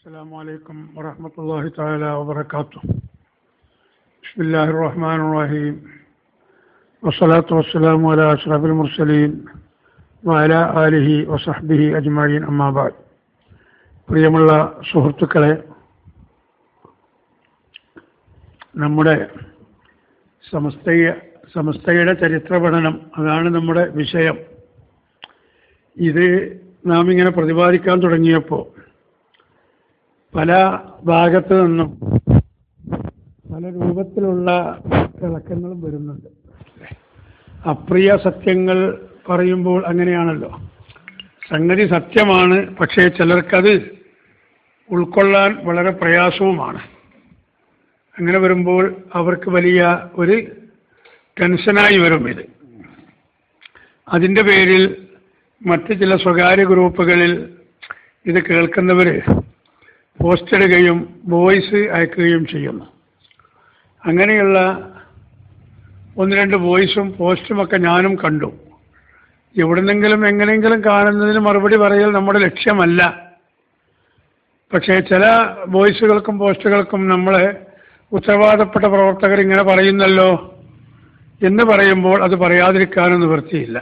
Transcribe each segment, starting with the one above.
السلام عليكم ورحمة الله تعالى وبركاته. بسم الله الرحمن الرحيم والصلاة والسلام على أشرف المرسلين وعلى آله وصحبه أجمعين أما بعد. പ്രിയമുള്ള സുഹൃത്തുക്കളെ, നമ്മുടെ സമസ്തയുടെ ചരിത്ര പഠനം, അതാണ് നമ്മുടെ വിഷയം. ഇത് നാം ഇങ്ങനെ പ്രതിപാദിക്കാൻ തുടങ്ങിയപ്പോൾ പല ഭാഗത്തു നിന്നും പല രൂപത്തിലുള്ള ഇളക്കങ്ങളും വരുന്നുണ്ട്. അപ്രിയ സത്യങ്ങൾ പറയുമ്പോൾ അങ്ങനെയാണല്ലോ. സംഗതി സത്യമാണ്, പക്ഷേ ചിലർക്കത് ഉൾക്കൊള്ളാൻ വളരെ പ്രയാസവുമാണ്. അങ്ങനെ വരുമ്പോൾ അവർക്ക് വലിയ ഒരു ടെൻഷനായി വരും ഇത്. അതിൻ്റെ പേരിൽ മറ്റ് ചില സ്വകാര്യ ഗ്രൂപ്പുകളിൽ ഇത് കേൾക്കുന്നവർ പോസ്റ്റ് ഇടുകയും വോയിസ് അയക്കുകയും ചെയ്യുന്നു. അങ്ങനെയുള്ള ഒന്ന് രണ്ട് വോയിസും പോസ്റ്റുമൊക്കെ ഞാനും കണ്ടു. എവിടുന്നെങ്കിലും എങ്ങനെയെങ്കിലും കാണുന്നതിന് മറുപടി പറയൽ നമ്മുടെ ലക്ഷ്യമല്ല. പക്ഷേ ചില വോയിസുകൾക്കും പോസ്റ്റുകൾക്കും നമ്മളെ ഉത്തരവാദപ്പെട്ട പ്രവർത്തകർ ഇങ്ങനെ പറയുന്നല്ലോ എന്ന് പറയുമ്പോൾ അത് പറയാതിരിക്കാനും നിവൃത്തിയില്ല.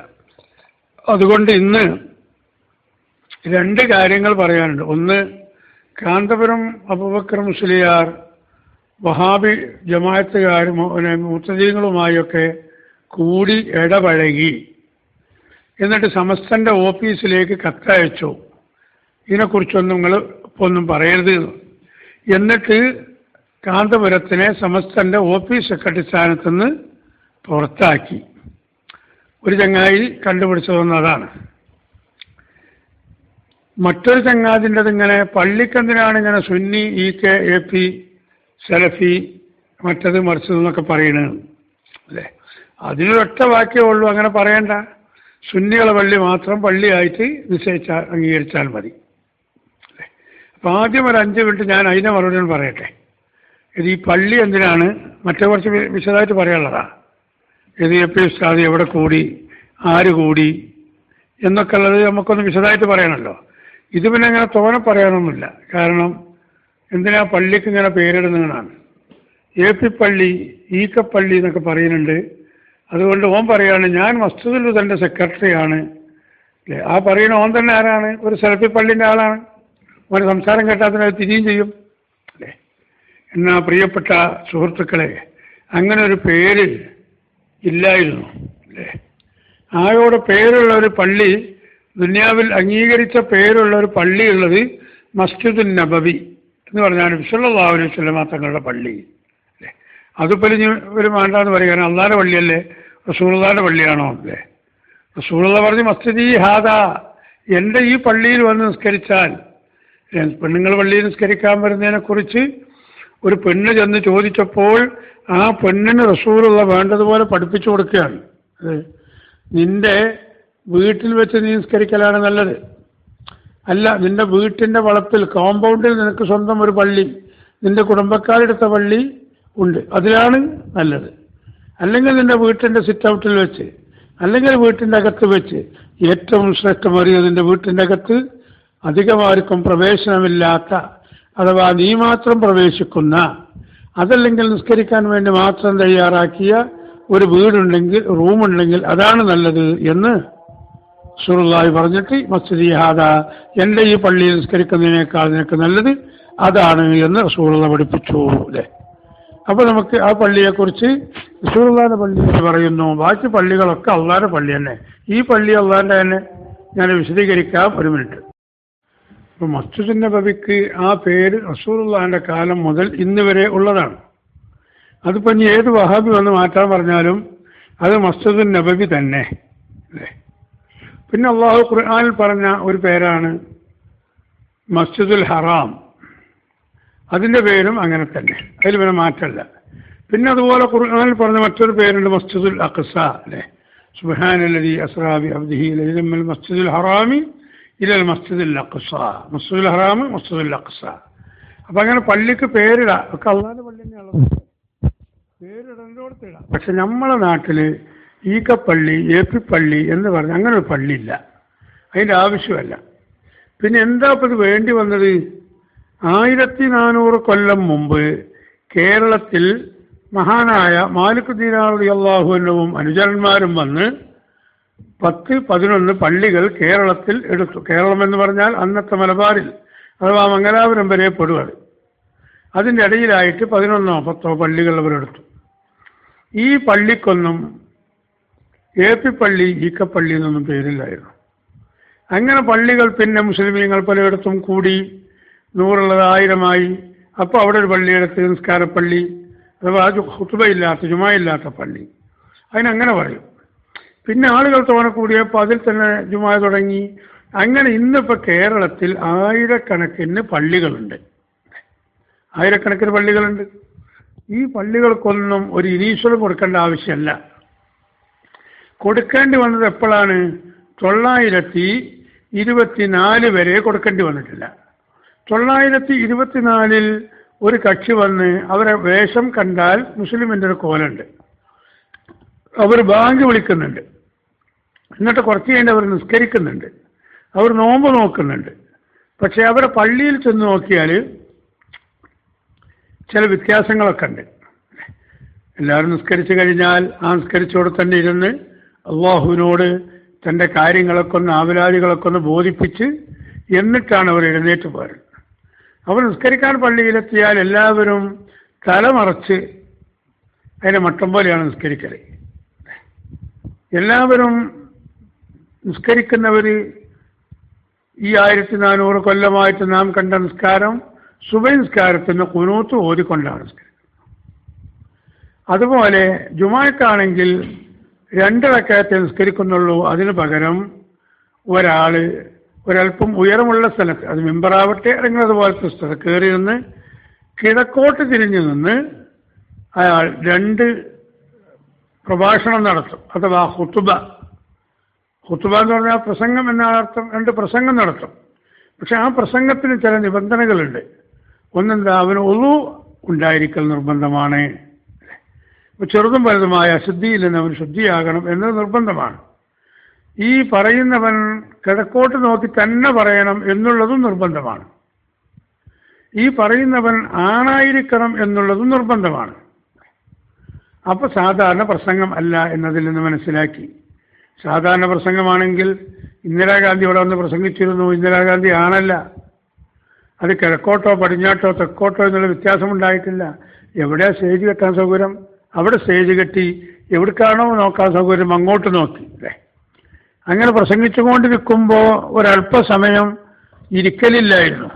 അതുകൊണ്ട് ഇന്ന് രണ്ട് കാര്യങ്ങൾ പറയാനുണ്ട്. ഒന്ന്, കാന്തപുരം അബൂബക്കർ മുസ്ലിയാർ വഹാബി ജമാഅത്തുകാരും മുത്തദീങ്ങളുമായൊക്കെ കൂടി ഇടപഴകി, എന്നിട്ട് സമസ്തൻ്റെ ഓഫീസിലേക്ക് കത്തയച്ചു, ഇതിനെക്കുറിച്ചൊന്നും നിങ്ങൾ ഇപ്പോൾ ഒന്നും പറയരുത്. എന്നിട്ട് കാന്തപുരത്തിനെ സമസ്തൻ്റെ ഓഫീസ് സെക്രട്ടറി സ്ഥാനത്ത് നിന്ന് പുറത്താക്കി. ഒരു ചങ്ങായി കണ്ടുപിടിച്ചതൊന്നും അതാണ്. മറ്റൊരു ചങ്ങാതിൻ്റെത് ഇങ്ങനെ പള്ളിക്കെന്തിനാണ് ഇങ്ങനെ സുന്നി, AK, സലഫി, മറ്റത് മറിച്ചത് എന്നൊക്കെ പറയണത് അല്ലേ? അതിനൊരൊറ്റ വാക്യമേ ഉള്ളൂ, അങ്ങനെ പറയണ്ട. സുന്നികളെ പള്ളി മാത്രം പള്ളിയായിട്ട് നിശ്ചയിച്ചാൽ അംഗീകരിച്ചാൽ മതി അല്ലേ? അപ്പം ആദ്യം ഒരു 5 മിനിറ്റ് ഞാൻ അതിനെ മറുപടി പറയട്ടെ. ഇത് ഈ പള്ളി എന്തിനാണ്, മറ്റേ കുറച്ച് വിശദമായിട്ട് പറയാനുള്ളതാണ്. ഇത് AP ഉസ്താദ് എവിടെ കൂടി, ആര് കൂടി എന്നൊക്കെ ഉള്ളത് നമുക്കൊന്ന് വിശദമായിട്ട് പറയണമല്ലോ. ഇത് പിന്നെ അങ്ങനെ തോനെ പറയാനൊന്നുമില്ല. കാരണം എന്തിനാ പള്ളിക്ക് ഇങ്ങനെ പേരിടുന്നതാണ്. AP പള്ളി, പള്ളി എന്നൊക്കെ പറയുന്നുണ്ട്. അതുകൊണ്ട് ഓൻ പറയാണ് ഞാൻ മസ്ജിദുൽ ഹുദന്റെ സെക്രട്ടറിയാണ് അല്ലേ? ആ പറയുന്ന ഓൻ തന്നെ ആരാണ്? ഒരു സലഫി പള്ളിൻ്റെ ആളാണ്. ഓൻ്റെ സംസാരം കേട്ടാൽ അതിനത് തിരിയും ചെയ്യും അല്ലേ? എന്നാ പ്രിയപ്പെട്ട സുഹൃത്തുക്കളെ, അങ്ങനെ ഒരു പേര് ഇല്ലായിരുന്നു അല്ലേ? ആയോടെ പേരുള്ള ഒരു പള്ളി, ദുനിയാവിൽ അംഗീകരിച്ച പേരുള്ള ഒരു പള്ളിയുള്ളത് മസ്ജിദുൻ നബവി എന്ന് പറഞ്ഞാൽ സല്ലല്ലാഹു അലൈഹി വസല്ലം തങ്ങളുടെ പള്ളി അല്ലേ? അതിപ്പോൾ ഒരു വേണ്ടാന്ന് പറയുക, അള്ളാഹുവിൻ്റെ പള്ളിയല്ലേ, റസൂലുള്ളാഹിയുടെ പള്ളിയാണോ അല്ലേ? റസൂലുള്ളാഹി പറഞ്ഞ് മസ്ജിദി ഹാദാ, എൻ്റെ ഈ പള്ളിയിൽ വന്ന് നിസ്കരിച്ചാൽ. പെണ്ണുങ്ങൾ പള്ളിയിൽ നിസ്കരിക്കാൻ വരുന്നതിനെക്കുറിച്ച് ഒരു പെണ്ണ് ചെന്ന് ചോദിച്ചപ്പോൾ ആ പെണ്ണിന് റസൂലുള്ള വേണ്ടതുപോലെ പഠിപ്പിച്ചു കൊടുക്കുകയാണ്. നിന്റെ വീട്ടിൽ വെച്ച് നീ നിസ്കരിക്കലാണ് നല്ലത്. അല്ല, നിന്റെ വീട്ടിൻ്റെ വളപ്പിൽ കോമ്പൗണ്ടിൽ നിനക്ക് സ്വന്തം ഒരു പള്ളി, നിന്റെ കുടുംബക്കാരെടുത്ത പള്ളി ഉണ്ട്, അതിലാണ് നല്ലത്. അല്ലെങ്കിൽ നിന്റെ വീട്ടിൻ്റെ സിറ്റ് ഔട്ടിൽ വെച്ച്, അല്ലെങ്കിൽ വീട്ടിൻ്റെ അകത്ത് വെച്ച്. ഏറ്റവും ശ്രേഷ്ഠമേറിയത് നിന്റെ വീട്ടിൻ്റെ അകത്ത് അധികമാർക്കും പ്രവേശനമില്ലാത്ത, അഥവാ നീ മാത്രം പ്രവേശിക്കുന്ന, അതല്ലെങ്കിൽ നിസ്കരിക്കാൻ വേണ്ടി മാത്രം തയ്യാറാക്കിയ ഒരു വീടുണ്ടെങ്കിൽ, റൂമുണ്ടെങ്കിൽ അതാണ് നല്ലത് എന്ന് റസൂലുള്ളാഹി പറഞ്ഞിട്ട് മസ്ജിദി ഹാദാ, എൻ്റെ ഈ പള്ളിയിൽ നിസ്കരിക്കുന്നതിനേക്കാൾ നിനക്ക് നല്ലത് അതാണ് എന്ന് റസൂലുള്ളാഹി പഠിപ്പിച്ചു അല്ലേ? അപ്പോൾ നമുക്ക് ആ പള്ളിയെക്കുറിച്ച് റസൂലുള്ളാഹിയുടെ പള്ളി എന്ന് പറയുന്നു. ബാക്കി പള്ളികളൊക്കെ അള്ളാഹിൻ്റെ പള്ളി തന്നെ. ഈ പള്ളി അള്ളാഹിൻ്റെ തന്നെ. ഞാൻ വിശദീകരിക്കാം, ഒരു മിനിറ്റ്. ഇപ്പോൾ മസ്ജിദുൻ നബവിക്ക് ആ പേര് റസൂലുള്ളാഹിൻ്റെ കാലം മുതൽ ഇന്ന് വരെ ഉള്ളതാണ്. അതിപ്പോൾ ഇനി ഏത് വഹാബി വന്ന് മാറ്റാൻ പറഞ്ഞാലും അത് മസ്ജിദുൻ നബവി തന്നെ അല്ലേ? പിന്നെ അള്ളാഹു ഖുർആനിൽ പറഞ്ഞ ഒരു പേരാണ് മസ്ജിദുൽ ഹറാം. അതിൻ്റെ പേരും അങ്ങനെ തന്നെ, അതിൽ പിന്നെ മാറ്റമല്ല. പിന്നെ അതുപോലെ ഖുർആനിൽ പറഞ്ഞ മറ്റൊരു പേരുണ്ട് മസ്ജിദുൽ അഖ്സ അല്ലേ? സുബ്ഹാനല്ലദീ അസ്റാ ബി അബ്ദിഹി ലൈലൻ മിനൽ മസ്ജിദിൽ ഹറാമി ഇലൽ മസ്ജിദിൽ അഖ്സ. മസ്ജിദുൽ ഹറാം, മസ്ജിദുൽ അഖ്സ. അപ്പം അങ്ങനെ പള്ളിക്ക് പേരിടാം, ഒക്കെ അള്ളാഹിൻ്റെ പള്ളി തന്നെയുള്ളത്, പേരിടേണ്ടോടത്തിടാം. പക്ഷെ നമ്മളെ നാട്ടിൽ പള്ളി, പള്ളി എന്ന് പറഞ്ഞ് അങ്ങനെ ഒരു പള്ളിയില്ല, അതിൻ്റെ ആവശ്യമല്ല. പിന്നെ എന്താ ഇപ്പോൾ ഇത് വേണ്ടി വന്നത്? 1400 കൊല്ലം മുമ്പ് കേരളത്തിൽ മഹാനായ മാലിക് ദീനാർ റളിയല്ലാഹു അൻഹുവും അനുചരന്മാരും വന്ന് 10-11 പള്ളികൾ കേരളത്തിൽ എടുത്തു. കേരളം എന്ന് പറഞ്ഞാൽ അന്നത്തെ മലബാറിൽ അഥവാ മംഗലാപുരം വരെ പെടുകയാണ്. അതിൻ്റെ ഇടയിലായിട്ട് 11-10 പള്ളികൾ അവരെടുത്തു. ഈ പള്ളിക്കൊന്നും AP പള്ളി ഈക്കപ്പള്ളി എന്നൊന്നും പേരില്ലായിരുന്നു. അങ്ങനെ പള്ളികൾ പിന്നെ മുസ്ലിമീങ്ങൾ പലയിടത്തും കൂടി 100 1000 അപ്പോൾ അവിടെ ഒരു പള്ളിയെടുത്ത് നിസ്കാരപ്പള്ളി അഥവാ ഖുതുബയില്ലാത്ത ജുമായില്ലാത്ത പള്ളി അതിനങ്ങനെ പറയും. പിന്നെ ആളുകൾ തോനെ കൂടിയപ്പോൾ അതിൽ തന്നെ ജുമാ തുടങ്ങി. അങ്ങനെ ഇന്നിപ്പോൾ കേരളത്തിൽ ആയിരക്കണക്കിന് പള്ളികളുണ്ട്. ഈ പള്ളികൾക്കൊന്നും ഒരു ഇനീഷ്യൽ കൊടുക്കേണ്ട ആവശ്യമല്ല. കൊടുക്കേണ്ടി വന്നത് എപ്പോഴാണ്? 924 വരെ കൊടുക്കേണ്ടി വന്നിട്ടില്ല. 924 ഒരു കക്ഷി വന്ന് അവരെ വേഷം കണ്ടാൽ മുസ്ലിമിൻ്റെ ഒരു കോലുണ്ട്, അവർ ബാങ്ക് വിളിക്കുന്നുണ്ട്, എന്നിട്ട് കുറച്ച് കഴിഞ്ഞ് അവർ നിസ്കരിക്കുന്നുണ്ട്, അവർ നോമ്പ് നോക്കുന്നുണ്ട്. പക്ഷെ അവരെ പള്ളിയിൽ ചെന്ന് നോക്കിയാൽ ചില വ്യത്യാസങ്ങളൊക്കെ ഉണ്ട്. എല്ലാവരും നിസ്കരിച്ചു കഴിഞ്ഞാൽ ആ നിസ്കരിച്ചോടെ തന്നെ ഇരുന്ന് അള്ളാഹുവിനോട് തൻ്റെ കാര്യങ്ങളൊക്കെ ഒന്ന് ആവലാദികളൊക്കെ ഒന്ന് ബോധിപ്പിച്ച് എന്നിട്ടാണ് അവർ എഴുന്നേറ്റ് പോരുന്നത്. അവർ നിസ്കരിക്കാൻ പള്ളിയിലെത്തിയാൽ എല്ലാവരും തലമറച്ച് അതിനെ മട്ടം പോലെയാണ് നിസ്കരിക്കൽ. എല്ലാവരും നിസ്കരിക്കുന്നവർ ഈ 1400 കൊല്ലമായിട്ട് നാം കണ്ട നിസ്കാരം സുബഹി നിസ്കാരത്തിന് ഖുനൂത്ത് ഓതിക്കൊണ്ടാണ് നിസ്കരിക്കുന്നത്. അതുപോലെ ജുമാക്കാണെങ്കിൽ 2 റക്അത്തെ നിസ്കരിക്കുന്നുള്ളൂ. അതിന് പകരം ഒരല്പം ഉയരമുള്ള സ്ഥലത്ത്, അത് മിമ്പറാവട്ടെ അല്ലെങ്കിൽ അതുപോലത്തെ സ്ഥലത്ത് കയറി നിന്ന് കിഴക്കോട്ട് തിരിഞ്ഞു നിന്ന് അയാൾ 2 പ്രഭാഷണം നടത്തും, അഥവാ ഖുതുബ എന്ന് പറഞ്ഞാൽ പ്രസംഗം എന്നാണ് അർത്ഥം. 2 പ്രസംഗം നടത്തും. പക്ഷെ ആ പ്രസംഗത്തിന് ചില നിബന്ധനകളുണ്ട്. ഒന്നെന്താ, അവന് ഒളു ഉണ്ടായിരിക്കൽ നിർബന്ധമാണ്. ചെറുതും വലുതുമായ അശുദ്ധിയിൽ നിന്ന് അവൻ ശുദ്ധിയാകണം എന്നത് നിർബന്ധമാണ്. ഈ പറയുന്നവൻ കിഴക്കോട്ട് നോക്കി തന്നെ പറയണം എന്നുള്ളതും നിർബന്ധമാണ്. ഈ പറയുന്നവൻ ആണായിരിക്കണം എന്നുള്ളതും നിർബന്ധമാണ്. അപ്പോൾ സാധാരണ പ്രസംഗം അല്ല എന്നതിൽ നിന്ന് മനസ്സിലാക്കി. സാധാരണ പ്രസംഗമാണെങ്കിൽ ഇന്ദിരാഗാന്ധി ഇവിടെ വന്ന് പ്രസംഗിച്ചിരുന്നു, ഇന്ദിരാഗാന്ധി ആണല്ല. അത് കിഴക്കോട്ടോ പടിഞ്ഞാട്ടോ തെക്കോട്ടോ എന്നുള്ള വ്യത്യാസമുണ്ടായിട്ടില്ല. എവിടെയാ സ്റ്റേജ് കെട്ടാൻ സൗകര്യം അവിടെ സ്റ്റേജ് കെട്ടി, എവിടേക്കാണോ നോക്കാൻ സൗകര്യം അങ്ങോട്ട് നോക്കി അല്ലേ. അങ്ങനെ പ്രസംഗിച്ചുകൊണ്ടിരിക്കുമ്പോൾ ഒരല്പസമയം ഇരിക്കലില്ലായിരുന്നു.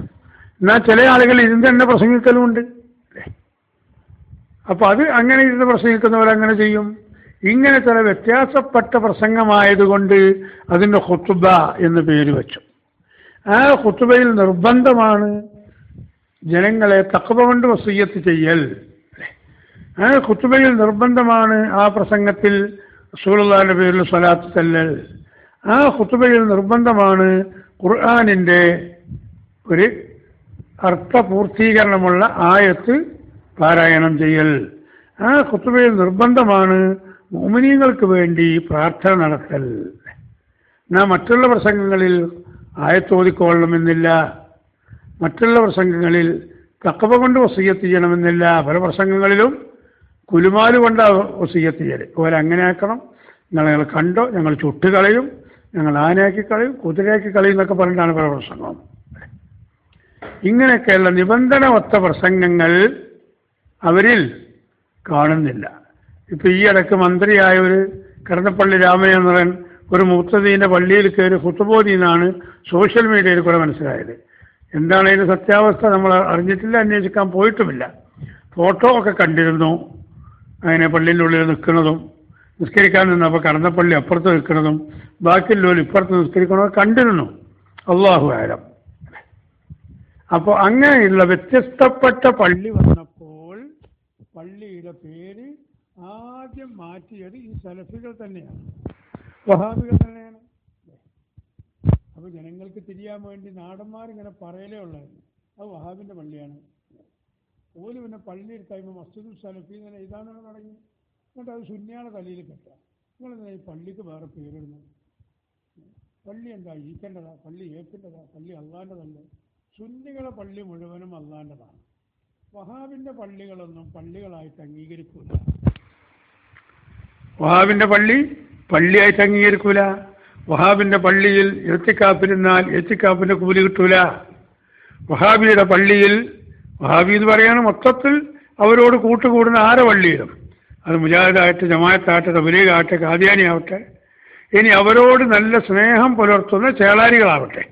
എന്നാൽ ചില ആളുകൾ ഇരുന്ന് തന്നെ പ്രസംഗിക്കലുമുണ്ട്. അപ്പോൾ അത് അങ്ങനെ ഇരുന്ന് പ്രസംഗിക്കുന്നവരങ്ങനെ ചെയ്യും. ഇങ്ങനെ ചില വ്യത്യാസപ്പെട്ട പ്രസംഗമായതുകൊണ്ട് അതിന് ഖുതുബ എന്ന് പേര് വെച്ചു. ആ ഖുതുബയിൽ നിർബന്ധമാണ് ജനങ്ങളെ തഖ്വ കൊണ്ട് വസിയ്യത്ത് ചെയ്യൽ. ആ ഖുതുബയിൽ നിർബന്ധമാണ് ആ പ്രസംഗത്തിൽ റസൂലുള്ളാഹിന്റെ പേരിൽ സ്വലാത്ത് ചൊല്ലൽ. ആ ഖുതുബയിൽ നിർബന്ധമാണ് ഖുർആനിൻ്റെ ഒരു അർത്ഥപൂർത്തീകരണമുള്ള ആയത്ത് പാരായണം ചെയ്യൽ. ആ ഖുതുബയിൽ നിർബന്ധമാണ് മുഅ്മിനീങ്ങൾക്ക് വേണ്ടി പ്രാർത്ഥന നടത്തൽ. മറ്റുള്ള പ്രസംഗങ്ങളിൽ ആയത്തോതിക്കൊള്ളണമെന്നില്ല, മറ്റുള്ള പ്രസംഗങ്ങളിൽ തഖ്വ കൊണ്ട് വസിയ്യത്ത് ചെയ്യണമെന്നില്ല. പല പ്രസംഗങ്ങളിലും കുലുമാല് കൊണ്ട് വസിയ്യത്ത് ചെയ്യൽ. അതുപോലെ അങ്ങനെ ആക്കണം, ഞങ്ങൾ കണ്ടോ, ഞങ്ങൾ ചുട്ടുകളയും, ഞങ്ങൾ ആനയാക്കി കളയും, കുതിരയാക്കി കളയും എന്നൊക്കെ പറഞ്ഞിട്ടാണ് പല പ്രസംഗം. ഇങ്ങനെയൊക്കെയുള്ള നിബന്ധന ഒത്ത പ്രസംഗങ്ങൾ അവരിൽ കാണുന്നില്ല. ഇപ്പം ഈ ഇടയ്ക്ക് മന്ത്രിയായ ഒരു കടന്നപ്പള്ളി രാമചന്ദ്രൻ ഒരു മുഖ്തദീൻ്റെ പള്ളിയിൽ കയറി ഖുതുബോദി എന്നാണ് സോഷ്യൽ മീഡിയയിൽ കൂടെ മനസ്സിലായത്. എന്താണ് അതിൻ്റെ സത്യാവസ്ഥ നമ്മൾ അറിഞ്ഞിട്ടില്ല, അന്വേഷിക്കാൻ പോയിട്ടുമില്ല. ഫോട്ടോ ഒക്കെ കണ്ടിരുന്നു, അങ്ങനെ പള്ളിൻ്റെ ഉള്ളിൽ നിൽക്കുന്നതും നിസ്കരിക്കാൻ നിന്നപ്പോൾ കടന്നപ്പള്ളി അപ്പുറത്ത് നിൽക്കുന്നതും ബാക്കിയുള്ളവർ ഇപ്പുറത്ത് നിസ്കരിക്കണമൊക്കെ കണ്ടിരുന്നു. അല്ലാഹു ആലം. അപ്പോൾ അങ്ങനെയുള്ള വ്യത്യസ്തപ്പെട്ട പള്ളി വന്നപ്പോൾ പള്ളിയുടെ പേര് ആദ്യം മാറ്റിയത് ഈ സലഫികൾ തന്നെയാണ്, വഹാബികൾ തന്നെയാണ്. അപ്പോൾ ജനങ്ങൾക്ക് തിരിയാൻ വേണ്ടി നാടന്മാരിങ്ങനെ പറയലേ ഉള്ളായിരുന്നു അത് വഹാബിൻ്റെ പള്ളിയാണ്. ഓല് പിന്നെ പള്ളി എടുത്താകുമ്പോൾ മസ്ജിദുൽ സലഫി ഇങ്ങനെ ഇതാണ് തുടങ്ങി. എന്നിട്ട് അത് സുന്നിയാളെ തലയിൽ കെട്ടാം. നിങ്ങളെന്താ ഈ പള്ളിക്ക് വേറെ പേരിടുന്നത്? പള്ളി എന്താ ഈക്കേണ്ടതാ? പള്ളി ഏൽക്കേണ്ടതാ? പള്ളി അള്ളാൻ്റെതല്ലേ? സുന്നികളെ പള്ളി മുഴുവനും അള്ളാൻ്റെതാണ്. വഹാബിന്റെ പള്ളികളൊന്നും പള്ളികളായിട്ട് അംഗീകരിക്കൂല. വഹാബിന്റെ പള്ളി പള്ളിയായിട്ട് അംഗീകരിക്കൂല. വഹാബിന്റെ പള്ളിയിൽ എത്തിക്കാപ്പിരുന്നാൽ എത്തിക്കാപ്പിന്റെ കൂലി കിട്ടൂല. വഹാബിയുടെ പള്ളിയിൽ, വഹാബി എന്ന് പറയാണ് മൊത്തത്തിൽ അവരോട് കൂട്ടുകൂടുന്ന ആരെ പള്ളിയിലും, അത് മുജാഹിദാകട്ടെ, ജമാഅത്താകട്ടെ, തബ്ലീഗാകട്ടെ, ഖാദിയാനി ആവട്ടെ, ഇനി അവരോട് നല്ല സ്നേഹം പുലർത്തുന്ന ചേളാരികളാവട്ടെ,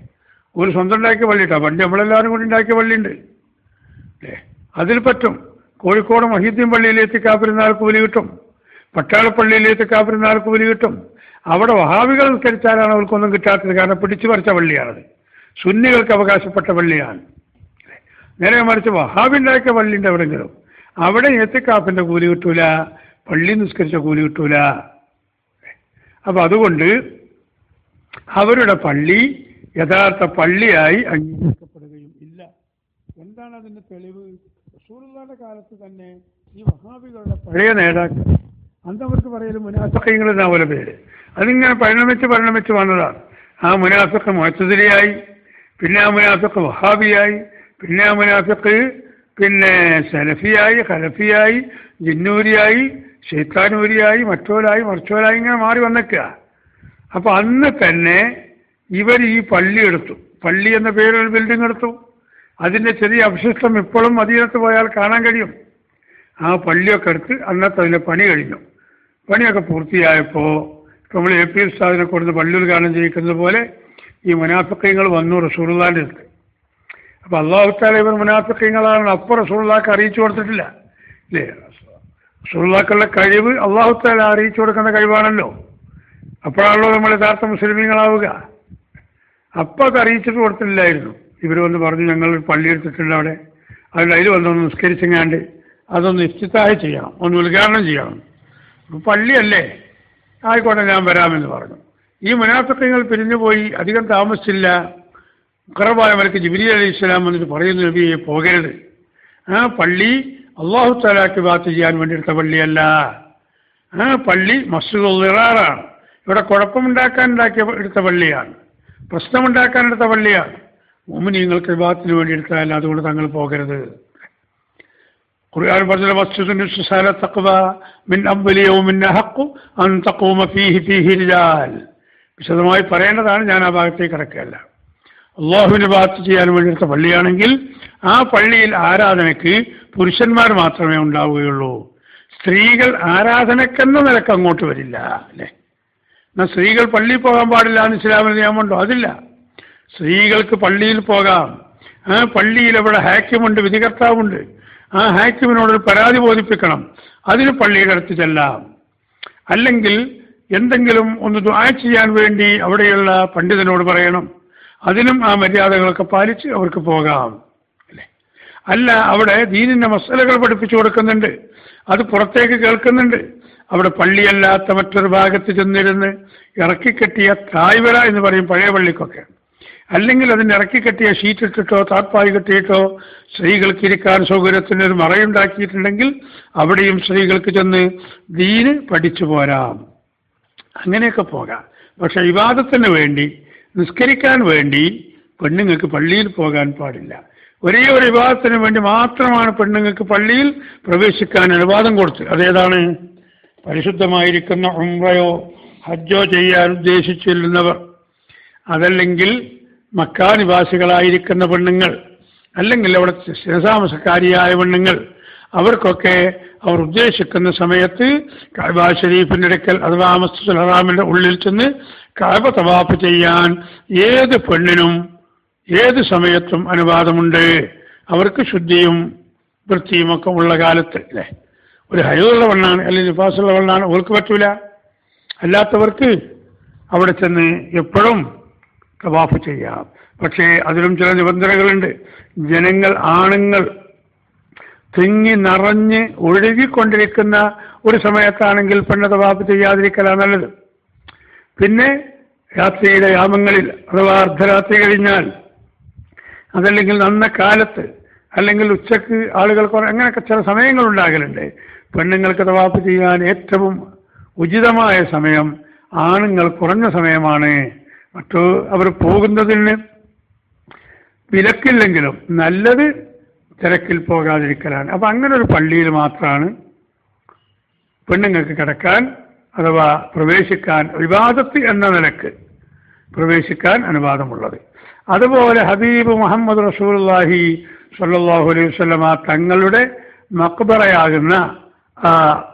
ഒരു സ്വന്തം ഉണ്ടാക്കിയ പള്ളിയിട്ടാണ്. പണ്ട് നമ്മളെല്ലാവരും കൂടി ഉണ്ടാക്കിയ പള്ളിയുണ്ട് അല്ലേ, അതിൽ പറ്റും. കോഴിക്കോട് മൊഹീദ്ദീൻ പള്ളിയിൽ എത്തിക്കാപ്പിരുന്നാൽ കൂലി കിട്ടും, പട്ടാളപ്പള്ളിയിൽ എത്തിക്കാപ്പിരുന്നാൽ കൂലി കിട്ടും. അവിടെ വഹാബികൾ നിസ്കരിച്ചാലാണ് അവർക്കൊന്നും കിട്ടാത്തത്, കാരണം പിടിച്ചു പറിച്ച പള്ളിയാണത്, സുന്നികൾക്ക് അവകാശപ്പെട്ട പള്ളിയാണ്. നേരെ മറിച്ച് വഹാബിണ്ടാക്കിയ പള്ളിൻ്റെ എവിടെയെങ്കിലും അവിടെ എത്തിക്കാപ്പിൻ്റെ കൂലി കിട്ടൂല, പള്ളി നിസ്കരിച്ച കൂലി കിട്ടൂല. അപ്പം അതുകൊണ്ട് അവരുടെ പള്ളി യഥാർത്ഥ പള്ളിയായി അംഗീകരിക്കപ്പെടുകയും ഇല്ല. എന്താണ് അതിൻ്റെ തെളിവ്? റസൂലുള്ളാഹിയുടെ കാലത്ത് തന്നെ ഈ വഹാബികളുടെ പഴയ നേതാക്കൾ, അന്തവർക്ക് പറയലും മുനാഫിഖീങ്ങൾ എന്നാവുന്ന പേര്, അതിങ്ങനെ പരിണമിച്ച് വന്നതാണ്. ആ മുനാഫിഖ് മുഅ്തസിലിയായി, പിന്നെ ആ മുനാഫിഖ് വഹാബിയായി, പിന്നെ ആ മുനാഫിഖ് പിന്നെ സലഫിയായി, ഖലഫിയായി, ജിന്നൂരിയായി, ശൈത്താനൂരിയായി, മറ്റോലായി ഇങ്ങനെ മാറി വന്നേക്കുക. അപ്പൊ അന്ന് തന്നെ ഇവർ ഈ പള്ളി എടുത്തു. പള്ളി എന്ന പേരൊരു ബിൽഡിംഗ് എടുത്തു. അതിൻ്റെ ചെറിയ അവശിഷ്ടം ഇപ്പോഴും മദീനത്ത് പോയാൽ കാണാൻ കഴിയും. ആ പള്ളിയൊക്കെ എടുത്ത് അന്നത്തെ അതിൻ്റെ പണി കഴിഞ്ഞു. പണിയൊക്കെ പൂർത്തിയായപ്പോൾ നമ്മൾ AP ഉസ്താദിനെ കൊടുത്ത് പള്ളി ഉദ്ഘാടനം ചെയ്യിക്കുന്നത് പോലെ ഈ മുനാഫിഖീങ്ങൾ വന്നു റസൂലുള്ളാഹിന്റെ അടുത്ത്. അപ്പോൾ അല്ലാഹു തആല ഇവർ മുനാഫിഖീങ്ങളാണ് അപ്പോൾ റസൂലുള്ളാഹിക്ക് അറിയിച്ചു കൊടുത്തിട്ടില്ല അല്ലേ? റസൂലുള്ളാഹിക്കുള്ള കഴിവ് അല്ലാഹു തആല അറിയിച്ചു കൊടുക്കുന്ന കഴിവാണല്ലോ. അപ്പോഴാണല്ലോ നമ്മൾ യഥാർത്ഥ മുസ്ലിമീങ്ങളാവുക. അപ്പോൾ അത് അറിയിച്ചിട്ട് കൊടുത്തിട്ടില്ലായിരുന്നു. ഇവർ വന്ന് പറഞ്ഞു ഞങ്ങൾ പള്ളി എടുത്തിട്ടുണ്ട് അവിടെ, അതുകൊണ്ട് അതിൽ വന്നൊന്ന് നിസ്കരിച്ചെങ്ങാണ്ട് അതൊന്ന് ഇഫ്തിതാഹ് ചെയ്യണം, ഒന്ന് ഉദ്ഘാടനം ചെയ്യണം. പള്ളിയല്ലേ, ആയിക്കോട്ടെ ഞാൻ വരാമെന്ന് പറഞ്ഞു. ഈ മുനാഫിഖീങ്ങൾ പിരിഞ്ഞുപോയി. അധികം താമസിച്ചില്ല. മുഖറബായ മലക്ക് ജിബ്രീൽ അലൈഹിസ്സലാം വന്നിട്ട് പറയുന്നു, നബിയെ പോകരുത്, ആ പള്ളി അല്ലാഹു തആലക്ക് ഇബാദത്ത് ചെയ്യാൻ വേണ്ടി എടുത്ത പള്ളിയല്ല, ആ പള്ളി മസ്ജിദുൽ ദിറാറാണ്, ഇവിടെ കുഴപ്പമുണ്ടാക്കാൻ എടുത്ത പള്ളിയാണ്, പ്രശ്നമുണ്ടാക്കാൻ എടുത്ത പള്ളിയാണ്, മുഅ്മിനീങ്ങൾക്ക് ഇബാദത്തിന് വേണ്ടി എടുത്തതല്ല, അതുകൊണ്ട് തങ്ങൾ പോകരുത്. ഖുർആൻ പറഞ്ഞ മസ്ജിദുൻ ഉസ്സിസ അല തഖ്വ മിൻ അവ്വലി യൗമിൻ അഹഖു അൻ തഖൂമ ഫീഹി റിജാൽ. വിശദമായി പറയേണ്ടതാണ്, ഞാൻ ആ ഭാഗത്തേക്ക് കിടക്കുകയല്ല. അള്ളാഹുവിനെ ഇബാദത്ത് ചെയ്യാൻ വേണ്ടി എടുത്ത പള്ളിയാണെങ്കിൽ ആ പള്ളിയിൽ ആരാധനയ്ക്ക് പുരുഷന്മാർ മാത്രമേ ഉണ്ടാവുകയുള്ളൂ. സ്ത്രീകൾ ആരാധനക്കെന്ന നിലക്ക് അങ്ങോട്ട് വരില്ല അല്ലേ? എന്നാൽ സ്ത്രീകൾ പള്ളിയിൽ പോകാൻ പാടില്ല എന്ന് ഇസ്ലാമിൽ നിയമമുണ്ടോ? അതില്ല. സ്ത്രീകൾക്ക് പള്ളിയിൽ പോകാം. ആ പള്ളിയിൽ അവിടെ ഹാക്കിമുണ്ട്, വിധികർത്താവുണ്ട്. ആ ഹാക്കിമിനോടൊരു പരാതി ബോധിപ്പിക്കണം, അതിന് പള്ളിയുടെ അടുത്ത് ചെല്ലാം. അല്ലെങ്കിൽ എന്തെങ്കിലും ഒന്ന് ദുആ ചെയ്യാൻ വേണ്ടി അവിടെയുള്ള പണ്ഡിതനോട് പറയണം, അതിനും ആ മര്യാദകളൊക്കെ പാലിച്ച് അവർക്ക് പോകാം അല്ലേ? അല്ല, അവിടെ ദീനിന്റെ മസലകൾ പഠിപ്പിച്ചു കൊടുക്കുന്നുണ്ട്, അത് പുറത്തേക്ക് കേൾക്കുന്നുണ്ട്. അവിടെ പള്ളിയല്ലാത്ത മറ്റൊരു ഭാഗത്ത് ചെന്നിരുന്ന് ഇറക്കിക്കെട്ടിയ തായ്വര എന്ന് പറയും പഴയ പള്ളിക്കൊക്കെ, അല്ലെങ്കിൽ അതിന് ഇറക്കിക്കെട്ടിയ ഷീറ്റ് ഇട്ടിട്ടോ താർപ്പായി കെട്ടിയിട്ടോ സ്ത്രീകൾക്ക് ഇരിക്കാൻ സൗകര്യത്തിന് ഒരു മറയുണ്ടാക്കിയിട്ടുണ്ടെങ്കിൽ അവിടെയും സ്ത്രീകൾക്ക് ചെന്ന് ദീന് പഠിച്ചു പോരാം. അങ്ങനെയൊക്കെ പോകാം. പക്ഷെ ഇബാദത്തിന് വേണ്ടി, നിസ്കരിക്കാൻ വേണ്ടി പെണ്ണുങ്ങൾക്ക് പള്ളിയിൽ പോകാൻ പാടില്ല. ഒരേ ഒരു വിവാദത്തിന് വേണ്ടി മാത്രമാണ് പെണ്ണുങ്ങൾക്ക് പള്ളിയിൽ പ്രവേശിക്കാൻ അനുവാദം കൊടുത്തത്. അതേതാണ്? പരിശുദ്ധമായിരിക്കുന്ന ഉംറയോ ഹജ്ജോ ചെയ്യാൻ ഉദ്ദേശിച്ചിരുന്നവർ, അതല്ലെങ്കിൽ മക്കാ നിവാസികളായിരിക്കുന്ന പെണ്ണുങ്ങൾ, അല്ലെങ്കിൽ അവിടെ സ്ഥിരതാമസക്കാരിയായ പെണ്ണുങ്ങൾ, അവർക്കൊക്കെ അവർ ഉദ്ദേശിക്കുന്ന സമയത്ത് കഅബ ഷരീഫിന്റെ അടുക്കൽ അഥവാ മസ്ജിദുൽ ഹറാമിന്റെ ഉള്ളിൽ ചെന്ന് കഅബ തവാഫ് ചെയ്യാൻ ഏത് പെണ്ണിനും ഏത് സമയത്തും അനുവാദമുണ്ട്. അവർക്ക് ശുദ്ധിയും വൃത്തിയും ഒക്കെ ഉള്ള കാലത്ത് അല്ലേ? ഒരു ഹൈദുള്ള പെണ്ണാണ് അല്ലെങ്കിൽ നിഫാസുള്ള പെണ്ണാണ്, അവർക്ക് പറ്റൂല. അല്ലാത്തവർക്ക് അവിടെ ചെന്ന് എപ്പോഴും തവാഫ് ചെയ്യാം. പക്ഷേ അതിലും ചില നിബന്ധനകളുണ്ട്. ജനങ്ങൾ, ആണുങ്ങൾ തിങ്ങി നിറഞ്ഞ് ഒഴുകിക്കൊണ്ടിരിക്കുന്ന ഒരു സമയത്താണെങ്കിൽ പെണ്ണ് തവാഫ് ചെയ്യാതിരിക്കലാണ് നല്ലത്. പിന്നെ രാത്രിയുടെ യാമങ്ങളിൽ അഥവാ അർദ്ധരാത്രി കഴിഞ്ഞാൽ, അതല്ലെങ്കിൽ നന്ന കാലത്ത്, അല്ലെങ്കിൽ ഉച്ചക്ക് ആളുകൾ അങ്ങനെയൊക്കെ ചില സമയങ്ങളുണ്ടാകലുണ്ട്. പെണ്ണുങ്ങൾക്ക് തവാഫ് ചെയ്യാൻ ഏറ്റവും ഉചിതമായ സമയം ആണുങ്ങൾ കുറഞ്ഞ സമയമാണ്. അവർ പോകുന്നതിന് വിലക്കില്ലെങ്കിലും നല്ലത് തിരക്കിൽ പോകാതിരിക്കലാണ്. അപ്പം അങ്ങനെ ഒരു പള്ളിയിൽ മാത്രമാണ് പെണ്ണുങ്ങൾക്ക് കിടക്കാൻ അഥവാ പ്രവേശിക്കാൻ, ഇബാദത്ത് എന്ന നിലക്ക് പ്രവേശിക്കാൻ അനുവാദമുള്ളത്. അതുപോലെ ഹബീബ് മുഹമ്മദ് റസൂലുള്ളാഹി സ്വല്ലല്ലാഹു അലൈഹി വസല്ലമ തങ്ങളുടെ മഖ്ബറയാകുന്ന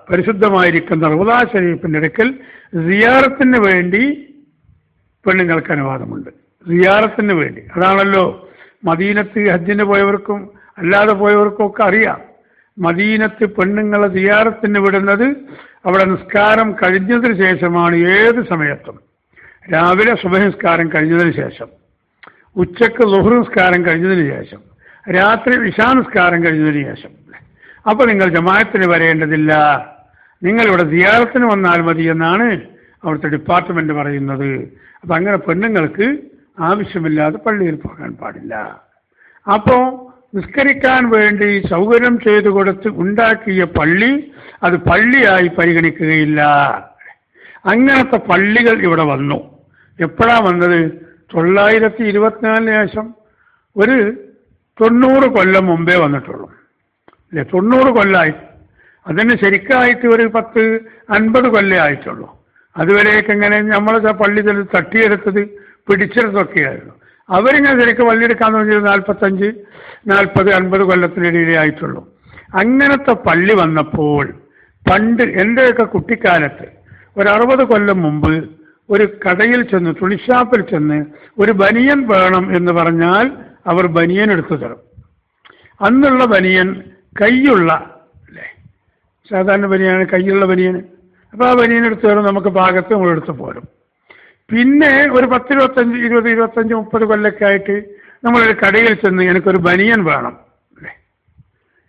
പരിശുദ്ധമായിരിക്കുന്ന റൗള ശരീഫിൻ്റെ അടുക്കൽ സിയാറത്തിന് വേണ്ടി പെണ്ണുങ്ങൾക്ക് അനുവാദമുണ്ട്. സിയാറത്തിന് വേണ്ടി, അതാണല്ലോ മദീനത്ത് ഹജ്ജിന് പോയവർക്കും അല്ലാതെ പോയവർക്കും ഒക്കെ അറിയാം. മദീനത്ത് പെണ്ണുങ്ങളെ സിയാറത്തിന് വിടുന്നത് അവിടെ നിസ്കാരം കഴിഞ്ഞതിന് ശേഷമാണ്. ഏത് സമയത്തും രാവിലെ സുബഹി നിസ്കാരം കഴിഞ്ഞതിന് ശേഷം, ഉച്ചക്ക് ളുഹ്ർ നിസ്കാരം കഴിഞ്ഞതിന് ശേഷം, രാത്രി ഇശാ നിസ്കാരം കഴിഞ്ഞതിന് ശേഷം. അപ്പോൾ നിങ്ങൾ ജമാഅത്തിന് വരേണ്ടതില്ല, നിങ്ങളിവിടെ സിയാറത്തിന് വന്നാൽ മതി എന്നാണ് അവിടുത്തെ ഡിപ്പാർട്ട്മെന്റ് പറയുന്നത്. അപ്പം അങ്ങനെ പെണ്ണുങ്ങൾക്ക് ആവശ്യമില്ലാതെ പള്ളിയിൽ പോകാൻ പാടില്ല. അപ്പോൾ നിസ്കരിക്കാൻ വേണ്ടി സൗകര്യം ചെയ്തു കൊടുത്ത് ഉണ്ടാക്കിയ പള്ളി അത് പള്ളിയായി പരിഗണിക്കുകയില്ല. അങ്ങനത്തെ പള്ളികൾ ഇവിടെ വന്നു. എപ്പോഴാണ് വന്നത്? 924 ശേഷം ഒരു 90 കൊല്ലം മുമ്പേ വന്നിട്ടുള്ളൂ അല്ലേ? 90 കൊല്ലമായി. അതിന് ശരിക്കായിട്ട് ഒരു 10-50 കൊല്ലം ആയിട്ടുള്ളൂ. അതുവരെയൊക്കെ എങ്ങനെ നമ്മളെ പള്ളി തട്ടിയെടുത്തത് പിടിച്ചെടുത്തൊക്കെയായിരുന്നു. അവരിങ്ങനെ ശരിക്കും പള്ളിയെടുക്കാന്ന് പറഞ്ഞത് 45, 40, 50 കൊല്ലത്തിനിടയിലേ ആയിട്ടുള്ളൂ. അങ്ങനത്തെ പള്ളി വന്നപ്പോൾ പണ്ട് എൻ്റെയൊക്കെ കുട്ടിക്കാലത്ത് ഒരു 60 കൊല്ലം മുമ്പ് ഒരു കടയിൽ ചെന്ന്, തുണിഷാപ്പിൽ ചെന്ന് ഒരു ബനിയൻ വേണം എന്ന് പറഞ്ഞാൽ അവർ ബനിയൻ എടുത്തു തരും. അന്നുള്ള ബനിയൻ കയ്യുള്ള അല്ലേ, സാധാരണ ബനിയാണ് കയ്യുള്ള ബനിയൻ. അപ്പോൾ ആ ബനിയൻ എടുത്തു തരും, നമുക്ക് പാകത്ത് നമ്മൾ എടുത്ത് പോരും. പിന്നെ ഒരു 10, 25, 20, 25, 30 കൊല്ലൊക്കെ ആയിട്ട് നമ്മളൊരു കടയിൽ ചെന്ന് എനിക്കൊരു ബനിയൻ വേണം അല്ലേ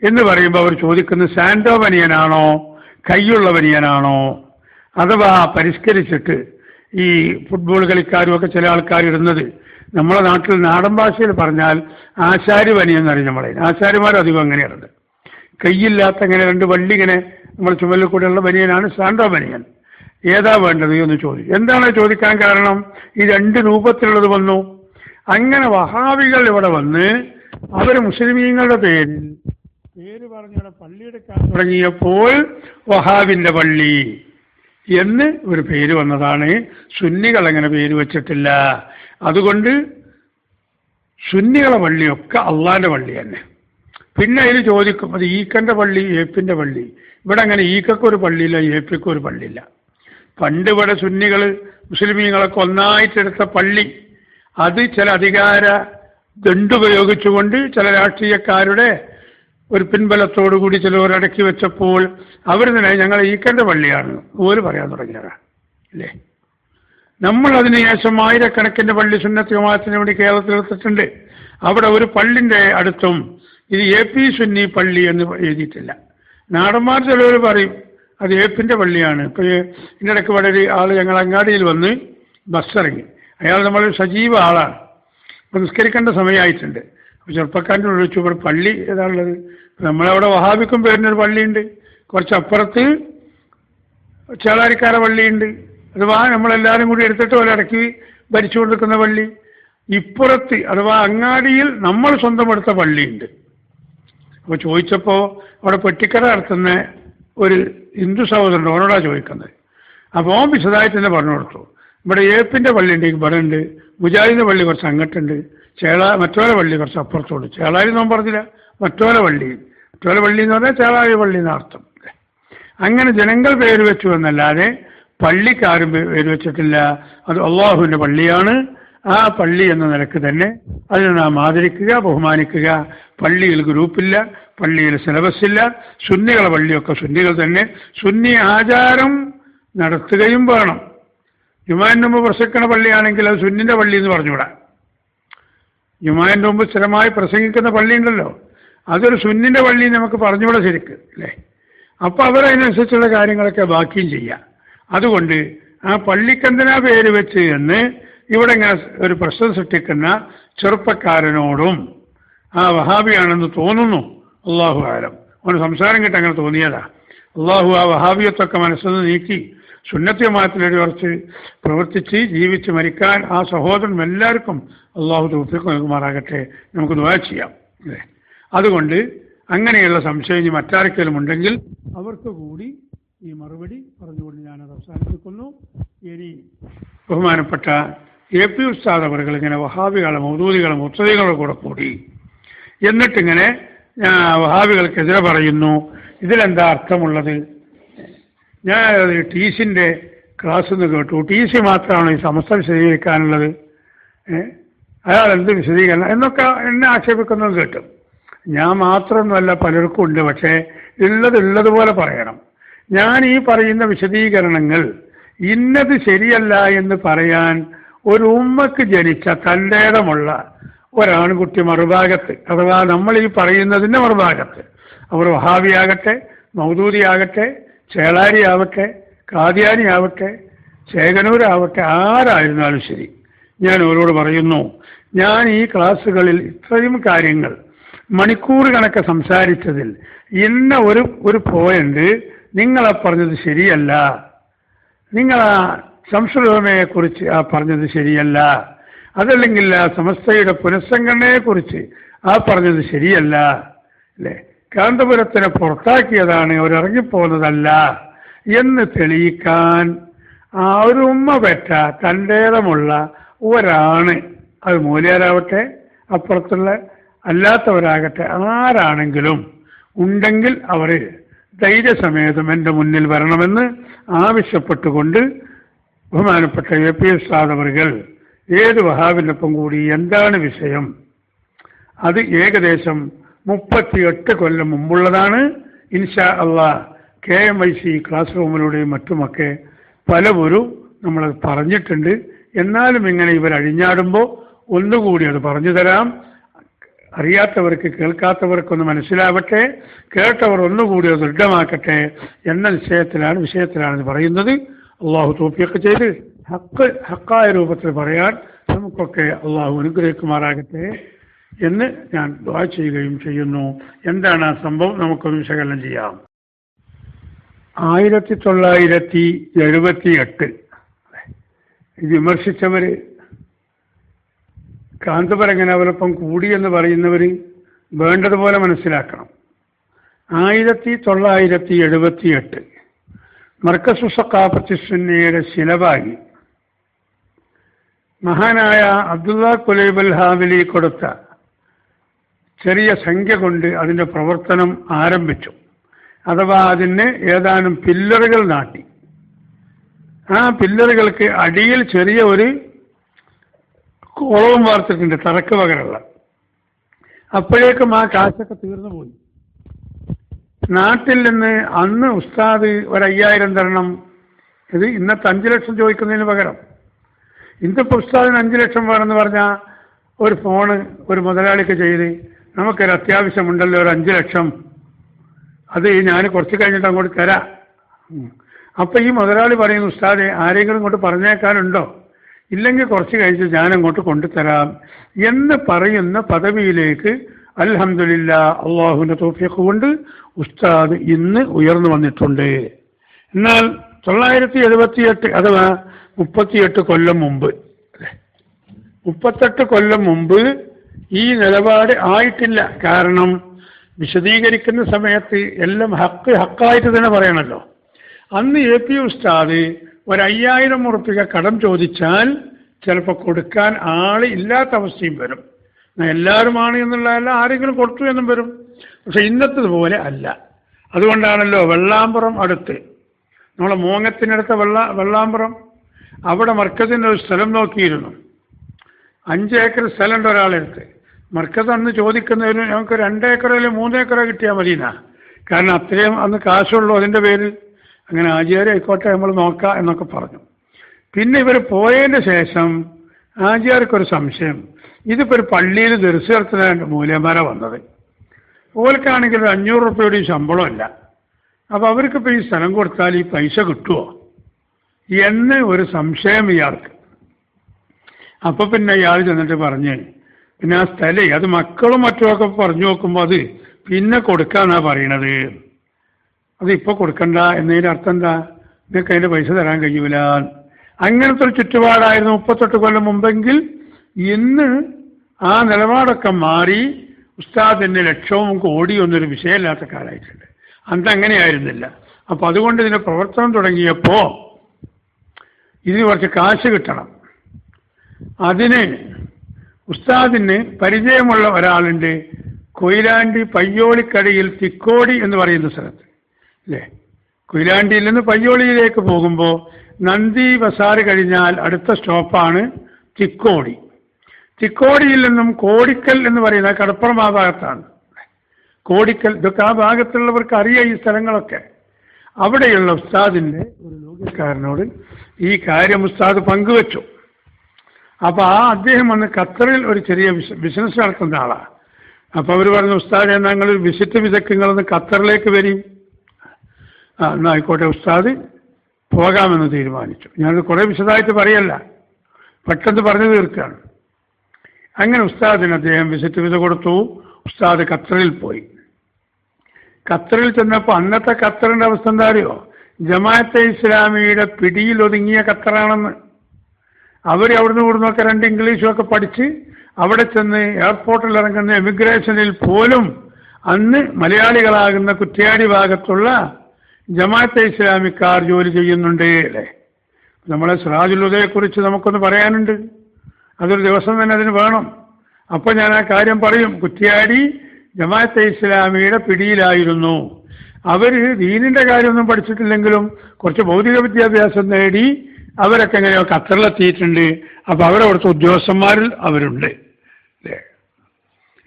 എന്ന് പറയുമ്പോൾ അവർ ചോദിക്കുന്നത് സാൻഡോ ബനിയനാണോ കയ്യുള്ള ബനിയനാണോ, അഥവാ പരിഷ്കരിച്ചിട്ട് ഈ ഫുട്ബോൾ കളിക്കാരും ഒക്കെ ചില ആൾക്കാർ ഇടുന്നത് നമ്മളെ നാട്ടിൽ നാടൻ ഭാഷയിൽ പറഞ്ഞാൽ ആശാരി ബനിയൻ എന്ന് പറയും. നമ്മളെ ആശാരിമാരും അധികം അങ്ങനെയുണ്ട്. കയ്യില്ലാത്ത ഇങ്ങനെ 2 വള്ളി ഇങ്ങനെ നമ്മൾ ചുമലിൽ കൂടെയുള്ള ബനിയനാണ് സാൻഡോ ബനിയൻ. ഏതാ വേണ്ടത് എന്ന് ചോദിക്കും. എന്താണ് ചോദിക്കാൻ കാരണം? ഈ 2 രൂപത്തിലുള്ളത് വന്നു. അങ്ങനെ വഹാബികൾ ഇവിടെ വന്ന് അവർ മുസ്ലിമീങ്ങളുടെ പേര് പറഞ്ഞവിടെ പള്ളിയെടുക്കാൻ തുടങ്ങിയപ്പോൾ വഹാബിന്റെ പള്ളി എന്ന് ഒരു പേര് വന്നതാണ്. സുന്നികൾ അങ്ങനെ പേര് വെച്ചിട്ടില്ല. അതുകൊണ്ട് സുന്നികളെ പള്ളിയൊക്കെ അള്ളാന്റെ പള്ളി തന്നെ. പിന്നെ അതിൽ ചോദിക്കും അത് ഈക്കന്റെ പള്ളി, ഏപ്പിന്റെ പള്ളി. ഇവിടെ അങ്ങനെ ഈക്കൊരു പള്ളിയില്ല, ഏപ്പിക്കൊരു പള്ളിയില്ല. പണ്ട് ഇവിടെ സുന്നികൾ മുസ്ലിമീങ്ങളൊക്കെ ഒന്നായിട്ടെടുത്ത പള്ളി അത് ചില അധികാര ദണ്ടുപയോഗിച്ചുകൊണ്ട് ചില രാഷ്ട്രീയക്കാരുടെ ഒരു പിൻബലത്തോടുകൂടി ചിലവർ അടക്കി വെച്ചപ്പോൾ അവർ തന്നെ ഞങ്ങൾ ഈക്കന്റെ പള്ളിയാണ് പോലും പറയാൻ തുടങ്ങിയതാണ് അല്ലേ. നമ്മൾ അതിനുശേഷം ആയിരക്കണക്കിന് പള്ളി സുന്നത്ത് ജമാഅത്തിന് വേണ്ടി കേരളത്തിൽ എടുത്തിട്ടുണ്ട്. അവിടെ ഒരു പള്ളിന്റെ അടുത്തും ഇത് AP സുന്നി പള്ളി എന്ന് എഴുതിയിട്ടില്ല. നാടന്മാർ ചിലവർ പറയും അത് ഏപ്പിന്റെ പള്ളിയാണ്. ഇപ്പോൾ ഇതിൻ്റെ ഇടയ്ക്ക് ഇവിടെ ഒരു ആൾ ഞങ്ങൾ അങ്ങാടിയിൽ വന്ന് ബസ് ഇറങ്ങി. അയാൾ നമ്മളൊരു സജീവ ആളാണ്. ഇപ്പോൾ നിസ്കരിക്കേണ്ട സമയമായിട്ടുണ്ട്. അപ്പോൾ ചെറുപ്പക്കാരൻ്റെ വിളിച്ചു ഇവിടെ പള്ളി ഏതാണുള്ളത്? നമ്മളവിടെ വഹാബിക്കും പേരിനൊരു പള്ളിയുണ്ട്, കുറച്ചപ്പുറത്ത് ചേളാരിക്കാര പള്ളിയുണ്ട്, അഥവാ നമ്മളെല്ലാവരും കൂടി എടുത്തിട്ട് പോലെ ഇടയ്ക്ക് ഭരിച്ചുകൊണ്ടിരിക്കുന്ന പള്ളി. ഇപ്പുറത്ത് അഥവാ അങ്ങാടിയിൽ നമ്മൾ സ്വന്തം എടുത്ത പള്ളിയുണ്ട്. അപ്പോൾ ചോദിച്ചപ്പോൾ അവിടെ പെട്ടിക്കട നടത്തുന്ന ഒരു ഹിന്ദു സഹോദരനുണ്ട്, ഓനോടാണ് ചോദിക്കുന്നത്. അപ്പോൾ ഓൻ വിശദമായിട്ട് തന്നെ പറഞ്ഞു കൊടുത്തു. ഇവിടെ ഏപ്പിൻ്റെ പള്ളി ഉണ്ട്, ഇവിടെ ഉണ്ട്, മുജാഹിദിൻ്റെ പള്ളി കുറച്ച് അങ്ങോട്ടുണ്ട്, മറ്റോല പള്ളി കുറച്ച് അപ്പുറത്തോണ്ട്. ചേളാരി നോൻ പറഞ്ഞില്ല, മറ്റോല പള്ളി എന്ന് പറഞ്ഞാൽ ചേളാരി പള്ളി എന്നർത്ഥം. അങ്ങനെ ജനങ്ങൾ പേര് വെച്ചു എന്നല്ലാതെ പള്ളിക്കാരും പേര് വെച്ചിട്ടില്ല. അത് അള്ളാഹുവിൻ്റെ പള്ളിയാണ്. ആ പള്ളി എന്ന നിലക്ക് തന്നെ അതിനെ നാം ആദരിക്കുക, ബഹുമാനിക്കുക. പള്ളിയിൽ ഗ്രൂപ്പില്ല, പള്ളിയിൽ സിലബസ് ഇല്ല. സുന്നികളെ പള്ളിയൊക്കെ സുന്നികൾ തന്നെ. സുന്നി ആചാരം നടത്തുകയും വേണം. ജുമാൻ്റെ മുമ്പ് പ്രസംഗിക്കുന്ന പള്ളിയാണെങ്കിൽ അത് സുന്നിൻ്റെ പള്ളി എന്ന് പറഞ്ഞുകൂടാ. ജുമാൻ്റെ മുമ്പ് സ്ഥിരമായി പ്രസംഗിക്കുന്ന പള്ളിയുണ്ടല്ലോ, അതൊരു സുന്നിൻ്റെ പള്ളി നമുക്ക് പറഞ്ഞുകൂടെ ശരിക്ക് അല്ലേ. അപ്പോൾ അവരതിനനുസരിച്ചുള്ള കാര്യങ്ങളൊക്കെ ബാക്കിയും ചെയ്യാം. അതുകൊണ്ട് ആ പള്ളിക്കെന്തിനാ പേര് വെച്ച് എന്ന് ഇവിടെ ഇങ്ങനെ ഒരു പ്രശ്നം സൃഷ്ടിക്കുന്ന ചെറുപ്പക്കാരനോടും ആ വഹാബിയാണെന്ന് തോന്നുന്നു. അള്ളാഹു ആലം. അവന് സംസാരം കിട്ട അങ്ങനെ തോന്നിയതാ. അള്ളാഹു ആ വഹാബിയത്തൊക്കെ മനസ്സിൽ നിന്ന് നീക്കി സുന്നത്ത് ജമാഅത്തിലൊരു കുറച്ച് പ്രവർത്തിച്ച് ജീവിച്ച് മരിക്കാൻ ആ സഹോദരൻ എല്ലാവർക്കും അള്ളാഹു തൗഫീഖ് നൽകുമാറാകട്ടെ. നമുക്ക് ദുആ ചെയ്യാം. അല്ലേ? അതുകൊണ്ട് അങ്ങനെയുള്ള സംശയം ഇനി മറ്റാർക്കെങ്കിലും ഉണ്ടെങ്കിൽ അവർക്ക് കൂടി ഈ മറുപടി പറഞ്ഞുകൊണ്ട് ഞാനത് അവസാനിപ്പിക്കുന്നു. ഇനി ബഹുമാനപ്പെട്ട AP ഉസ്താദ് അവർകൾ ഇങ്ങനെ വഹാബികളെ മൗദൂദികളെ മുർത്തദികളെ കൂടെ കൂടി എന്നിട്ടിങ്ങനെ വഹാബികൾക്കെതിരെ പറയുന്നു. ഇതിലെന്താ അർത്ഥമുള്ളത്? ഞാൻ ടീസിൻ്റെ ക്ലാസ് നിന്ന് കേട്ടു. TC മാത്രമാണ് ഈ സമസ്ത വിശദീകരിക്കാനുള്ളത്. അയാൾ എന്ത് വിശദീകരണം എന്നൊക്കെ എന്നെ ആക്ഷേപിക്കുന്നത് കേട്ടു. ഞാൻ മാത്രമൊന്നുമല്ല, പലർക്കും ഉണ്ട്. പക്ഷേ ഉള്ളതുപോലെ പറയണം. ഞാൻ ഈ പറയുന്ന വിശദീകരണങ്ങൾ ഇന്നത് ശരിയല്ല എന്ന് പറയാൻ ഒരു ഉമ്മക്ക് ജനിച്ച തൻ്റേടമുള്ള ഒരാൺകുട്ടി മറുഭാഗത്ത്, അഥവാ നമ്മൾ ഈ പറയുന്നതിൻ്റെ മറുഭാഗത്ത്, അവർ വഹാബിയാകട്ടെ, മൗദൂദിയാകട്ടെ, ചേളാരിയാവട്ടെ, കാദ്യാനിയാവട്ടെ, ചേകനൂരാവട്ടെ, ആരായിരുന്നാലും ശരി, ഞാൻ അവരോട് പറയുന്നു, ഞാൻ ഈ ക്ലാസ്സുകളിൽ ഇത്രയും കാര്യങ്ങൾ മണിക്കൂർ കണക്ക് സംസാരിച്ചതിൽ ഇന്ന ഒരു പോയിന്റ് നിങ്ങളെ പറഞ്ഞത് ശരിയല്ല, നിങ്ങൾ ആ സംസ്കൃതമയെക്കുറിച്ച് ആ പറഞ്ഞത് ശരിയല്ല, അതല്ലെങ്കിൽ ആ സമസ്തയുടെ പുനഃസംഘടനയെക്കുറിച്ച് ആ പറഞ്ഞത് ശരിയല്ല, അല്ലേ, കാന്തപുരത്തിനെ പുറത്താക്കിയതാണ്, അവരിറങ്ങിപ്പോകുന്നതല്ല എന്ന് തെളിയിക്കാൻ ആ ഒരു ഉമ്മ പെറ്റ തൻ്റേതമുള്ള ഒരാണ്, അത് മൂല്യരാവട്ടെ അപ്പുറത്തുള്ള അല്ലാത്തവരാകട്ടെ ആരാണെങ്കിലും ഉണ്ടെങ്കിൽ അവർ ധൈര്യസമേതം എൻ്റെ മുന്നിൽ വരണമെന്ന് ആവശ്യപ്പെട്ടുകൊണ്ട് ബഹുമാനപ്പെട്ട AP ഉസ്താദ് അവർകൾ ഏത് വഹാബിനൊപ്പം കൂടി എന്താണ് വിഷയം, അത് ഏകദേശം 38 കൊല്ലം മുമ്പുള്ളതാണ്. ഇൻഷാ അള്ളാഹ് KMIC ക്ലാസ് റൂമിലൂടെയും മറ്റുമൊക്കെ പലവരും നമ്മളത് പറഞ്ഞിട്ടുണ്ട്. എന്നാലും ഇങ്ങനെ ഇവർ അഴിഞ്ഞാടുമ്പോൾ ഒന്നുകൂടി അത് പറഞ്ഞു തരാം. അറിയാത്തവർക്ക് കേൾക്കാത്തവർക്കൊന്ന് മനസ്സിലാവട്ടെ, കേട്ടവർ ഒന്നുകൂടി അത് ദൃഢമാക്കട്ടെ എന്ന വിഷയത്തിലാണ് ഇത് പറയുന്നത്. അള്ളാഹു തൗഫീഖ് ചെയ്ത് ഹക്കായ രൂപത്തിൽ പറയാൻ നമുക്കൊക്കെ അള്ളാഹു അനുഗ്രഹിക്കുമാറാകട്ടെ എന്ന് ഞാൻ ദുആ ചെയ്യുകയും ചെയ്യുന്നു. എന്താണ് ആ സംഭവം? നമുക്കൊന്ന് വിശകലനം ചെയ്യാം. 1978 ഇത് വിമർശിച്ചവർ, കാന്തപുരം എങ്ങനെ അവരൊപ്പം കൂടിയെന്ന് പറയുന്നവർ വേണ്ടതുപോലെ മനസ്സിലാക്കണം. 1978 മർക്കസു സഖാഫത്തി സുന്നയുടെ ശിലബായി മഹാനായ അബ്ദുള്ള കുലൈബൽ ഹാവിലി കൊടുത്ത ചെറിയ സംഖ്യ കൊണ്ട് അതിൻ്റെ പ്രവർത്തനം ആരംഭിച്ചു. അഥവാ അതിന് ഏതാനും പില്ലറുകൾ നാട്ടി. ആ പില്ലറുകൾക്ക് അടിയിൽ ചെറിയ ഒരു കുളവും വാർത്തിട്ടുണ്ട്, തറക്ക് പകരമുള്ള. അപ്പോഴേക്കും ആ കാശൊക്കെ തീർന്നു പോയി. നാട്ടിൽ നിന്ന് അന്ന് ഉസ്താദ് 5000 തരണം. ഇത് ഇന്നത്തെ 5 ലക്ഷം ചോദിക്കുന്നതിന് പകരം ഇന്നിപ്പോൾ ഉസ്താദിന് 5 ലക്ഷം വേണമെന്ന് പറഞ്ഞാൽ ഒരു ഫോണ് ഒരു മുതലാളിക്ക് ചെയ്ത് നമുക്കൊരു അത്യാവശ്യമുണ്ടല്ലോ ഒരു 5 ലക്ഷം, അത് ഞാൻ കുറച്ച് കഴിഞ്ഞിട്ട് അങ്ങോട്ട് തരാം. അപ്പം ഈ മുതലാളി പറയുന്നു, ഉസ്താദെ ആരെങ്കിലും ഇങ്ങോട്ട് പറഞ്ഞേക്കാനുണ്ടോ? ഇല്ലെങ്കിൽ കുറച്ച് കഴിഞ്ഞ് ഞാൻ അങ്ങോട്ട് കൊണ്ടുതരാം എന്ന് പറയുന്ന പദവിയിലേക്ക് അൽഹംദുലില്ലാ അള്ളാഹുവിൻ്റെ തൗഫീഖ് കൊണ്ട് ഉസ്താദ് ഇന്ന് ഉയർന്നു വന്നിട്ടുണ്ട്. എന്നാൽ 978 അഥവാ 38 കൊല്ലം മുമ്പ്, 38 കൊല്ലം മുമ്പ് ഈ നിലപാട് ആയിട്ടില്ല. കാരണം വിശദീകരിക്കുന്ന സമയത്ത് എല്ലാം ഹക്കായിട്ട് തന്നെ പറയണമല്ലോ. അന്ന് AP ഉസ്താദ് 5000 ഉറുപ്പിക കടം ചോദിച്ചാൽ ചിലപ്പോൾ കൊടുക്കാൻ ആൾ ഇല്ലാത്ത അവസ്ഥയും വരും. എല്ലാവരുമാണ് എന്നുള്ളതല്ല, ആരെങ്കിലും കൊടുത്തു എന്നും വരും. പക്ഷെ ഇന്നത്തതുപോലെ അല്ല. അതുകൊണ്ടാണല്ലോ വെള്ളാമ്പുറം അടുത്ത്, നമ്മളെ മോങ്ങത്തിനടുത്ത വെള്ളാമ്പുറം, അവിടെ മർക്കസിൻ്റെ ഒരു സ്ഥലം നോക്കിയിരുന്നു. 5 ഏക്കർ സ്ഥലമുണ്ട് ഒരാളെടുത്ത്. മർക്കസ് അന്ന് ചോദിക്കുന്നതിന് ഞങ്ങൾക്ക് 2 ഏക്കറോ അല്ലെങ്കിൽ 3 ഏക്കറോ കിട്ടിയാൽ മതിയെന്നാ. കാരണം അത്രയും അന്ന് കാശുള്ളൂ അതിൻ്റെ പേരിൽ. അങ്ങനെ ആചാര്യ ആയിക്കോട്ടെ നമ്മൾ നോക്കാം എന്നൊക്കെ പറഞ്ഞു. പിന്നെ ഇവർ പോയതിന് ശേഷം ആചാര്യക്കൊരു സംശയം, ഇതിപ്പോൾ ഒരു പള്ളിയിൽ ദർസ് നടത്തുന്ന മൂല്യന്മാരാണ് വന്നത്. ഓൽക്കാണെങ്കിൽ 500 രൂപയുടെ ശമ്പളമല്ല. അപ്പോൾ അവർക്കിപ്പോൾ ഈ സ്ഥലം കൊടുത്താൽ ഈ പൈസ കിട്ടുമോ എന്ന് ഒരു സംശയം ഇയാൾക്ക്. അപ്പോൾ പിന്നെ ഇയാൾ ചെന്നിട്ട് പറഞ്ഞ്, പിന്നെ ആ സ്ഥലം അത് മക്കളും മറ്റുമൊക്കെ പറഞ്ഞു നോക്കുമ്പോൾ അത് പിന്നെ കൊടുക്കാന്നാണ് പറയണത്. അതിപ്പോൾ കൊടുക്കണ്ട എന്നതിൻ്റെ അർത്ഥം എന്താ? നിങ്ങൾക്ക് അതിൻ്റെ പൈസ തരാൻ കഴിയൂല. അങ്ങനത്തെ ഒരു ചുറ്റുപാടായിരുന്നു 38 കൊല്ലം മുമ്പെങ്കിൽ ഇന്ന് ആ നിലപാടൊക്കെ മാറി ഉസ്താദിൻ്റെ ലക്ഷവും കോടിയൊന്നൊരു വിഷയമില്ലാത്ത കാലമായിട്ടുണ്ട്. അന്ന് അങ്ങനെയായിരുന്നില്ല. അപ്പം അതുകൊണ്ട് ഇതിൻ്റെ പ്രവർത്തനം തുടങ്ങിയപ്പോൾ ഇതിന് കുറച്ച് കാശ് കിട്ടണം. അതിന് ഉസ്താദിന് പരിചയമുള്ള ഒരാളുണ്ട് കൊയിലാണ്ടി പയ്യോളിക്കടിയിൽ തിക്കോടി എന്ന് പറയുന്ന സ്ഥലത്ത് അല്ലേ. കൊയിലാണ്ടിയിൽ നിന്ന് പയ്യോളിയിലേക്ക് പോകുമ്പോൾ നന്ദി ബസാർ കഴിഞ്ഞാൽ അടുത്ത സ്റ്റോപ്പാണ് തിക്കോടി. തിക്കോടിയിൽ നിന്നും കോടിക്കൽ എന്ന് പറയുന്ന കടപ്പുറം ആ ഭാഗത്താണ്. കോടിക്കൽ ഇതൊക്കെ ആ ഭാഗത്തുള്ളവർക്ക് അറിയാം ഈ സ്ഥലങ്ങളൊക്കെ. അവിടെയുള്ള ഉസ്താദിൻ്റെ ഒരു ലോകക്കാരനോട് ഈ കാര്യം ഉസ്താദ് പങ്കുവച്ചു. അപ്പോൾ അദ്ദേഹം വന്ന് ഖത്തറിൽ ഒരു ചെറിയ ബിസിനസ് നടത്തുന്ന ആളാണ്. അപ്പോൾ അവർ പറഞ്ഞു, ഉസ്താദ് ഞങ്ങൾ വിസിറ്റ് വിസക്ക് നിങ്ങളൊന്ന് ഖത്തറിലേക്ക് വരും. എന്നാൽ ആയിക്കോട്ടെ ഉസ്താദ് പോകാമെന്ന് തീരുമാനിച്ചു. ഞാനത് കുറേ വിശദമായിട്ട് പറയല്ല, പെട്ടെന്ന് പറഞ്ഞു തീർക്കുകയാണ്. അങ്ങനെ ഉസ്താദിന് അദ്ദേഹം വിസിറ്റ് വിസ കൊടുത്തു. ഉസ്താദ് ഖത്തറിൽ പോയി. ഖത്തറിൽ ചെന്നപ്പോൾ അന്നത്തെ ഖത്തറിൻ്റെ അവസ്ഥ എന്താ അറിയോ? ജമാഅത്തെ ഇസ്ലാമിയുടെ പിടിയിലൊതുങ്ങിയ ഖത്തറാണെന്ന്. അവർ അവിടുന്ന് ഇവിടുന്നൊക്കെ 2 ഇംഗ്ലീഷുമൊക്കെ പഠിച്ച് അവിടെ ചെന്ന് എയർപോർട്ടിൽ ഇറങ്ങുന്ന എമിഗ്രേഷനിൽ പോലും അന്ന് മലയാളികളാകുന്ന കുറ്റ്യാടി ഭാഗത്തുള്ള ജമാഅത്തെ ഇസ്ലാമിക്കാർ ജോലി ചെയ്യുന്നുണ്ട് അല്ലേ. നമ്മളെ സിറാജുൽ ഹുദയെക്കുറിച്ച് നമുക്കൊന്ന് പറയാനുണ്ട്. അതൊരു ദിവസം തന്നെ അതിന് വേണം. അപ്പോൾ ഞാൻ ആ കാര്യം പറയും. കുറ്റ്യാടി ജമാഅത്തെ ഇസ്ലാമിയുടെ പിടിയിലായിരുന്നു. അവർ ദീനിൻ്റെ കാര്യമൊന്നും പഠിച്ചിട്ടില്ലെങ്കിലും കുറച്ച് ഭൗതിക വിദ്യാഭ്യാസം നേടി അവരൊക്കെ എങ്ങനെയോ ഖത്തറിലെത്തിയിട്ടുണ്ട്. അപ്പോൾ അവരവിടുത്തെ ഉദ്യോഗസ്ഥന്മാരിൽ അവരുണ്ട്.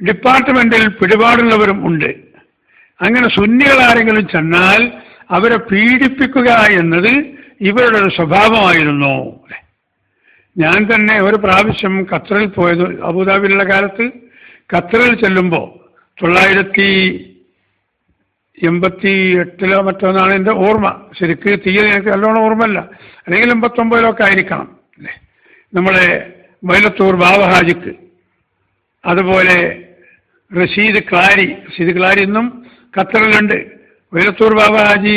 ഡിപ്പാർട്ട്മെൻറ്റിൽ പിടിപാടുള്ളവരും ഉണ്ട്. അങ്ങനെ സുന്നികൾ ആരെങ്കിലും ചെന്നാൽ അവരെ പീഡിപ്പിക്കുക എന്നത് ഇവരുടെ ഒരു സ്വഭാവമായിരുന്നു. ഞാൻ തന്നെ ഒരു പ്രാവശ്യം ഖത്തറിൽ പോയത് അബുദാബിയിലുള്ള കാലത്ത് ഖത്തറിൽ ചെല്ലുമ്പോൾ 1988 മറ്റൊന്നാണ് എൻ്റെ ഓർമ്മ. ശരിക്ക് തീയതി എനിക്ക് നല്ലോണം ഓർമ്മല്ല, അല്ലെങ്കിൽ 89 ആയിരിക്കണം അല്ലേ. നമ്മളെ വൈലത്തൂർ ബാവഹാജിക്ക്, അതുപോലെ റഷീദ് ക്ലാരി ഇന്നും ഖത്തറിലുണ്ട്. വൈലത്തൂർ ബാവഹാജി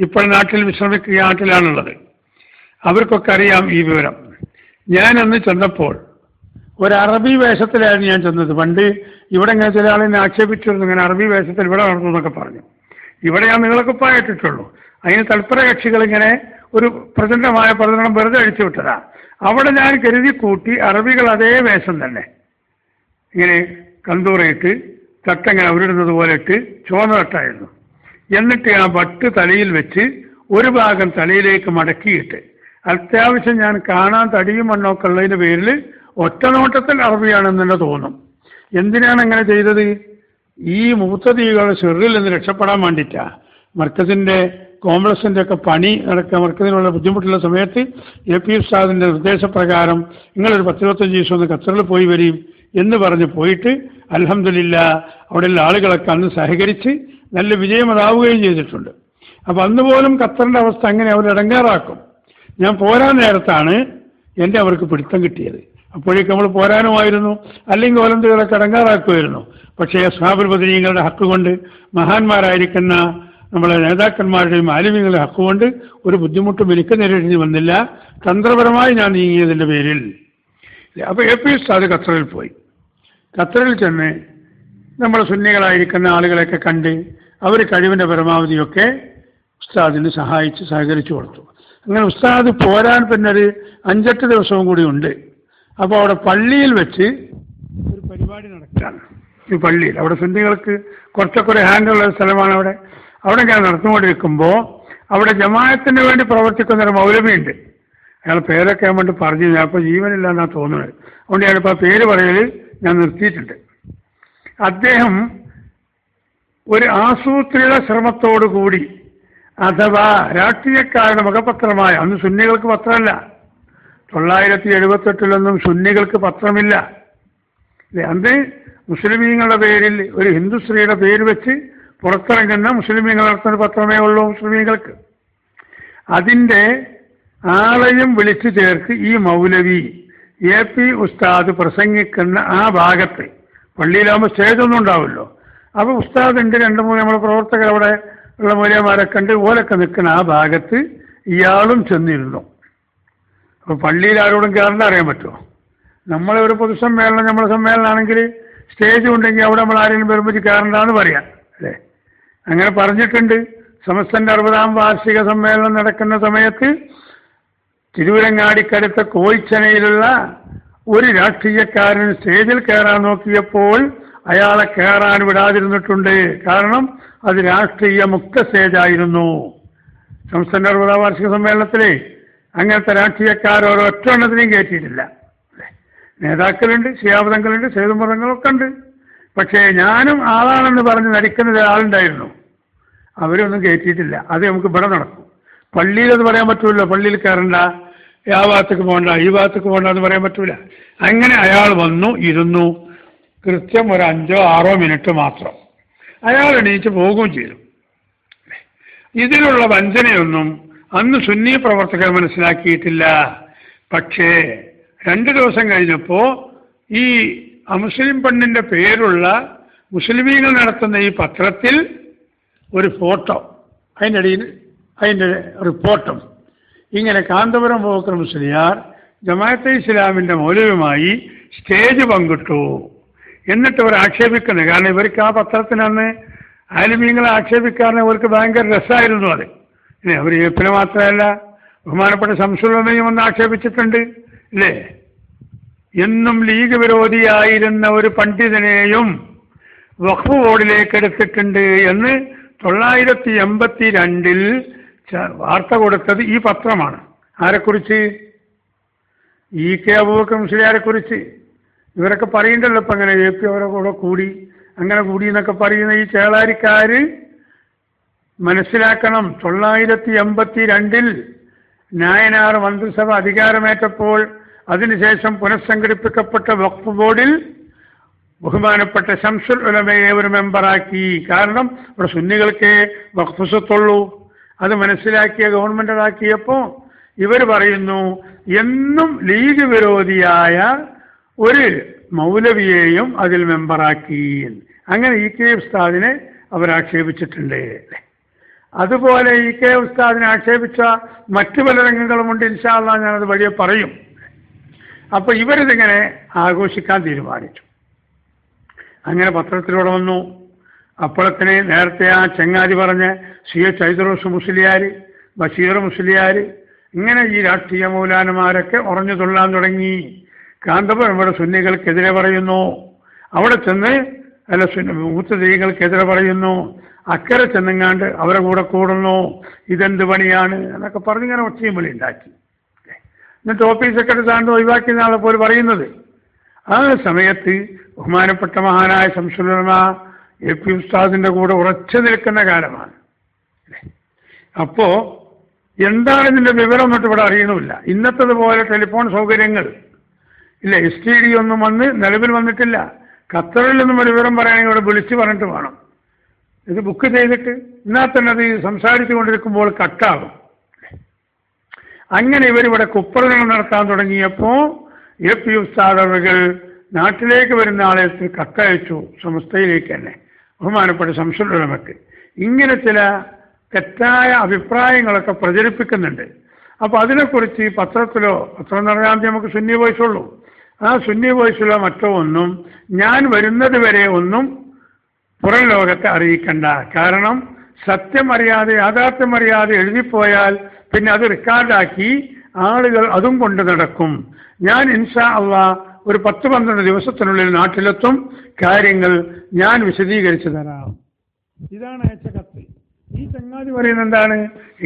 ഇപ്പോൾ നാട്ടിൽ വിശ്രമിക്കുക നാട്ടിലാണുള്ളത്. അവർക്കൊക്കെ അറിയാം ഈ വിവരം. ഞാനന്ന് ചെന്നപ്പോൾ ഒരു അറബി വേഷത്തിലായിരുന്നു ഞാൻ ചെന്നത്. പണ്ട് ഇവിടെ ഇങ്ങനെ ചില ആളെന്നെ ആക്ഷേപിച്ചിരുന്നു, ഇങ്ങനെ അറബി വേഷത്തിൽ ഇവിടെ നടന്നു എന്നൊക്കെ പറഞ്ഞു. ഇവിടെ ഞാൻ നിങ്ങളൊക്കെ പായിട്ടിട്ടുള്ളൂ. അതിന് തൽപര കക്ഷികൾ ഇങ്ങനെ ഒരു പ്രചണ്ഡമായ പ്രചരണം വെറുതെ അഴിച്ചു വിട്ടതാ. അവിടെ ഞാൻ കരുതി കൂട്ടി അറബികൾ അതേ വേഷം തന്നെ, ഇങ്ങനെ കന്തൂറയിട്ട് തട്ടങ്ങനെ അവരിടുന്നത് പോലെ ഇട്ട് ചുവന്ന തട്ടായിരുന്നു. എന്നിട്ട് ആ ബട്ട് തലയിൽ വെച്ച് ഒരു ഭാഗം തലയിലേക്ക് മടക്കിയിട്ട് അത്യാവശ്യം ഞാൻ കാണാൻ തടിയും മണ്ണൊക്കെ ഉള്ളതിൻ്റെ പേരിൽ ഒറ്റ നോട്ടത്തിൽ അറബിയാണെന്ന് തന്നെ തോന്നും. എന്തിനാണ് അങ്ങനെ ചെയ്തത്? ഈ മുത്തദീകളുടെ ഷെറിൽ നിന്ന് രക്ഷപ്പെടാൻ വേണ്ടിയിട്ടാണ്. മർക്കസിൻ്റെ കോംപ്ലക്സിൻ്റെ ഒക്കെ പണി നടക്കുക, മർക്കസിനുള്ള ബുദ്ധിമുട്ടുള്ള സമയത്ത് AP ഉസ്താദിൻ്റെ നിർദ്ദേശപ്രകാരം നിങ്ങളൊരു 10-25 ദിവസം ഒന്ന് ഖത്തറിൽ പോയി വരും എന്ന് പറഞ്ഞ് പോയിട്ട് അൽഹംദുലില്ലാ അവിടെയുള്ള ആളുകളൊക്കെ അന്ന് സഹകരിച്ച് നല്ല വിജയമതാവുകയും ചെയ്തിട്ടുണ്ട്. അപ്പോൾ അന്ന് പോലും ഖത്തറിൻ്റെ അവസ്ഥ അങ്ങനെ അവർ ഇടങ്ങാറാക്കും. ഞാൻ പോരാൻ നേരത്താണ് എൻ്റെ അവർക്ക് പിടുത്തം കിട്ടിയത്. അപ്പോഴേക്കും നമ്മൾ പോരാനുമായിരുന്നു, അല്ലെങ്കിൽ ഓലന്തുകളൊക്കെ ഇടങ്ങാറാക്കുമായിരുന്നു. പക്ഷേ അസ്ഹാബുൽ ബദരീങ്ങളുടെ ഹക്ക് കൊണ്ട്, മഹാന്മാരായിരിക്കുന്ന നമ്മളെ നേതാക്കന്മാരുടെയും ആലിമീങ്ങളുടെ ഹക്ക് കൊണ്ട് ഒരു ബുദ്ധിമുട്ടും എനിക്ക് നേരിടേണ്ടി വന്നില്ല. തന്ത്രപരമായി ഞാൻ നീങ്ങിയതിൻ്റെ പേരിൽ. അപ്പോൾ AP ഉസ്താദ് ഖത്തറിൽ പോയി. ഖത്തറിൽ ചെന്ന് നമ്മൾ സുന്നികളായിരിക്കുന്ന ആളുകളെയൊക്കെ കണ്ട് അവർ കഴിവിൻ്റെ പരമാവധിയൊക്കെ ഉസ്താദിന് സഹകരിച്ചു കൊടുത്തു. അങ്ങനെ ഉസ്താദ് പോരാൻ പിന്നെ ഒരു 5-8 ദിവസവും കൂടി ഉണ്ട്. അപ്പോൾ അവിടെ പള്ളിയിൽ വെച്ച് ഒരു പരിപാടി നടക്കുകയാണ്. ഈ പള്ളിയിൽ അവിടെ സുന്നികൾക്ക് കുറച്ചൊക്കെ ഒരു ഹാൻഡുള്ള സ്ഥലമാണ്. അവിടെ ഞാൻ നടന്നുകൊണ്ടിരിക്കുമ്പോൾ അവിടെ ജമാഅത്തിന് വേണ്ടി പ്രവർത്തിക്കുന്നൊരു മൗലവിയുണ്ട്. അയാൾ പേരൊക്കെ ഞാൻ വേണ്ടി പറഞ്ഞു, ഞാൻ അപ്പോൾ ജീവനില്ല എന്നാണ് തോന്നുന്നത്. അതുകൊണ്ട് ഞാനിപ്പോൾ ആ പേര് പറയൽ ഞാൻ നിർത്തിയിട്ടുണ്ട്. അദ്ദേഹം ഒരു ആസൂത്രിത ശ്രമത്തോടു കൂടി, അഥവാ രാഷ്ട്രീയക്കാരുടെ മുഖപത്രമായ, അന്ന് സുന്നികൾക്ക് പത്രമല്ല, 978 സുന്നികൾക്ക് പത്രമില്ല അല്ലേ. അന്ന് മുസ്ലിമീങ്ങളുടെ പേരിൽ ഒരു ഹിന്ദു സ്ത്രീയുടെ പേര് വെച്ച് പുറത്തിറങ്ങുന്ന മുസ്ലിമീങ്ങൾ നടത്തുന്ന പത്രമേ ഉള്ളൂ മുസ്ലിമീങ്ങൾക്ക്. അതിൻ്റെ ആളെയും വിളിച്ചു ചേർത്ത് ഈ മൗലവി AP ഉസ്താദ് പ്രസംഗിക്കുന്ന ആ ഭാഗത്ത്, പള്ളിയിലാകുമ്പോൾ സ്റ്റേജൊന്നും ഉണ്ടാവുമല്ലോ, അപ്പോൾ ഉസ്താദിൻ്റെ 2-3 നമ്മുടെ പ്രവർത്തകർ അവിടെ ഉള്ള മൂല്യന്മാരൊക്കെ ഉണ്ട്, ഓലൊക്കെ നിൽക്കുന്ന ആ ഭാഗത്ത് ഇയാളും ചെന്നിരുന്നു. അപ്പോൾ പള്ളിയിൽ ആരോടും കയറേണ്ട അറിയാൻ പറ്റുമോ? നമ്മളെ ഒരു പൊതുസമ്മേളനം, നമ്മുടെ സമ്മേളനമാണെങ്കിൽ സ്റ്റേജ് ഉണ്ടെങ്കിൽ അവിടെ നമ്മൾ ആരെങ്കിലും വരുമ്പോൾ കയറണ്ടെന്ന് പറയാം അല്ലേ? അങ്ങനെ പറഞ്ഞിട്ടുണ്ട്. സമസ്തൻ്റെ 60ാം വാർഷിക സമ്മേളനം നടക്കുന്ന സമയത്ത് തിരുവരങ്ങാടിക്കടുത്ത കോയിച്ചനയിലുള്ള ഒരു രാഷ്ട്രീയക്കാരൻ സ്റ്റേജിൽ കയറാൻ നോക്കിയപ്പോൾ അയാളെ കയറാൻ വിടാതിരുന്നിട്ടുണ്ട്. കാരണം അത് രാഷ്ട്രീയ മുക്ത സ്റ്റേജായിരുന്നു. സംസ്ഥാന 60ാം വാർഷിക സമ്മേളനത്തിലെ അങ്ങനത്തെ രാഷ്ട്രീയക്കാർ ഒരൊറ്റ എണ്ണത്തിനെയും കയറ്റിയിട്ടില്ല. നേതാക്കളുണ്ട്, ശിയാബദങ്ങളുണ്ട്, സേതുമതങ്ങളൊക്കെ ഉണ്ട്. പക്ഷേ ഞാനും ആളാണെന്ന് പറഞ്ഞ് നടിക്കുന്ന ഒരാളുണ്ടായിരുന്നു, അവരൊന്നും കയറ്റിയിട്ടില്ല. അത് നമുക്ക് ഇവിടെ നടക്കും. പള്ളിയിൽ അത് പറയാൻ പറ്റൂല. പള്ളിയിൽ കയറണ്ട, ആ ഭാഗത്തേക്ക് പോകണ്ട, ഈ ഭാഗത്തേക്ക് പോകണ്ട എന്ന് പറയാൻ പറ്റൂല. അങ്ങനെ അയാൾ വന്നു ഇരുന്നു. കൃത്യം ഒരു 5-6 മിനിറ്റ് മാത്രം. അയാൾ എണീറ്റ് പോവുകയും ചെയ്തു. ഇതിലുള്ള വഞ്ചനയൊന്നും അന്ന് സുന്നി പ്രവർത്തകർ മനസ്സിലാക്കിയിട്ടില്ല. പക്ഷേ 2 ദിവസം കഴിഞ്ഞപ്പോൾ ഈ അമുസ്ലിം പെണ്ണിൻ്റെ പേരുള്ള മുസ്ലിമീങ്ങൾ നടത്തുന്ന ഈ പത്രത്തിൽ ഒരു ഫോട്ടോ, അതിൻ്റെ റിപ്പോർട്ടും ഇങ്ങനെ കാന്തപുരം ബക്കർ മുസ്ലിയാർ ജമാഅത്തെ ഇസ്ലാമിൻ്റെ മൗലവിയുമായി സ്റ്റേജ് പങ്കിട്ടു. എന്നിട്ട് അവർ ആക്ഷേപിക്കുന്നത്, കാരണം ഇവർക്ക് ആ പത്രത്തിനന്ന് ആലിമീങ്ങളെ ആക്ഷേപിക്കാറിന് അവർക്ക് ഭയങ്കര രസമായിരുന്നു. അത് അവർ എപ്പിനെ മാത്രമല്ല, ബഹുമാനപ്പെട്ട ശംസുലമയും ഒന്ന് ആക്ഷേപിച്ചിട്ടുണ്ട് അല്ലേ? എന്നും ലീഗ് വിരോധിയായിരുന്ന ഒരു പണ്ഡിതനെയും വഖഫ് ബോർഡിലേക്ക് എടുത്തിട്ടുണ്ട് എന്ന് 1982 വാർത്ത കൊടുത്തത് ഈ പത്രമാണ്. ആരെക്കുറിച്ച്? EK അബൂബക്കർ മുസ്ലിയാരെ കുറിച്ച്. ഇവരൊക്കെ പറയണ്ടല്ലോ ഇപ്പം അങ്ങനെ AP അവരെ കൂടെ കൂടി, അങ്ങനെ കൂടി എന്നൊക്കെ പറയുന്ന ഈ ചേളാരിക്കാർ മനസ്സിലാക്കണം. 1982 നായനാർ മന്ത്രിസഭ അധികാരമേറ്റപ്പോൾ അതിനുശേഷം പുനഃസംഘടിപ്പിക്കപ്പെട്ട വഖഫ് ബോർഡിൽ ബഹുമാനപ്പെട്ട ശംസുൽ ഉലമയെ ഒരു മെമ്പറാക്കി. കാരണം ഇവിടെ സുന്നികൾക്ക് വഖഫ് സ്വത്തുള്ളൂ. അത് മനസ്സിലാക്കിയ ഗവൺമെന്റ് അതാക്കിയപ്പോൾ ഇവർ പറയുന്നു എന്നും ലീഗ് വിരോധിയായ ഒരു മൗലവിയെയും അതിൽ മെമ്പറാക്കി. അങ്ങനെ EK ഉസ്താദിനെ അവരാക്ഷേപിച്ചിട്ടുണ്ട്. അതുപോലെ EK ഉസ്താദിനെ ആക്ഷേപിച്ച മറ്റു പല രംഗങ്ങളുമുണ്ട്. ഇൻഷാ അല്ലാഹ് ഞാനത് വഴിയെ പറയും. അപ്പോൾ ഇവരിതിങ്ങനെ ആഘോഷിക്കാൻ തീരുമാനിച്ചു. അങ്ങനെ പത്രത്തിലൂടെ വന്നു. അപ്പോഴത്തിന് നേരത്തെ ആ ചങ്ങാതി പറഞ്ഞ CH ഐദറൂസ് മുസ്ലിയാർ, ബഷീർ മുസ്ലിയാർ, ഇങ്ങനെ ഈ രാഷ്ട്രീയ മൗലാനമാരൊക്കെ ഉറഞ്ഞു തുള്ളാൻ തുടങ്ങി. കാന്തപുരം ഇവിടെ സുന്നികൾക്കെതിരെ പറയുന്നു, അവിടെ ചെന്ന് അല്ല മുത്തദീകൾക്കെതിരെ പറയുന്നു, അക്കരെ ചെന്നെങ്ങാണ്ട് അവരെ കൂടെ കൂടുന്നു. ഇതെന്ത് പണിയാണ് എന്നൊക്കെ പറഞ്ഞിങ്ങനെ ഒച്ചയും വിളി ഉണ്ടാക്കി. എന്നിട്ട് ഓഫീസ് സെക്രട്ടറി സ്ഥാനത്ത് ഒഴിവാക്കിയ നാളെ പോലെ പറയുന്നത്. ആ സമയത്ത് ബഹുമാനപ്പെട്ട മഹാനായ ശംസുൽ ഉലമ AP ഉസ്താദിൻ്റെ കൂടെ ഉറച്ചു നിൽക്കുന്ന കാലമാണ്. അപ്പോ എന്താണ് ഇതിൻ്റെ വിവരം എന്നിട്ട് ഇവിടെ അറിയണമില്ല. ഇന്നത്തതുപോലെ ടെലിഫോൺ സൗകര്യങ്ങൾ ഇല്ല, STD ഒന്നും വന്ന് നിലവിൽ വന്നിട്ടില്ല. ഖത്തറിൽ നിന്നും ഒരു വിവരം പറയുകയാണെങ്കിൽ ഇവിടെ വിളിച്ച് പറഞ്ഞിട്ട് വേണം. ഇത് ബുക്ക് ചെയ്തിട്ട് എന്നാൽ തന്നെ അത് സംസാരിച്ചു കൊണ്ടിരിക്കുമ്പോൾ കട്ടാകും. അങ്ങനെ ഇവരിവിടെ കുപ്പറുകൾ നടത്താൻ തുടങ്ങിയപ്പോൾ AP ഉസ്താദ് അവர்கள் നാട്ടിലേക്ക് വരുന്ന ആളെ കത്തയച്ചു, സമസ്തയിലേക്ക് തന്നെ ബഹുമാനപ്പെട്ട ശംസുൽ ഉലമക്ക്. ഇങ്ങനെ ചില തെറ്റായ അഭിപ്രായങ്ങളൊക്കെ പ്രചരിപ്പിക്കുന്നുണ്ട്. അപ്പോൾ അതിനെക്കുറിച്ച് പത്രത്തിലോ, പത്രം എന്ന് പറഞ്ഞാൽ നമുക്ക് സുന്നി വോയിസ് ഉള്ളൂ, ആ സുന്നി വോയിസിലോ മറ്റോ ഒന്നും ഞാൻ വരുന്നത് വരെ ഒന്നും പുറം ലോകത്തെ അറിയിക്കണ്ട. കാരണം സത്യം അറിയാതെ, യാഥാർത്ഥ്യം അറിയാതെ എഴുതിപ്പോയാൽ പിന്നെ അത് റെക്കോർഡാക്കി ആളുകൾ അതും കൊണ്ട് നടക്കും. ഞാൻ ഇൻഷാ അല്ലാഹ് ഒരു 10-12 ദിവസത്തിനുള്ളിൽ നാട്ടിലെത്തും. കാര്യങ്ങൾ ഞാൻ വിശദീകരിച്ചു തരാം. ഇതാണ് അയച്ച കത്ത്. ഈ ചങ്ങാതി പറയുന്നത് എന്താണ്?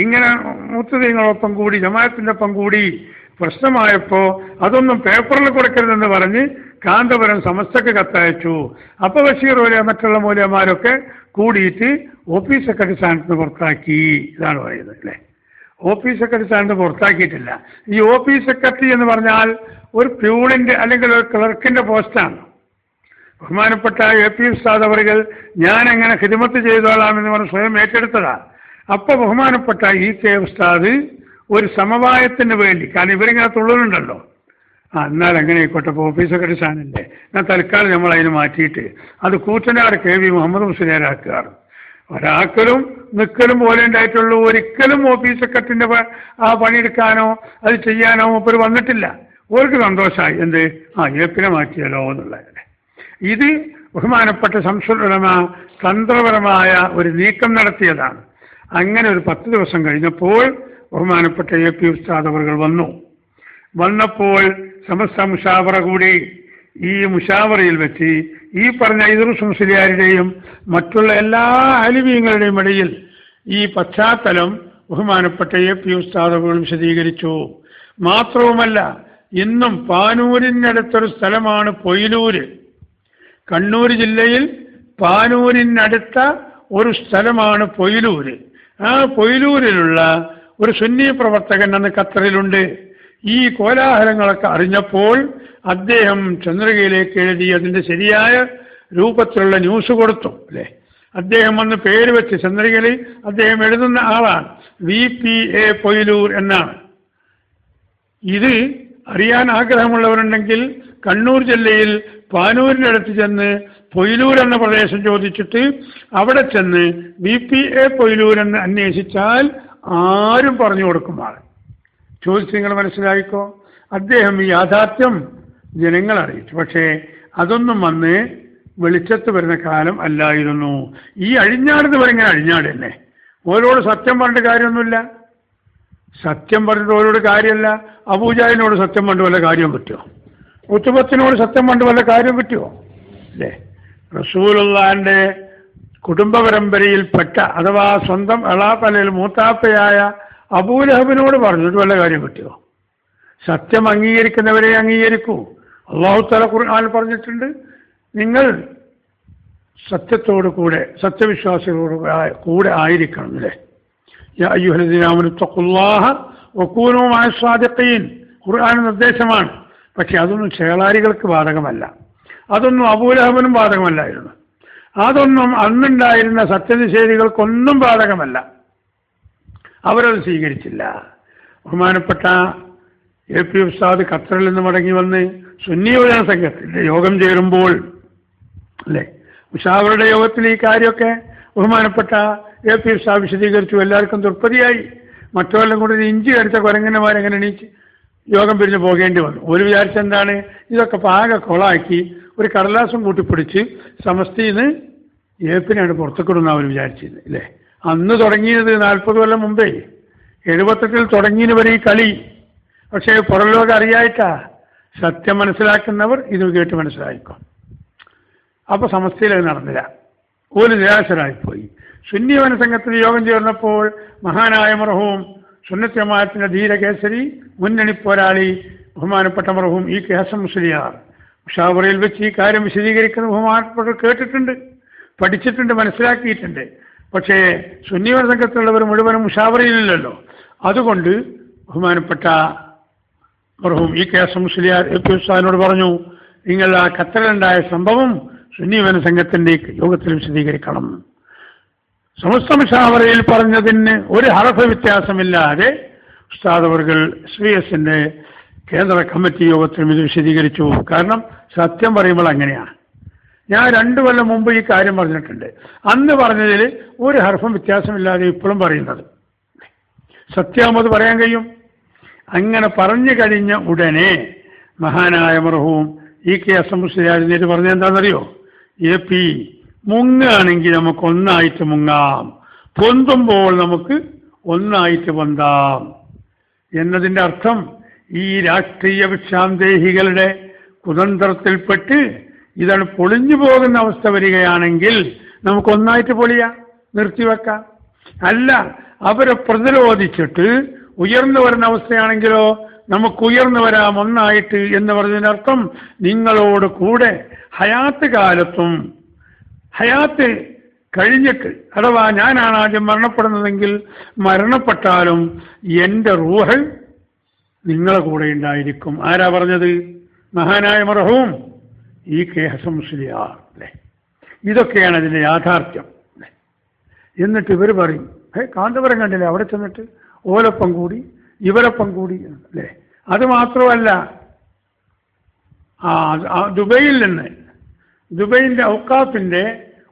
ഇങ്ങനെ മുത്തദീങ്ങളൊപ്പം കൂടി, ജമാഅത്തിൻ്റെ ഒപ്പം കൂടി പ്രശ്നമായപ്പോൾ അതൊന്നും പേപ്പറിൽ കൊടുക്കരുതെന്ന് പറഞ്ഞ് കാന്തപുരം സമസ്തക്ക് കത്തയച്ചു. അപ്പോൾ ബഷീർ മൂല മറ്റുള്ള മൂലമാരൊക്കെ കൂടിയിട്ട് ഓഫീസ് സെക്രട്ടറി സ്ഥാനത്ത് നിന്ന് പുറത്താക്കി. ഇതാണ് പറയുന്നത് അല്ലേ? ഓഫീസ് സെക്രട്ടറി സ്ഥാനത്ത് പുറത്താക്കിയിട്ടില്ല. ഈ ഓഫീസ് സെക്രട്ടറി എന്ന് പറഞ്ഞാൽ ഒരു പ്യൂണിൻ്റെ അല്ലെങ്കിൽ ഒരു ക്ലർക്കിൻ്റെ പോസ്റ്റാണ്. ബഹുമാനപ്പെട്ട AP ഉസ്താദ് അവர்கள் ഞാൻ അങ്ങനെ ഖിദ്മത്ത് ചെയ്തോളാമെന്ന് പറഞ്ഞ് സ്വയം ഏറ്റെടുത്തതാണ്. അപ്പോൾ ബഹുമാനപ്പെട്ട EK ഉസ്താദ് ഒരു സമവായത്തിന് വേണ്ടി, കാരണം ഇവരിങ്ങനെ തുള്ളലുണ്ടല്ലോ, എന്നാൽ എങ്ങനെ ആയിക്കോട്ടെ, ഇപ്പോൾ ഓഫീസ് സെക്രട്ടറി സ്ഥാനല്ലേ, എന്നാൽ തൽക്കാലം നമ്മൾ അതിന് മാറ്റിയിട്ട് അത് കൂറ്റനാട് KV മുഹമ്മദ് മുസ്ലിയാരാക്കുകയാണ്. ഒരാക്കലും നിൽക്കലും പോലെ ഉണ്ടായിട്ടുള്ളൂ. ഒരിക്കലും ഓഫീസ് സെക്രട്ടറിന്റെ ആ പണിയെടുക്കാനോ അത് ചെയ്യാനോ മൂപ്പർ വന്നിട്ടില്ല. ഓർക്ക് സന്തോഷമായി, എന്ത് ഏപ്പിനെ മാറ്റിയല്ലോ എന്നുള്ളത്. ഇത് ബഹുമാനപ്പെട്ട ശംസുൽ ഉലമ തന്ത്രപരമായ ഒരു നീക്കം നടത്തിയതാണ്. അങ്ങനെ ഒരു 10 ദിവസം കഴിഞ്ഞപ്പോൾ ബഹുമാനപ്പെട്ട AP ഉസ്താദ് അവர்கள் വന്നപ്പോൾ സമസ്ത മുഷാവറ കൂടി. ഈ മുഷാവറയിൽ വെച്ച് ഈ പറഞ്ഞ ഇദ്രീസ് മുസ്ലിയാരുടെയും മറ്റുള്ള എല്ലാ ആലിമീങ്ങളുടെയും ഇടയിൽ ഈ പശ്ചാത്തലം ബഹുമാനപ്പെട്ട AP ഉസ്താദ് അവர்கள் വിശദീകരിച്ചു. മാത്രവുമല്ല, ഇന്നും പാനൂരിനടുത്തൊരു സ്ഥലമാണ് പൊയിലൂര്. കണ്ണൂർ ജില്ലയിൽ പാനൂരിനടുത്ത ഒരു സ്ഥലമാണ് പൊയിലൂര്. ആ പൊയിലൂരിലുള്ള ഒരു സുന്നി പ്രവർത്തകൻ അന്ന് ഖത്തറിലുണ്ട്. ഈ കോലാഹലങ്ങളൊക്കെ അറിഞ്ഞപ്പോൾ അദ്ദേഹം ചന്ദ്രികയിലേക്ക് എഴുതി അതിൻ്റെ ശരിയായ രൂപത്തിലുള്ള ന്യൂസ് കൊടുത്തു. അല്ലേ, അദ്ദേഹം അന്ന് പേര് വെച്ച് ചന്ദ്രികയിൽ അദ്ദേഹം എഴുതുന്ന ആളാണ്, VPA പൊയിലൂർ എന്നാണ്. ഇത് അറിയാൻ ആഗ്രഹമുള്ളവരുണ്ടെങ്കിൽ കണ്ണൂർ ജില്ലയിൽ പാനൂരിൻ്റെ അടുത്ത് ചെന്ന് പൊയിലൂർ എന്ന പ്രദേശം ചോദിച്ചിട്ട് അവിടെ ചെന്ന് VPA പൊയിലൂർ എന്ന് അന്വേഷിച്ചാൽ ആരും പറഞ്ഞു കൊടുക്കുമാണ്. ചോദിച്ച് നിങ്ങൾ മനസ്സിലായിക്കോ. അദ്ദേഹം ഈ യാഥാർത്ഥ്യം ജനങ്ങൾ അറിയിച്ചു. പക്ഷേ അതൊന്നും വന്ന് വെളിച്ചത്ത് വരുന്ന കാലം അല്ലായിരുന്നു. ഈ അഴിഞ്ഞാടുന്ന് പറയുന്നത് അഴിഞ്ഞാട് തന്നെ. ഓരോട് സത്യം പറഞ്ഞിട്ട് കാര്യമൊന്നുമില്ല. സത്യം പറഞ്ഞിട്ട് ഓരോട് കാര്യമല്ല. അബൂജാലിനോട് സത്യം പറഞ്ഞിട്ട് വല്ല കാര്യം പറ്റുമോ? ഉത്തുബത്തിനോട് സത്യം പറഞ്ഞിട്ട് വല്ല കാര്യം പറ്റുമോ? അല്ലേ, റസൂലുള്ളാഹിന്റെ കുടുംബ പരമ്പരയിൽപ്പെട്ട അഥവാ സ്വന്തം എളാപ്പലയിൽ മൂത്താപ്പയായ അബൂലഹബിനോട് പറഞ്ഞിട്ട് വല്ല കാര്യം പറ്റുമോ? സത്യം അംഗീകരിക്കുന്നവരെ അംഗീകരിക്കൂ. അല്ലാഹു തആല ഖുർആനിൽ പറഞ്ഞിട്ടുണ്ട്, നിങ്ങൾ സത്യത്തോടു കൂടെ സത്യവിശ്വാസികളോട് കൂടെ ആയിരിക്കണം. അല്ലേ, യാ അയ്യുഹല്ലദീന ആമനൂ തഖുല്ലാഹ വകൂനൂ മഅസ് സാദിഖീൻ ഖുർആൻ നിർദ്ദേശമാണ്. പക്ഷെ അതൊന്നും ചേളാരികൾക്ക് ബാധകമല്ല. അതൊന്നും അബൂലഹബിനും ബാധകമല്ലായിരുന്നു. അതൊന്നും അന്നുണ്ടായിരുന്ന സത്യനിഷേധികൾക്കൊന്നും ബാധകമല്ല. അവരത് സ്വീകരിച്ചില്ല. ബഹുമാനപ്പെട്ട AP ഉസ്താദ് ഖത്തറിൽ നിന്ന് മടങ്ങി വന്ന് സുന്നി യുവജന സംഘത്തിന്റെ യോഗം ചേരുമ്പോൾ, അല്ലേ, മുഷാവറയുടെ യോഗത്തിൽ ഈ കാര്യമൊക്കെ ബഹുമാനപ്പെട്ട AP ഉസ്താദ് വിശദീകരിച്ചു. എല്ലാവർക്കും തൃപ്തിയായി. മറ്റവരെല്ലാം കൂടി ഇഞ്ചി കടിച്ച കുരങ്ങന്മാരെങ്ങനെ എണീച്ച് യോഗം പിരിഞ്ഞ് പോകേണ്ടി വന്നു. ഒരു വിചാരിച്ചെന്താണ്, ഇതൊക്കെ പാകെ കൊളാക്കി ഒരു കടലാസം കൂട്ടിപ്പിടിച്ച് സമസ്തിന്ന് ഏപ്പിനാണ് പുറത്തേക്കിടുന്ന അവർ വിചാരിച്ചിരുന്നത്. അല്ലേ, അന്ന് തുടങ്ങിയത് 40 കൊല്ലം മുമ്പേ 78 തുടങ്ങിയതിന് വരെ ഈ കളി. പക്ഷേ പുറംലോകം അറിയായിട്ടാ. സത്യം മനസ്സിലാക്കുന്നവർ ഇത് കേട്ട് മനസ്സിലായിക്കും. അപ്പൊ സമസ്തയിൽ അത് നടന്നില്ല. ഒരു നിരാശരായിപ്പോയി. സുന്നി യുവജന സംഘത്തിൽ യോഗം ചേർന്നപ്പോൾ മഹാനായ മർഹൂം സുന്നത്ത് ജമാഅത്തിന്റെ ധീരകേസരി മുന്നണി പോരാളി ബഹുമാനപ്പെട്ട മർഹൂം EK ഹസൻ മുസ്ലിയാർ മുഷാവറയിൽ വെച്ച് ഈ കാര്യം വിശദീകരിക്കുന്ന ബഹുമാനപ്പെട്ടവർ കേട്ടിട്ടുണ്ട്, പഠിച്ചിട്ടുണ്ട്, മനസ്സിലാക്കിയിട്ടുണ്ട്. പക്ഷേ സുന്നി യുവജന സംഘത്തിലുള്ളവർ മുഴുവനും മുഷാവറയിലില്ലല്ലോ. അതുകൊണ്ട് ബഹുമാനപ്പെട്ട മർഹൂം EK ഹസൻ മുസ്ലിയാർ AP ഉസ്താദിനോട് പറഞ്ഞു, നിങ്ങൾ ആ ഖത്തറിലുണ്ടായ സംഭവം സുന്നി യുവജന സംഘത്തിന്റെ യോഗത്തിൽ വിശദീകരിക്കണം. സമസ്ത മുഷാവറയിൽ പറഞ്ഞതിന് ഒരു ഹർഫ് വ്യത്യാസമില്ലാതെ ഉസ്താദ് അവർകൾ SVSന്റെ കേന്ദ്ര കമ്മിറ്റി യോഗത്തിലും ഇത് വിശദീകരിച്ചു. കാരണം സത്യം പറയുമ്പോൾ അങ്ങനെയാണ്. ഞാൻ 2 കൊല്ലം മുമ്പ് ഈ കാര്യം പറഞ്ഞിട്ടുണ്ട്. അന്ന് പറഞ്ഞതിൽ ഒരു ഹർഫും വ്യത്യാസമില്ലാതെ ഇപ്പോഴും പറയുന്നത് സത്യാമത് പറയാൻ കഴിയും. അങ്ങനെ പറഞ്ഞു കഴിഞ്ഞ ഉടനെ മഹാനായ മർഹൂം EK ഹസൻ മുസ്ലിയാർ നേരിട്ട് പറഞ്ഞത് എന്താണെന്നറിയോ? AP മുങ്ങുകയാണെങ്കിൽ നമുക്ക് ഒന്നായിട്ട് മുങ്ങാം, പൊന്തുമ്പോൾ നമുക്ക് ഒന്നായിട്ട് പൊന്താം എന്നതിൻ്റെ അർത്ഥം ഈ രാഷ്ട്രീയ വിക്ഷാന്തേഹികളുടെ കുതന്ത്രത്തിൽപ്പെട്ട് ഇതാണ് പൊളിഞ്ഞു പോകുന്ന അവസ്ഥ വരികയാണെങ്കിൽ നമുക്ക് ഒന്നായിട്ട് പൊളിയാം, നിർത്തിവെക്കാം. അല്ല, അവരെ പ്രതിരോധിച്ചിട്ട് ഉയർന്നു വരുന്ന അവസ്ഥയാണെങ്കിലോ നമുക്ക് ഉയർന്നു വരാം ഒന്നായിട്ട് എന്ന് പറഞ്ഞതിനർത്ഥം നിങ്ങളോട് കൂടെ ഹയാത്ത് കാലത്തും ഹയാത്ത് കഴിഞ്ഞിട്ട്, അഥവാ ഞാനാണ് ആദ്യം മരണപ്പെടുന്നതെങ്കിൽ മരണപ്പെട്ടാലും എൻ്റെ റൂഹ് നിങ്ങളെ കൂടെ ഉണ്ടായിരിക്കും. ആരാ പറഞ്ഞത്? മഹാനായ മർഹൂം EK ഹസൻ മുസ്ലിയാർ. അല്ലേ, ഇതൊക്കെയാണ് അതിൻ്റെ യാഥാർത്ഥ്യം. എന്നിട്ട് ഇവർ പറയും, കാന്തപുരം കണ്ടില്ലേ, അവിടെ ചെന്നിട്ട് ഓലൊപ്പം കൂടി ഇവരൊപ്പം കൂടി. അല്ലേ, അത് മാത്രമല്ല, ദുബൈയിൽ നിന്ന് ദുബൈയിൻ്റെ ഔക്കാഫിൻ്റെ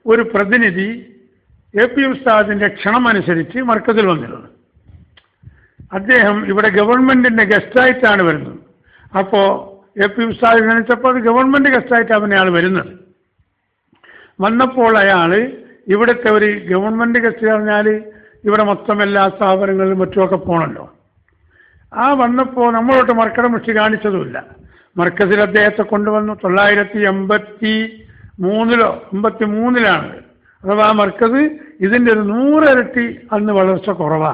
ഒരു പ്രതിനിധി AP ഉസ്താദിന്റെ ക്ഷണമനുസരിച്ച് മർക്കസിൽ വന്നിരുന്നു. അദ്ദേഹം ഇവിടെ ഗവൺമെന്റിന്റെ ഗസ്റ്റായിട്ടാണ് വരുന്നത്. അപ്പോൾ AP ഉസ്താദ് ക്ഷണിച്ചപ്പോൾ അത് ഗവൺമെന്റ് ഗസ്റ്റായിട്ടാണ് പിന്നെ അയാൾ വരുന്നത്. വന്നപ്പോൾ അയാൾ ഇവിടുത്തെ ഒരു ഗവൺമെന്റ് ഗസ്റ്റ് പറഞ്ഞാൽ ഇവിടെ മൊത്തം എല്ലാ സ്ഥാപനങ്ങളിലും മറ്റുമൊക്കെ പോകണമല്ലോ. ആ വന്നപ്പോൾ നമ്മളോട്ട് മർക്കട മുഷ്ടി കാണിച്ചതുമില്ല. മർക്കസിൽ അദ്ദേഹത്തെ കൊണ്ടുവന്നു 1983 അഥവാ മർക്കസ് ഇതിൻ്റെ ഒരു 100 ഇരട്ടി അന്ന് വളർച്ച കുറവാ.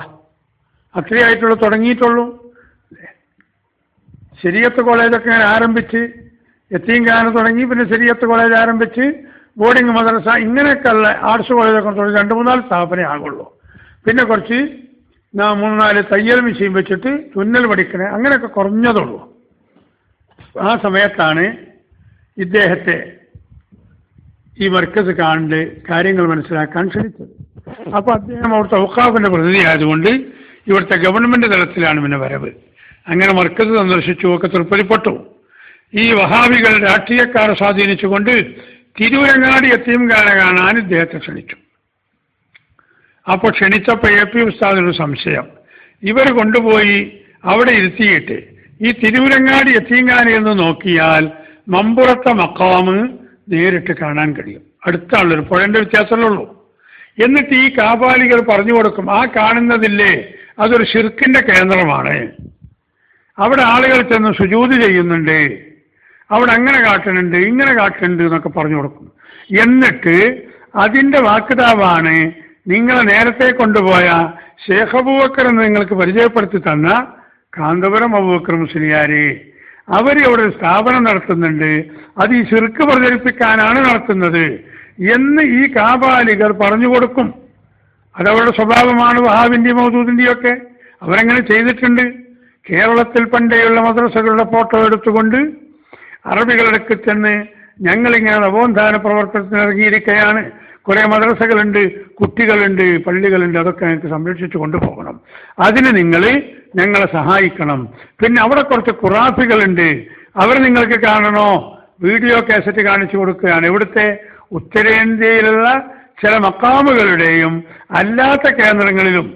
അത്രയായിട്ടുള്ള തുടങ്ങിയിട്ടുള്ളൂ. ശരീഅത്ത് കോളേജൊക്കെ ആരംഭിച്ച് യത്തീംഖാന തുടങ്ങി, പിന്നെ ശരീഅത്ത് കോളേജ് ആരംഭിച്ച് ബോർഡിംഗ് മദ്രസ ഇങ്ങനെയൊക്കെയുള്ള ആർട്സ് കോളേജൊക്കെ തുടങ്ങി 2-3 സ്ഥാപനമേ ആകുള്ളൂ. പിന്നെ കുറച്ച് 3-4 തയ്യൽ മെഷീൻ വെച്ചിട്ട് തുന്നൽ പഠിക്കണേ അങ്ങനെയൊക്കെ കുറഞ്ഞതുള്ളൂ. ആ സമയത്താണ് ഇദ്ദേഹത്തെ ഈ മർക്കസ് കണ്ട് കാര്യങ്ങൾ മനസ്സിലാക്കാൻ ക്ഷണിച്ചത്. അപ്പോൾ അദ്ദേഹം അവിടുത്തെ ഔഖാഫിന്റെ പ്രതിനിധി ആയതുകൊണ്ട് ഇവിടുത്തെ ഗവൺമെന്റ് തലത്തിലാണ് പിന്നെ വരവ്. അങ്ങനെ മർക്കസ് സന്ദർശിച്ചു, ഒക്കെ തൃപ്തിപ്പെട്ടു. ഈ വഹാബികൾ രാഷ്ട്രീയക്കാരെ സ്വാധീനിച്ചുകൊണ്ട് തിരൂരങ്ങാടി യത്തീംഖാന കാണാൻ ഇദ്ദേഹത്തെ ക്ഷണിച്ചു. അപ്പോൾ ക്ഷണിച്ചപ്പോൾ AP ഉസ്താദിനൊരു സംശയം. ഇവർ കൊണ്ടുപോയി അവിടെ ഇരുത്തിയിട്ട് ഈ തിരൂരങ്ങാടി യത്തീംഖാനയിൽ നിന്ന് നോക്കിയാൽ മമ്പുറത്തെ മക്കാമ് നേരിട്ട് കാണാൻ കഴിയും. അടുത്താണുള്ളൊരു പുഴന്റെ വ്യത്യാസമുള്ളൂ. എന്നിട്ട് ഈ കാപാലികൾ പറഞ്ഞു കൊടുക്കും, ആ കാണുന്നതില്ലേ അതൊരു ഷിർക്കിന്റെ കേന്ദ്രമാണ്, അവിടെ ആളുകൾ ചെന്ന് സുജൂദ് ചെയ്യുന്നുണ്ട്, അവിടെ അങ്ങനെ കാട്ടുന്നുണ്ട് ഇങ്ങനെ കാട്ടുന്നുണ്ട് എന്നൊക്കെ പറഞ്ഞു കൊടുക്കും. എന്നിട്ട് അതിന്റെ വാക്താവാണ് നിങ്ങളെ നേരത്തെ കൊണ്ടുപോയ ഷേഖ് അബൂബക്കർ എന്ന് നിങ്ങൾക്ക് പരിചയപ്പെടുത്തി തന്ന കാന്തപുരം അബൂബക്കർ മുസ്ലിയാര്, അവരിവിടെ ഒരു സ്ഥാപനം നടത്തുന്നുണ്ട്, അത് ഈ ശിർക്ക് പ്രചരിപ്പിക്കാനാണ് നടത്തുന്നത് എന്ന് ഈ കാപാലികൾ പറഞ്ഞു കൊടുക്കും. അതവരുടെ സ്വഭാവമാണ് വഹാബിന്റെയും മൗദൂദിന്റെയും ഒക്കെ. അവരങ്ങനെ ചെയ്തിട്ടുണ്ട്. കേരളത്തിൽ പണ്ടേയുള്ള മദ്രസകളുടെ ഫോട്ടോ എടുത്തുകൊണ്ട് അറബികളടക്ക് ചെന്ന് ഞങ്ങളിങ്ങനെ നവോത്ഥാന പ്രവർത്തനത്തിന് ഇറങ്ങിയിരിക്കുകയാണ്, കുറേ മദ്രസകളുണ്ട്, കുട്ടികളുണ്ട്, പള്ളികളുണ്ട്, അതൊക്കെ ഞങ്ങൾക്ക് സംരക്ഷിച്ചു കൊണ്ടുപോകണം, അതിന് നിങ്ങൾ ഞങ്ങളെ സഹായിക്കണം. പിന്നെ അവിടെ കുറച്ച് ഖുറാഫികളുണ്ട്, അവർ നിങ്ങൾക്ക് കാണണോ, വീഡിയോ കാസറ്റ് കാണിച്ചു കൊടുക്കുകയാണ്. ഇവിടുത്തെ ഉത്തരേന്ത്യയിലുള്ള ചില മക്കാമുകളുടെയും അല്ലാത്ത കേന്ദ്രങ്ങളിലും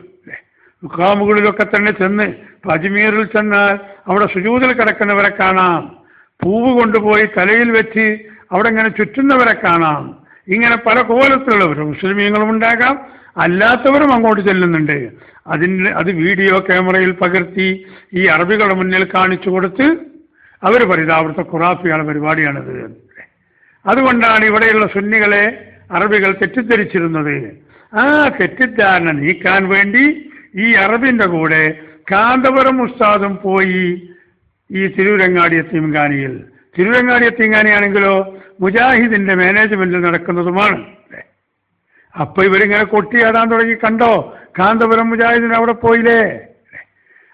മുഖാമുകളിലൊക്കെ തന്നെ ചെന്ന് അജ്മീറിൽ ചെന്നാൽ അവിടെ സുജൂദിൽ കിടക്കുന്നവരെ കാണാം, പൂവ് കൊണ്ടുപോയി തലയിൽ വെച്ച് അവിടെ ഇങ്ങനെ ചുറ്റുന്നവരെ കാണാം. ഇങ്ങനെ പല കോലത്തിലുള്ളവരും മുസ്ലിമീങ്ങളും ഉണ്ടാകാം, അല്ലാത്തവരും അങ്ങോട്ട് ചെല്ലുന്നുണ്ട്. അത് വീഡിയോ ക്യാമറയിൽ പകർത്തി ഈ അറബികളുടെ മുന്നിൽ കാണിച്ചു കൊടുത്ത് അവർ പറയുന്നത് അവിടുത്തെ ഖുറാഫിയുടെ പരിപാടിയാണിത്. അതുകൊണ്ടാണ് ഇവിടെയുള്ള സുന്നികളെ അറബികൾ തെറ്റിദ്ധരിച്ചിരുന്നത്. ആ തെറ്റിദ്ധാരണ നീക്കാൻ വേണ്ടി ഈ അറബിന്റെ കൂടെ കാന്തപുരം ഉസ്താദും പോയി ഈ തിരൂരങ്ങാടി യത്തീംഖാനയിൽ. തിരൂരങ്ങാടി യത്തീംഖാനയാണെങ്കിലോ മുജാഹിദിന്റെ മാനേജ്മെന്റിൽ നടക്കുന്നതുമാണ്. അപ്പൊ ഇവരിങ്ങനെ കൊട്ടിയാടാൻ തുടങ്ങി. കണ്ടോ, കാന്തപുരം മുജാഹിദിന് അവിടെ പോയില്ലേ.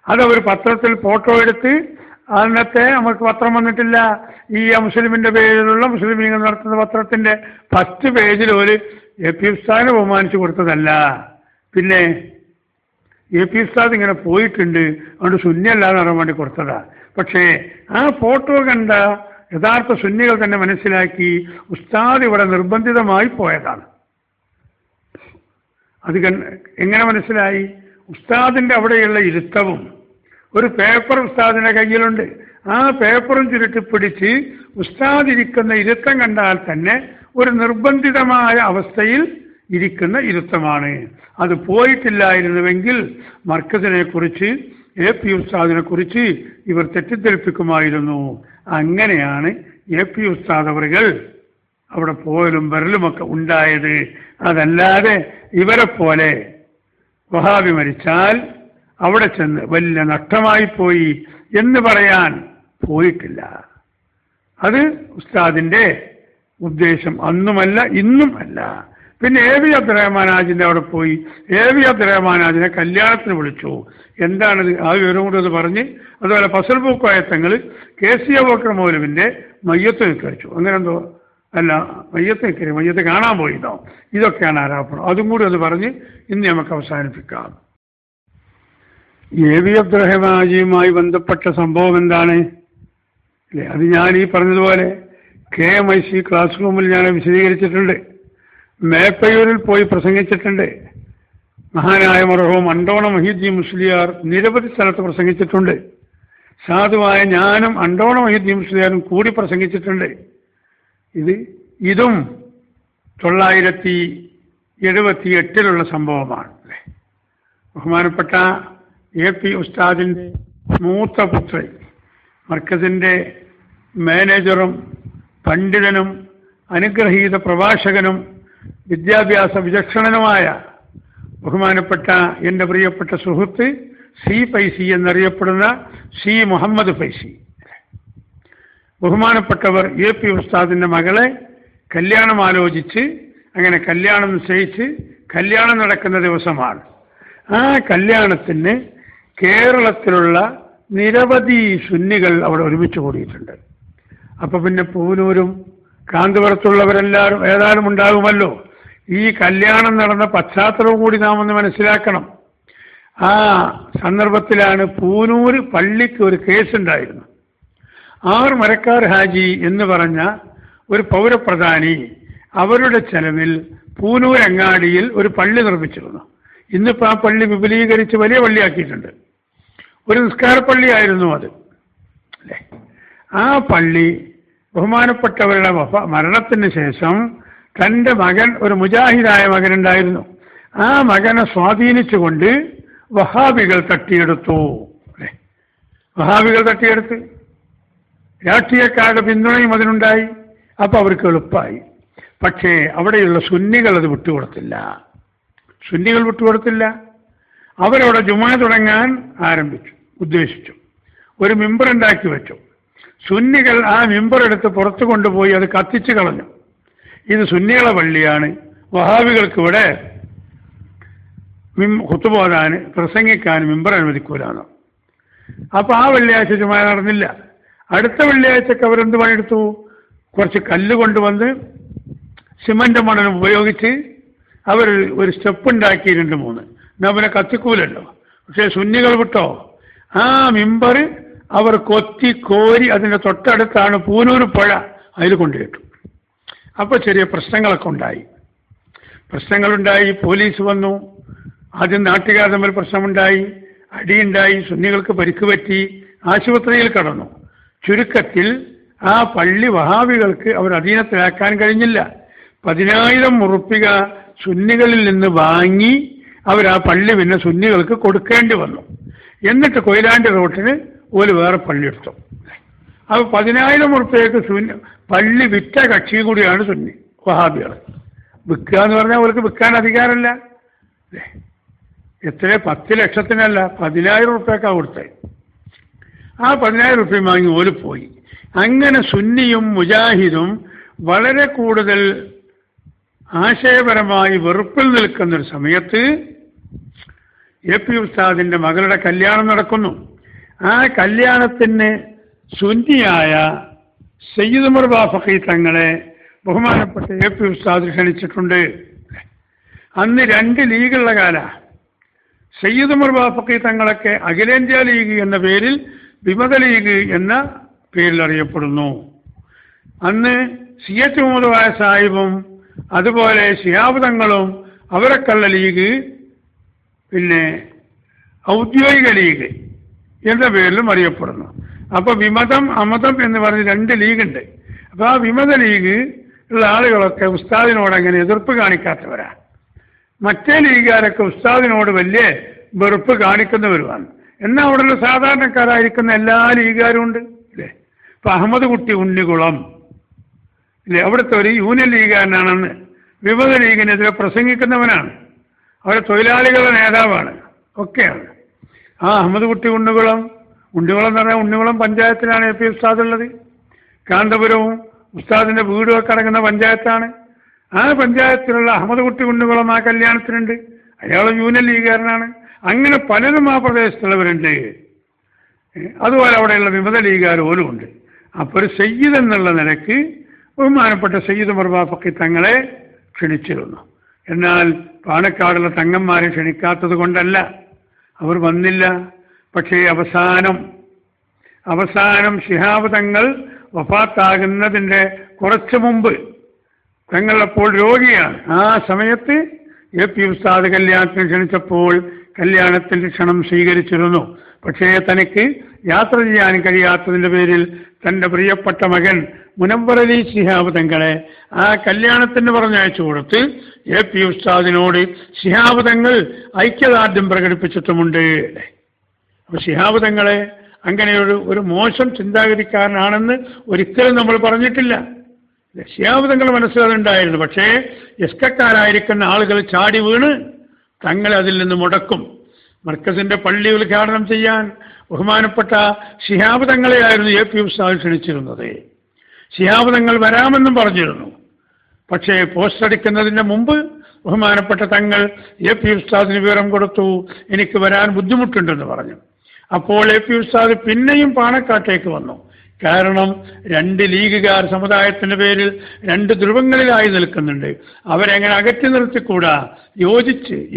അതവർ പത്രത്തിൽ ഫോട്ടോ എടുത്ത്, അന്നത്തെ നമുക്ക് പത്രം വന്നിട്ടില്ല, ഈ മുസ്ലിമിന്റെ പേരിലുള്ള മുസ്ലിമീങ്ങൾ നടത്തുന്ന പത്രത്തിന്റെ 10 പേജിൽ ഒരു AP ഉസ്താദിനെ ബഹുമാനിച്ചു കൊടുത്തതല്ല. പിന്നെ AP ഉസ്താദ് ഇങ്ങനെ പോയിട്ടുണ്ട്, അതുകൊണ്ട് സുന്നിയല്ലാന്ന് പറയാൻ വേണ്ടി കൊടുത്തതാ. പക്ഷേ ആ ഫോട്ടോ കണ്ട യഥാർത്ഥ സുന്നികൾ തന്നെ മനസ്സിലാക്കി ഉസ്താദ് ഇവിടെ നിർബന്ധിതമായി പോയതാണ്. അത് എങ്ങനെ മനസ്സിലായി? ഉസ്താദിന്റെ അവിടെയുള്ള ഇരുത്തവും ഒരു പേപ്പർ ഉസ്താദിന്റെ കയ്യിലുണ്ട്. ആ പേപ്പറും ചുരുട്ടിപ്പിടിച്ച് ഉസ്താദ് ഇരിക്കുന്ന ഇരുത്തം കണ്ടാൽ തന്നെ ഒരു നിർബന്ധിതമായ അവസ്ഥയിൽ ഇരിക്കുന്ന ഇരുത്തമാണ്. അത് പോയിട്ടില്ലായിരുന്നുവെങ്കിൽ മർക്കസിനെ കുറിച്ച് AP ഉസ്താദിനെ കുറിച്ച് ഇവർ തെറ്റിദ്ധരിപ്പിക്കുമായിരുന്നു. അങ്ങനെയാണ് AP ഉസ്താദ് അവറുകൾ അവിടെ പോയലും വരലുമൊക്കെ ഉണ്ടായത്. അതല്ലാതെ ഇവരെ പോലെ വഹാബി മരിച്ചാൽ അവിടെ ചെന്ന് വലിയ നഷ്ടമായി പോയി എന്ന് പറയാൻ പോയിട്ടില്ല. അത് ഉസ്താദിന്റെ ഉദ്ദേശം അന്നുമല്ല ഇന്നും അല്ല. പിന്നെ AV അബ്ദുറഹ്മാൻ ഹാജിന്റെ അവിടെ പോയി AV അബ്ദുറഹ്മാൻ ഹാജിനെ കല്യാണത്തിന് വിളിച്ചു. എന്താണത്? ആ വിവരം കൂടെ ഒന്ന് പറഞ്ഞ്, അതുപോലെ ഫസൽ പൂക്കോയത്തങ്ങൾ KC അബൂബക്കർ മൗലവിന്റെ മയ്യത്ത് നിൽക്കഴിച്ചു. അങ്ങനെ എന്തോ അല്ല, മയ്യത്ത് കാണാൻ പോയിട്ടോ. ഇതൊക്കെയാണ് ആരോപണം. അതും കൂടി ഒന്ന് പറഞ്ഞ് ഇന്ന് നമുക്ക് അവസാനിപ്പിക്കാം. AV അബ്ദുറഹ്മാൻ ഹാജിയുമായി ബന്ധപ്പെട്ട സംഭവം എന്താണ് അല്ലേ? അത് ഞാൻ ഈ പറഞ്ഞതുപോലെ KMIC ക്ലാസ് റൂമിൽ ഞാൻ വിശദീകരിച്ചിട്ടുണ്ട്. മേപ്പയൂരിൽ പോയി പ്രസംഗിച്ചിട്ടുണ്ട്. മഹാനായ മർഹൂം അണ്ടോണ മൊഹീദ്ദീൻ മുസ്ലിയാർ നിരവധി സ്ഥലത്ത് പ്രസംഗിച്ചിട്ടുണ്ട്. സാധുവായ ഞാനും അണ്ടോണ മൊഹീദ്ദീൻ മുസ്ലിയാരും കൂടി പ്രസംഗിച്ചിട്ടുണ്ട്. ഇതും 978 സംഭവമാണ്. ബഹുമാനപ്പെട്ട AP ഉസ്താദിൻ്റെ മൂത്ത പുത്രൻ, മർക്കസിൻ്റെ മാനേജറും പണ്ഡിതനും അനുഗ്രഹീത പ്രഭാഷകനും വിദ്യാഭ്യാസ വിചക്ഷണനുമായ ബഹുമാനപ്പെട്ട എൻ്റെ പ്രിയപ്പെട്ട സുഹൃത്ത് സി ഫൈസി എന്നറിയപ്പെടുന്ന സി മുഹമ്മദ് ഫൈസി, ബഹുമാനപ്പെട്ടവർ AP ഉസ്താദിൻ്റെ മകളെ കല്യാണം ആലോചിച്ച് അങ്ങനെ കല്യാണം നിശ്ചയിച്ച് കല്യാണം നടക്കുന്ന ദിവസമാണ്. ആ കല്യാണത്തിന് കേരളത്തിലുള്ള നിരവധി സുന്നികൾ അവിടെ ഒരുമിച്ച് കൂടിയിട്ടുണ്ട്. അപ്പോൾ പിന്നെ പൂനൂരും കാന്തപുരത്തുള്ളവരെല്ലാവരും ഏതായാലും ഉണ്ടാകുമല്ലോ. ഈ കല്യാണം നടന്ന പശ്ചാത്തലവും കൂടി നാം ഒന്ന് മനസ്സിലാക്കണം. ആ സന്ദർഭത്തിലാണ് പൂനൂര് പള്ളിക്ക് ഒരു കേസുണ്ടായിരുന്നു. 6 മരക്കാർ ഹാജി എന്ന് പറഞ്ഞ ഒരു പൗരപ്രധാനി അവരുടെ ചെലവിൽ പൂനൂർ അങ്ങാടിയിൽ ഒരു പള്ളി നിർമ്മിച്ചിരുന്നു. ഇന്നിപ്പോൾ ആ പള്ളി വിപുലീകരിച്ച് വലിയ പള്ളിയാക്കിയിട്ടുണ്ട്. ഒരു നിസ്കാരപ്പള്ളിയായിരുന്നു അത്, അല്ലേ? ആ പള്ളി ബഹുമാനപ്പെട്ടവരുടെ മരണത്തിന് ശേഷം തൻ്റെ മകൻ, ഒരു മുജാഹിദായ മകനുണ്ടായിരുന്നു, ആ മകനെ സ്വാധീനിച്ചുകൊണ്ട് വഹാബികൾ തട്ടിയെടുത്തു. അല്ലേ? വഹാബികൾ തട്ടിയെടുത്ത് രാഷ്ട്രീയക്കാരുടെ പിന്തുണയും അതിനുണ്ടായി. അപ്പോൾ അവർക്ക് എളുപ്പമായി. പക്ഷേ അവിടെയുള്ള സുന്നികൾ അത് വിട്ടുകൊടുത്തില്ല. അവരവിടെ ജുമാ തുടങ്ങാൻ ഉദ്ദേശിച്ചു. ഒരു മിമ്പർ ഉണ്ടാക്കി വെച്ചു. സുന്നികൾ ആ മിമ്പർ എടുത്ത് പുറത്തു കൊണ്ടുപോയി അത് കത്തിച്ചു കളഞ്ഞു. ഇത് സുന്നികളെ പള്ളിയാണ്, വഹാബികൾക്ക് ഇവിടെ ഖുതുബ ഓതാൻ പ്രസംഗിക്കാൻ മിമ്പർ അനുവദിക്കൂലാണ്. അപ്പോൾ ആ വെള്ളിയാഴ്ച ജുമാ നടന്നില്ല. അടുത്ത വെള്ളിയാഴ്ചക്ക് അവരെന്ത് പണിയെടുത്തു? കുറച്ച് കല്ല് കൊണ്ടുവന്ന് സിമന്റ് മണലും ഉപയോഗിച്ച് അവർ ഒരു സ്റ്റെപ്പ് ഉണ്ടാക്കി 2-3. എന്നാൽ പിന്നെ കത്തിക്കൂലല്ലോ. പക്ഷേ സുന്നികൾ വിട്ടോ, ആ മിമ്പർ അവർ കൊത്തി കോരി അതിൻ്റെ തൊട്ടടുത്താണ് പൂനൂർ പുഴ, അതിൽ കൊണ്ടുപോയിട്ടു. അപ്പോൾ ചെറിയ പ്രശ്നങ്ങളുണ്ടായി. പോലീസ് വന്നു. ആദ്യം നാട്ടുകാർ തമ്മിൽ പ്രശ്നമുണ്ടായി, അടിയുണ്ടായി, സുന്നികൾക്ക് പരിക്ക് പറ്റി, ആശുപത്രിയിൽ കടന്നു. ചുരുക്കത്തിൽ ആ പള്ളി വഹാബികൾക്ക് അവർ അധീനത്തിലാക്കാൻ കഴിഞ്ഞില്ല. 10,000 ഉറുപ്പിക സുന്നികളിൽ നിന്ന് വാങ്ങി അവർ ആ പള്ളി പിന്നെ സുന്നികൾക്ക് കൊടുക്കേണ്ടി വന്നു. എന്നിട്ട് കൊയിലാണ്ടി റോട്ടിന് ഒരു വേറെ പള്ളി എടുത്തു. അപ്പോൾ 10,000 ഉറുപ്പികക്ക് പള്ളി വിറ്റ കക്ഷി കൂടിയാണ് സുന്നി വഹാബികൾ. വിൽക്കുക എന്ന് പറഞ്ഞാൽ അവർക്ക് വിൽക്കാൻ അധികാരമല്ല. എത്ര 10 ലക്ഷത്തിനല്ല, 10,000 ഉറുപ്പികക്കാണ് കൊടുത്തത്. ആ 10,000 ഉറുപ്പിക വാങ്ങി ഓല് പോയി. അങ്ങനെ സുന്നിയും മുജാഹിദും വളരെ കൂടുതൽ ആശയപരമായി വെറുപ്പിൽ നിൽക്കുന്നൊരു സമയത്ത് AP ഉസ്താദിൻ്റെ മകളുടെ കല്യാണം നടക്കുന്നു. ആ കല്യാണത്തിന് സുന്നിയായ സയ്യിദ് ഉമർ ബാഫഖി തങ്ങളെ ബഹുമാനപ്പെട്ട AP ഉസ്താദ് ക്ഷണിച്ചിട്ടുണ്ട്. അന്ന് 2 ലീഗുള്ള കാലമാണ്. സയ്യിദ് ഉമർ ബാഫഖി തങ്ങളൊക്കെ അഖിലേന്ത്യാ ലീഗ് എന്ന പേരിൽ വിമത ലീഗ് എന്ന പേരിൽ അറിയപ്പെടുന്നു. അന്ന് CH മുഹമ്മദ് വായ സാഹിബും അതുപോലെ ശിഹാബ് തങ്ങളും അവരൊക്കെയുള്ള ലീഗ് പിന്നെ ഔദ്യോഗിക ലീഗ് എന്ന പേരിലും അറിയപ്പെടുന്നു. അപ്പോൾ വിമതം അമതം എന്ന് പറഞ്ഞ് 2 ലീഗുണ്ട്. അപ്പോൾ ആ വിമത ലീഗ് ഉള്ള ആളുകളൊക്കെ ഉസ്താദിനോട് അങ്ങനെ എതിർപ്പ് കാണിക്കാത്തവരാണ്. മറ്റേ ലീഗുകാരൊക്കെ ഉസ്താദിനോട് വലിയ വെറുപ്പ് കാണിക്കുന്നവരുമാണ്. എന്നാൽ അവിടെയുള്ള സാധാരണക്കാരായിരിക്കുന്ന എല്ലാ ലീഗുകാരും ഉണ്ട്, അല്ലേ? ഇപ്പം അഹമ്മദ് കുട്ടി ഉണ്ണികുളം, ഇല്ലേ, അവിടുത്തെ ഒരു യൂണിയൻ ലീഗുകാരനാണെന്ന് വിമത ലീഗിനെതിരെ പ്രസംഗിക്കുന്നവനാണ്. അവരെ തൊഴിലാളികളുടെ നേതാവാണ്, ഒക്കെയാണ്. ആ അഹമ്മദ് കുട്ടി ഉണ്ണികുളം എന്ന് പറഞ്ഞാൽ ഉണ്ണികുളം പഞ്ചായത്തിലാണ് AP ഉസ്താദ് ഉള്ളത്. കാന്തപുരവും ഉസ്താദിൻ്റെ വീടും ഒക്കെ അടങ്ങുന്ന പഞ്ചായത്താണ്. ആ പഞ്ചായത്തിലുള്ള അഹമ്മദ് കുട്ടി ഉണ്ണികുളം ആ കല്യാണത്തിനുണ്ട്. അയാൾ യൂണിയൻ ലീഗുകാരനാണ്. അങ്ങനെ പലരും ആ പ്രദേശത്തുള്ളവരുണ്ട്. അതുപോലെ അവിടെയുള്ള വിമത ലീഗുകാർ പോലും ഉണ്ട്. അപ്പോൾ ഒരു സയ്യിദ് എന്നുള്ള നിലയ്ക്ക് ബഹുമാനപ്പെട്ട സയ്യിദ് ഉമർ ബാഫഖി തങ്ങളെ ക്ഷണിച്ചിരുന്നു. എന്നാൽ പാണക്കാടുള്ള തങ്ങന്മാരെ ക്ഷണിക്കാത്തത് കൊണ്ടല്ല, അവർ വന്നില്ല. പക്ഷേ അവസാനം ശിഹാബ് തങ്ങൾ വഫാത്താകുന്നതിൻ്റെ കുറച്ച് മുമ്പ് തങ്ങളപ്പോൾ രോഗിയാണ്. ആ സമയത്ത് AP ഉസ്താദ് കല്യാണത്തിന് ക്ഷണിച്ചപ്പോൾ കല്യാണത്തിന്റെ ക്ഷണം സ്വീകരിച്ചിരുന്നു. പക്ഷേ തനിക്ക് യാത്ര ചെയ്യാൻ കഴിയാത്തതിന്റെ പേരിൽ തന്റെ പ്രിയപ്പെട്ട മകൻ മുനവ്വർ അലി ശിഹാബ് തങ്ങളെ ആ കല്യാണത്തിന് പറഞ്ഞയച്ചു കൊടുത്ത് AP ഉസ്താദിനോട് ശിഹാബ് തങ്ങൾ ഐക്യദാർഢ്യം പ്രകടിപ്പിച്ചിട്ടുമുണ്ട്. അപ്പൊ ശിഹാബ് തങ്ങളെ അങ്ങനെ ഒരു മോശം ചിന്താഗതിക്കാരനാണെന്ന് ഒരിക്കലും നമ്മൾ പറഞ്ഞിട്ടില്ല. ശിഹാബ് തങ്ങളുടെ മനസ്സിലുണ്ടായിരുന്നു. പക്ഷേ എസ്കക്കാരായിരിക്കുന്ന ആളുകൾ ചാടി വീണ് തങ്ങളെ അതിൽ നിന്ന് മുടക്കും. മർക്കസിന്റെ പള്ളി ഉദ്ഘാടനം ചെയ്യാൻ ബഹുമാനപ്പെട്ട ശിഹാബ് തങ്ങളെയായിരുന്നു AP ഉസ്താദ് ക്ഷണിച്ചിരുന്നത്. ശിഹാബ് തങ്ങൾ വരാമെന്നും പറഞ്ഞിരുന്നു. പക്ഷേ പോസ്റ്റ് അടിക്കുന്നതിന് മുമ്പ് ബഹുമാനപ്പെട്ട തങ്ങൾ AP ഉസ്താദിന് വിവരം കൊടുത്തു, എനിക്ക് വരാൻ ബുദ്ധിമുട്ടുണ്ടെന്ന് പറഞ്ഞു. അപ്പോൾ AP ഉസ്താദ് പിന്നെയും പാണക്കാട്ടേക്ക് വന്നു. കാരണം 2 ലീഗുകാർ സമുദായത്തിന്റെ പേരിൽ 2 ധ്രുവങ്ങളിലായി നിൽക്കുന്നുണ്ട്. അവരെങ്ങനെ അകറ്റി നിർത്തിക്കൂടാ,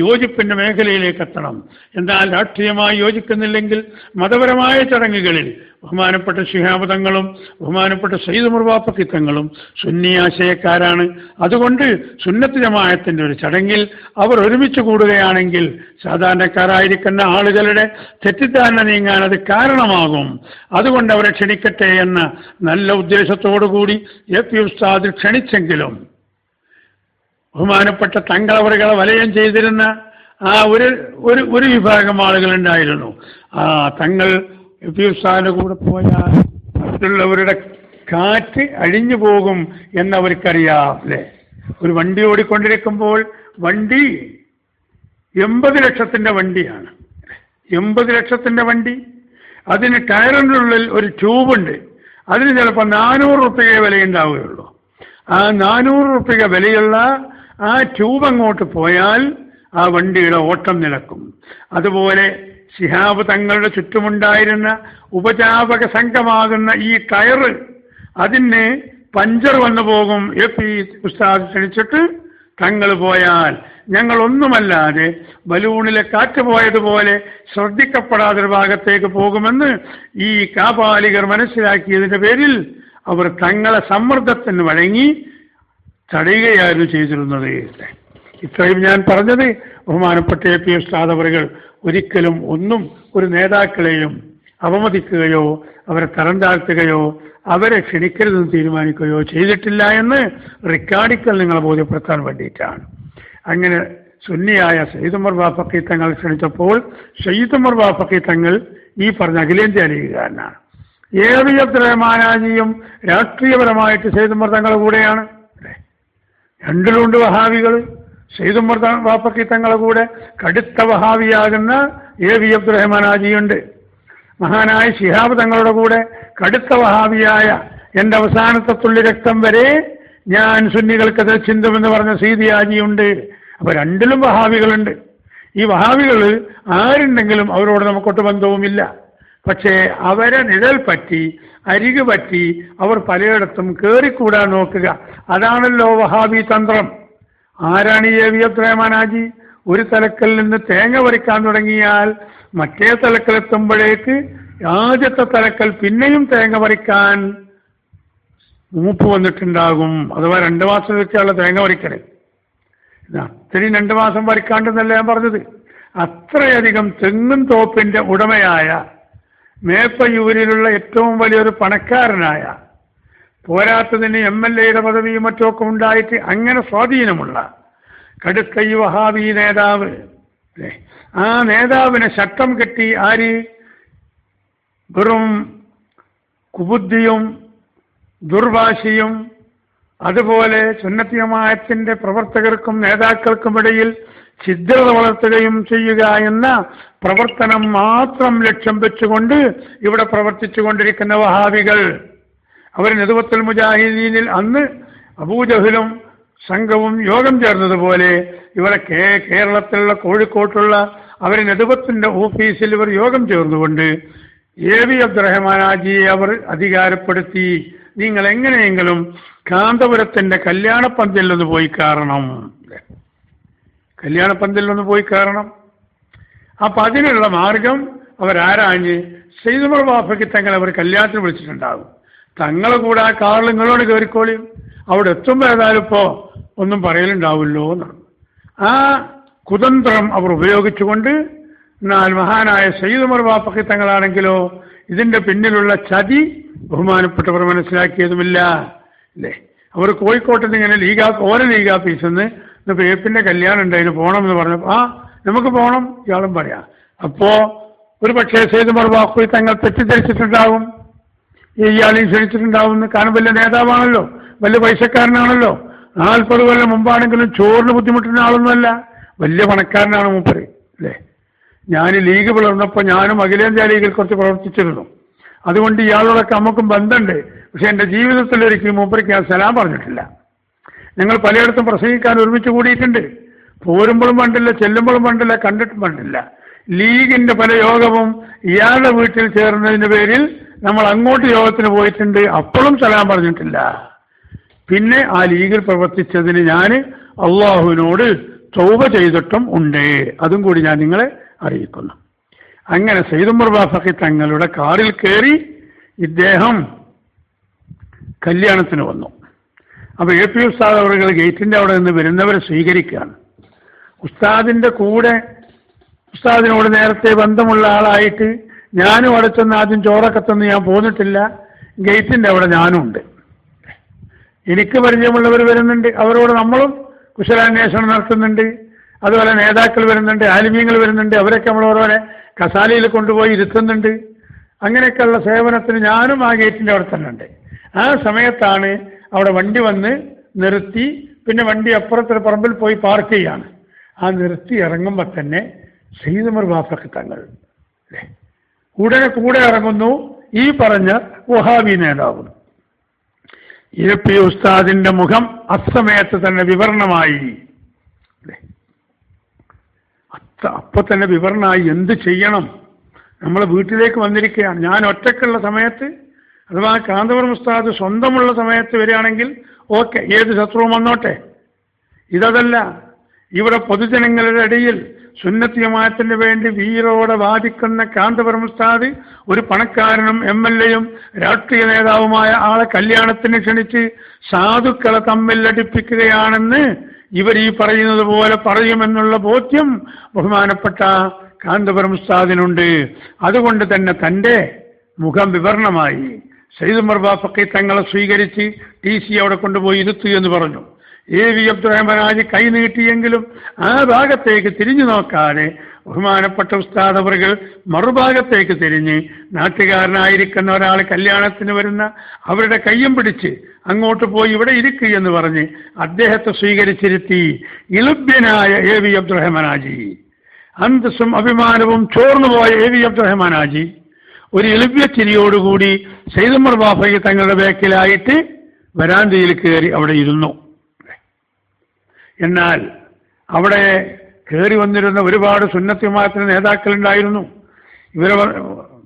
യോജിപ്പിന്റെ മേഖലയിലേക്ക് എത്തണം. എന്നാൽ രാഷ്ട്രീയമായി യോജിക്കുന്നില്ലെങ്കിൽ മതപരമായ ചടങ്ങുകളിൽ ബഹുമാനപ്പെട്ട ശിഹാബ് തങ്ങളും ബഹുമാനപ്പെട്ട സയ്യിദ് ഉമർ ബാഫഖി തങ്ങളും സുന്നി ആശയക്കാരാണ്. അതുകൊണ്ട് സുന്നത്ത് ജമാഅത്തിന്റെ ഒരു ചടങ്ങിൽ അവർ ഒരുമിച്ച് കൂടുകയാണെങ്കിൽ സാധാരണക്കാരായിരിക്കുന്ന ആളുകളുടെ തെറ്റിദ്ധാരണ നീങ്ങാൻ അത് കാരണമാകും. അതുകൊണ്ട് അവരെ ക്ഷണിക്കട്ടെ എന്ന നല്ല ഉദ്ദേശത്തോടുകൂടി AP ഉസ്താദ് ക്ഷണിച്ചെങ്കിലും ബഹുമാനപ്പെട്ട തങ്ങളവറുകളെ വലയം ചെയ്തിരുന്ന ആ ഒരു വിഭാഗം ആളുകളുണ്ടായിരുന്നു. ആ തങ്ങൾ AP ഉസ്താദിന്റെ കൂടെ പോയാൽ മറ്റുള്ളവരുടെ കാറ്റ് അഴിഞ്ഞു പോകും എന്നവർക്കറിയാം. അല്ലേ, ഒരു വണ്ടി ഓടിക്കൊണ്ടിരിക്കുമ്പോൾ വണ്ടി 80 ലക്ഷത്തിന്റെ വണ്ടിയാണ്. 80 ലക്ഷത്തിന്റെ വണ്ടി, അതിന് ടയറിൻ്റെ ഉള്ളിൽ ഒരു ട്യൂബുണ്ട്. അതിന് ചിലപ്പോൾ 400 റുപ്യ വിലയുണ്ടാവുകയുള്ളൂ. ആ 400 റുപ്യ വിലയുള്ള ആ ട്യൂബ് അങ്ങോട്ട് പോയാൽ ആ വണ്ടിയുടെ ഓട്ടം നിലക്കും. അതുപോലെ ശിഹാബ് തങ്ങളുടെ ചുറ്റുമുണ്ടായിരുന്ന ഉപജാപക സംഘമാകുന്ന ഈ ടയറ്, അതിന് പഞ്ചർ വന്നു പോകും. AP ഉസ്താദ് ക്ഷണിച്ചിട്ട് തങ്ങൾ പോയാൽ ഞങ്ങളൊന്നുമല്ലാതെ ബലൂണിലെ കാറ്റ് പോയതുപോലെ ശ്രദ്ധിക്കപ്പെടാതൊരു ഭാഗത്തേക്ക് പോകുമെന്ന് ഈ കാപാലികർ മനസ്സിലാക്കിയതിന്റെ പേരിൽ അവർ തങ്ങളെ സമ്മർദ്ദത്തിന് വഴങ്ങി തടയുകയായിരുന്നു ചെയ്തിരുന്നത്. ഇത്രയും ഞാൻ പറഞ്ഞത് ബഹുമാനപ്പെട്ട AP ഉസ്താദ് അവറുകൾ ഒരിക്കലും ഒരു നേതാക്കളെയും അവമതിക്കുകയോ അവരെ തരം താഴ്ത്തുകയോ അവരെ ക്ഷണിക്കരുതെന്ന് തീരുമാനിക്കുകയോ ചെയ്തിട്ടില്ല എന്ന് റിക്കാർഡിക്കൽ നിങ്ങളെ ബോധ്യപ്പെടുത്താൻ വേണ്ടിയിട്ടാണ്. അങ്ങനെ സുന്നിയായ സയ്യിദ് ഉമർ ബാഫഖി തങ്ങൾ ക്ഷണിച്ചപ്പോൾ സയ്യിദ് ഉമർ ബാഫഖി തങ്ങൾ ഈ പറഞ്ഞ അഖിലേന്ത്യാ ലീഗുകാരനാണ്. AP അബ്ദുറഹ്മാനാജിയും രാഷ്ട്രീയപരമായിട്ട് സയ്യിദ് ഉമർ തങ്ങളുടെ കൂടെയാണ്. രണ്ടിലുണ്ട് വഹാബികൾ. സയ്യിദ് ഉമർ ബാഫഖി തങ്ങളുടെ കൂടെ കടുത്ത വഹാബിയാകുന്ന AP അബ്ദുറഹ്മാനാജിയുണ്ട്. മഹാനായ ശിഹാബ് തങ്ങളുടെ കൂടെ കടുത്ത വഹാബിയായ എൻ്റെ അവസാനത്തെ തുള്ളി രക്തം വരെ ഞാൻ സുന്നികൾക്കത് ചിന്തുമെന്ന് പറഞ്ഞ സീദിയാജിയുണ്ട്. അപ്പൊ രണ്ടിലും വഹാബികളുണ്ട്. ഈ വഹാബികൾ ആരുണ്ടെങ്കിലും അവരോട് നമുക്കൊട്ട് ബന്ധവുമില്ല. പക്ഷേ അവരെ നിഴൽ പറ്റി അരികു പറ്റി അവർ പലയിടത്തും കയറിക്കൂടാൻ നോക്കുക, അതാണല്ലോ വഹാബി തന്ത്രം. ആരാണ് ഈ AP അബ്ദുറഹ്മാനാജി? ഒരു തലക്കൽ നിന്ന് തേങ്ങ പറിക്കാൻ തുടങ്ങിയാൽ മറ്റേ തലക്കലെത്തുമ്പോഴേക്ക് ആദ്യത്തെ തലക്കൽ പിന്നെയും തേങ്ങ പറിക്കാൻ മൂപ്പ് വന്നിട്ടുണ്ടാകും. അഥവാ 2 മാസം വെച്ചുള്ള തേങ്ങ പറിക്കല്. അത്രയും 2 മാസം പറിക്കാണ്ടെന്നല്ല ഞാൻ പറഞ്ഞത്. അത്രയധികം തെങ്ങും തോപ്പിന്റെ ഉടമയായ മേപ്പയൂരിലുള്ള ഏറ്റവും വലിയൊരു പണക്കാരനായ, പോരാത്തതിന് MLA പദവിയും മറ്റുമൊക്കെ ഉണ്ടായിട്ട് അങ്ങനെ സ്വാധീനമുള്ള കടുത്ത ഈ വഹാബി നേതാവ്, ആ നേതാവിനെ ശട്ടം കെട്ടി ആര്? വെറും കുബുദ്ധിയും ദുർഭാഷയും അതുപോലെ സുന്നത്ത് ജമാഅത്തിന്റെ പ്രവർത്തകർക്കും നേതാക്കൾക്കുമിടയിൽ ഛിദ്രത വളർത്തുകയും ചെയ്യുക എന്ന പ്രവർത്തനം മാത്രം ലക്ഷ്യം വെച്ചുകൊണ്ട് ഇവിടെ പ്രവർത്തിച്ചു കൊണ്ടിരിക്കുന്ന വഹാബികൾ, അവർ നദവത്തുൽ മുജാഹിദീനിൽ അന്ന് അബൂജഹലും സംഘവും യോഗം ചേർന്നതുപോലെ ഇവിടെ കേരളത്തിലുള്ള കോഴിക്കോട്ടുള്ള അവർ നദവത്തിന്റെ ഓഫീസിൽ ഇവർ യോഗം ചേർന്നുകൊണ്ട് AP അബ്ദുറഹ്മാനാജിയെ അവർ അധികാരപ്പെടുത്തി. നിങ്ങൾ എങ്ങനെയെങ്കിലും കാന്തപുരത്തിന്റെ കല്യാണപ്പന്തലിലൊന്ന് പോയി കാരണം, കല്യാണപ്പന്തലിലൊന്ന് പോയി കാരണം. അപ്പൊ അതിനുള്ള മാർഗം അവരാരാഞ്ഞ് സയ്യിദ് ഉമർ ബാഫഖി തങ്ങൾ അവർ കല്യാണത്തിന് വിളിച്ചിട്ടുണ്ടാകും. തങ്ങളെ കൂടെ ആ കാറിൽ നിങ്ങളോട് കയറിക്കോളിയും, അവിടെ എത്തുമ്പോൾ ഏതായാലും ഇപ്പോൾ ഒന്നും പറയലുണ്ടാവുമല്ലോ എന്നാണ്. ആ കുതന്ത്രം അവർ ഉപയോഗിച്ചുകൊണ്ട്, എന്നാൽ മഹാനായ സയ്യിദ് ഉമർ ബാഫഖി തങ്ങളാണെങ്കിലോ ഇതിന്റെ പിന്നിലുള്ള ചതി ബഹുമാനപ്പെട്ടവർ മനസ്സിലാക്കിയതുമില്ല. അല്ലേ, അവർ കോഴിക്കോട്ട് നിന്ന് ഇങ്ങനെ ഓരോ ലീഗാഫീസിൽ നിന്ന് ഇന്നിപ്പോൾ ഏപ്പിന്റെ കല്യാണം ഉണ്ട്, അതിന് പോകണമെന്ന് പറഞ്ഞപ്പോൾ നമുക്ക് പോകണം ഇയാളും പറയാം. അപ്പോ ഒരു പക്ഷേ സയ്യിദ് ഉമർ ബാഫഖി തങ്ങൾ തെറ്റിദ്ധരിച്ചിട്ടുണ്ടാവും, ഇയാളെയും ക്ഷണിച്ചിട്ടുണ്ടാവും. കാരണം വലിയ നേതാവാണല്ലോ, വലിയ പൈസക്കാരനാണല്ലോ. 40 കൊല്ലം മുമ്പാണെങ്കിലും ചോറിന് ബുദ്ധിമുട്ടുന്ന ആളൊന്നുമല്ല, വലിയ പണക്കാരനാണ് മൂപ്പര്. അല്ലേ, ഞാൻ ലീഗ് പിളർന്നപ്പോൾ ഞാനും അഖിലേന്ത്യാ ലീഗിൽ കുറച്ച് പ്രവർത്തിച്ചിരുന്നു. അതുകൊണ്ട് ഇയാളോടൊക്കെ നമുക്കും ബന്ധമുണ്ട്. പക്ഷെ എൻ്റെ ജീവിതത്തിൽ ഒരിക്കലും മൂപ്പർക്ക് ഞാൻ സലാം പറഞ്ഞിട്ടില്ല. ഞങ്ങൾ പലയിടത്തും പ്രസംഗിക്കാൻ ഒരുമിച്ച് കൂടിയിട്ടുണ്ട്. പോരുമ്പോഴും കണ്ടില്ല, ചെല്ലുമ്പോഴും കണ്ടില്ല, കണ്ടിട്ടും കണ്ടില്ല. ലീഗിന്റെ പല യോഗവും ഇയാളുടെ വീട്ടിൽ ചേർന്നതിന്റെ പേരിൽ നമ്മൾ അങ്ങോട്ട് യോഗത്തിന് പോയിട്ടുണ്ട്, അപ്പോഴും സലാം പറഞ്ഞിട്ടില്ല. പിന്നെ ആ ലീഗിൽ പ്രവർത്തിച്ചതിന് ഞാൻ അള്ളാഹുവിനോട് തൗബ ചെയ്തിട്ടും ഉണ്ട്. അതും കൂടി ഞാൻ നിങ്ങളെ അറിയിക്കുന്നു. അങ്ങനെ സയ്യിദ് ഉമർ ബാഫഖി തങ്ങളുടെ കാറിൽ കയറി ഇദ്ദേഹം കല്യാണത്തിന് വന്നു. അപ്പോൾ എ പി ഉസ്താദ് അവർ ഗേറ്റിന്റെ അവിടെ നിന്ന് വരുന്നവരെ സ്വീകരിക്കുകയാണ്. ഉസ്താദിന്റെ കൂടെ ഉസ്താദിനോട് നേരത്തെ ബന്ധമുള്ള ആളായിട്ട് ഞാനും അവിടെ ചെന്ന് ആദ്യം ചോറൊക്കെ തന്ന് ഞാൻ പോന്നിട്ടില്ല. ഗേറ്റിന്റെ അവിടെ ഞാനും ഉണ്ട്. എനിക്ക് പരിചയമുള്ളവർ വരുന്നുണ്ട്, അവരോട് നമ്മളും കുശലാന്വേഷണം നടത്തുന്നുണ്ട്. അതുപോലെ നേതാക്കൾ വരുന്നുണ്ട്, ആലിമീങ്ങൾ വരുന്നുണ്ട്, അവരൊക്കെ നമ്മൾ ഓരോരെ കസാലയിൽ കൊണ്ടുപോയി ഇരുത്തുന്നുണ്ട്. അങ്ങനെയൊക്കെയുള്ള സേവനത്തിന് ഞാനും ആ ഗേറ്റിന്റെ അവിടെ തന്നെ ഉണ്ട്. ആ സമയത്താണ് അവിടെ വണ്ടി വന്ന് നിർത്തി. പിന്നെ വണ്ടി അപ്പുറത്തൊരു പറമ്പിൽ പോയി പാർക്ക് ചെയ്യാണ്. ആ നിർത്തി ഇറങ്ങുമ്പോൾ തന്നെ സയ്യിദ് ഉമർ ബാഫഖി തങ്ങൾ ഉടനെ കൂടെ ഇറങ്ങുന്നു ഈ പറഞ്ഞ വഹാബി നേതാവ്. എ പി ഉസ്താദിന്റെ മുഖം അസമയത്ത് തന്നെ വിവരണമായി. അപ്പൊ തന്നെ വിവരണമായി. എന്ത് ചെയ്യണം, നമ്മൾ വീട്ടിലേക്ക് വന്നിരിക്കുകയാണ്. ഞാൻ ഒറ്റക്കുള്ള സമയത്ത്, അഥവാ കാന്തപുരം ഉസ്താദ് സ്വന്തമുള്ള സമയത്ത് വരികയാണെങ്കിൽ ഓക്കെ, ഏത് ശത്രുവും വന്നോട്ടെ. ഇതല്ല, ഇവിടെ പൊതുജനങ്ങളുടെ ഇടയിൽ സുന്നത്ത് ജമാഅത്തിന് വേണ്ടി വീരോടെ വാദിക്കുന്ന കാന്തപുരം ഉസ്താദ് ഒരു പണക്കാരനും MLA-യും രാഷ്ട്രീയ നേതാവുമായ ആളെ കല്യാണത്തിന് ക്ഷണിച്ച് സാധുക്കളെ തമ്മിൽ അടിപ്പിക്കുകയാണെന്ന് ഇവർ ഈ പറയുന്നത് പോലെ പറയുമെന്നുള്ള ബോധ്യം ബഹുമാനപ്പെട്ട കാന്തപുരം ഉസ്താദിനുണ്ട്. അതുകൊണ്ട് തന്നെ തൻ്റെ മുഖം വിവരണമായി. സയ്യിദ് ഉമർ ബാഫഖി തങ്ങളെ സ്വീകരിച്ച് TC അവിടെ കൊണ്ടുപോയി ഇരുത്തു എന്ന് പറഞ്ഞു. AV അബ്ദുറഹ്മാൻ ഹാജി കൈ നീട്ടിയെങ്കിലും ആ ഭാഗത്തേക്ക് തിരിഞ്ഞു നോക്കാതെ ബഹുമാനപ്പെട്ട ഉസ്താദ് അവர்கள் മറുഭാഗത്തേക്ക് തിരിഞ്ഞ് നാട്ടുകാരനായിരിക്കുന്ന ഒരാൾ കല്യാണത്തിന് വരുന്ന അവരുടെ കയ്യും പിടിച്ച് അങ്ങോട്ട് പോയി ഇവിടെ ഇരിക്കുക എന്ന് പറഞ്ഞ് അദ്ദേഹത്തെ സ്വീകരിച്ചിരുത്തി. ഇളുബ്യനായ AV അബ്ദുറഹ്മാൻ ഹാജി, അന്തസ്സും അഭിമാനവും ചോർന്നുപോയ AV അബ്ദുറഹ്മാൻ ഹാജി ഒരു ഇളുബ്യച്ചിരിയോടുകൂടി സയ്യിദ് ഉമർ ബാഫഖി തങ്ങളുടെ ബാക്കിലായിട്ട് വരാന്തയിൽ കയറി അവിടെ ഇരുന്നു. എന്നാൽ അവിടെ കയറി വന്നിരുന്ന ഒരുപാട് സുന്നത്ത് ജമാഅത്തിന്റെ നേതാക്കളുണ്ടായിരുന്നു. ഇവരെ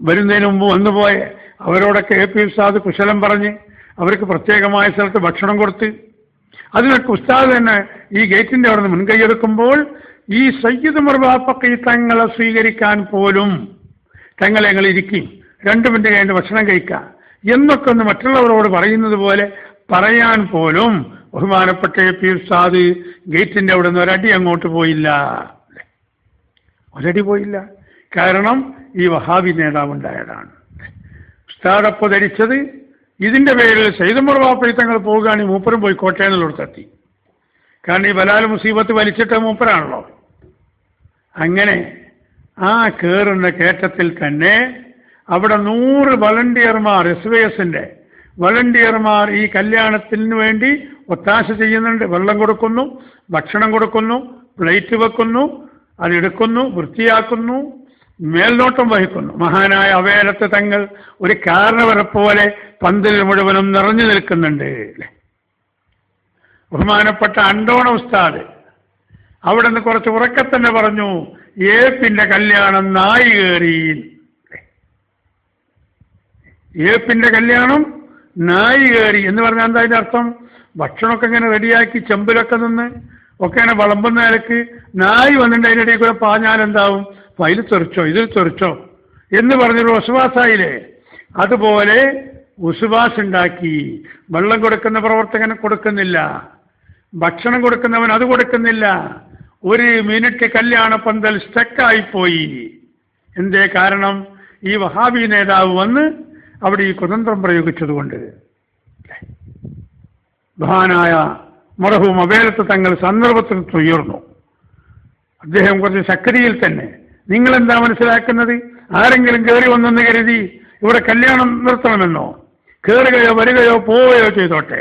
വരുന്നതിന് മുമ്പ് വന്നുപോയ അവരോടൊക്കെ എ പി ഉസ്താദ് കുശലം പറഞ്ഞ് അവർക്ക് പ്രത്യേകമായ സ്ഥലത്ത് ഭക്ഷണം കൊടുത്ത്, അതിനൊക്കെ ഉസ്താദ് തന്നെ ഈ ഗേറ്റിന്റെ അവിടെ നിന്ന് മുൻകൈയെടുക്കുമ്പോൾ ഈ സയ്യിദ് ഉമർ ബാഫഖി തങ്ങളെ സ്വീകരിക്കാൻ പോലും തങ്ങളെ ഞങ്ങൾ ഇരിക്കും 2 മിനിറ്റ് കഴിഞ്ഞ് ഭക്ഷണം കഴിക്കാം എന്നൊക്കെ ഒന്ന് മറ്റുള്ളവരോട് പറയുന്നത് പോലെ പറയാൻ പോലും ബഹുമാനപ്പെട്ട എ പി ഉസ്താദ് ഗേറ്റിന്റെ അവിടെ നിന്ന് ഒരടി അങ്ങോട്ട് പോയില്ല. ഒരടി പോയില്ല. കാരണം ഈ വഹാബി നേതാവ് ഉണ്ടായതാണ്. ഉസ്താദ് അപ്പോൾ ധരിച്ചത് ഇതിന്റെ പേരിൽ സയ്യിദ് ഉമർ ബാഫഖി തങ്ങൾ പോവുകയാണെങ്കിൽ മൂപ്പരും പോയി കോട്ടയനിലോടത്തെത്തി. കാരണം ഈ ബലാൽ മുസീബത്ത് വലിച്ചിട്ട മൂപ്പരാണല്ലോ. അങ്ങനെ ആ കയറുന്ന കയറ്റത്തിൽ തന്നെ അവിടെ 100 വളണ്ടിയർമാർ, SYSന്റെ വളണ്ടിയർമാർ ഈ കല്യാണത്തിന് വേണ്ടി ഒത്താശ ചെയ്യുന്നുണ്ട്. വെള്ളം കൊടുക്കുന്നു, ഭക്ഷണം കൊടുക്കുന്നു, പ്ലേറ്റ് വെക്കുന്നു, അതെടുക്കുന്നു, വൃത്തിയാക്കുന്നു, മേൽനോട്ടം വഹിക്കുന്നു. മഹാനായ അവേലത്ത് തങ്ങൾ ഒരു കാരണവരെ പോലെ പന്തൽ മുഴുവനും നിറഞ്ഞു നിൽക്കുന്നുണ്ട്. ബഹുമാനപ്പെട്ട അണ്ടോണ ഉസ്താദ് അവിടെ നിന്ന് കുറച്ച് ഉറക്കത്തന്നെ പറഞ്ഞു, ഏപ്പിന്റെ കല്യാണം നായി കയറി. ഏപ്പിന്റെ കല്യാണം നായി കയറി എന്ന് പറഞ്ഞാൽ എന്താ അതിന്റെ അർത്ഥം? ഭക്ഷണമൊക്കെ ഇങ്ങനെ റെഡിയാക്കി ചെമ്പിലൊക്കെ നിന്ന് ഒക്കെ ഇങ്ങനെ വിളമ്പുന്ന നിലക്ക് നായി വന്നിട്ട് അതിൻ്റെ ഇടയിൽ കൂടെ പാഞ്ഞാൽ എന്താവും? അതിൽ തെറിച്ചോ ഇതിൽ തെറിച്ചോ എന്ന് പറഞ്ഞൊരു വസുവാസായില്ലേ? അതുപോലെ ഉസുബാസ് ഉണ്ടാക്കി. വെള്ളം കൊടുക്കുന്ന പ്രവർത്തകന് കൊടുക്കുന്നില്ല, ഭക്ഷണം കൊടുക്കുന്നവൻ അത് കൊടുക്കുന്നില്ല. ഒരു മിനിറ്റ് കല്യാണ പന്തൽ സ്റ്റക്കായിപ്പോയി. എന്തേ കാരണം? ഈ വഹാബി നേതാവ് വന്ന് അവിടെ ഈ കുതന്ത്രം പ്രയോഗിച്ചതുകൊണ്ട്. മഹാനായ മർഹൂം അബേലത്ത് തങ്ങൾ സന്ദർഭത്തിൽ ഉയർന്നു. അദ്ദേഹം കുറച്ച് ശക്തിയിൽ തന്നെ, നിങ്ങളെന്താ മനസ്സിലാക്കുന്നത്? ആരെങ്കിലും കയറി വന്നെന്ന് കരുതി ഇവിടെ കല്യാണം നിർത്തണമെന്നോ? കയറുകയോ വരികയോ പോവുകയോ ചെയ്തോട്ടെ.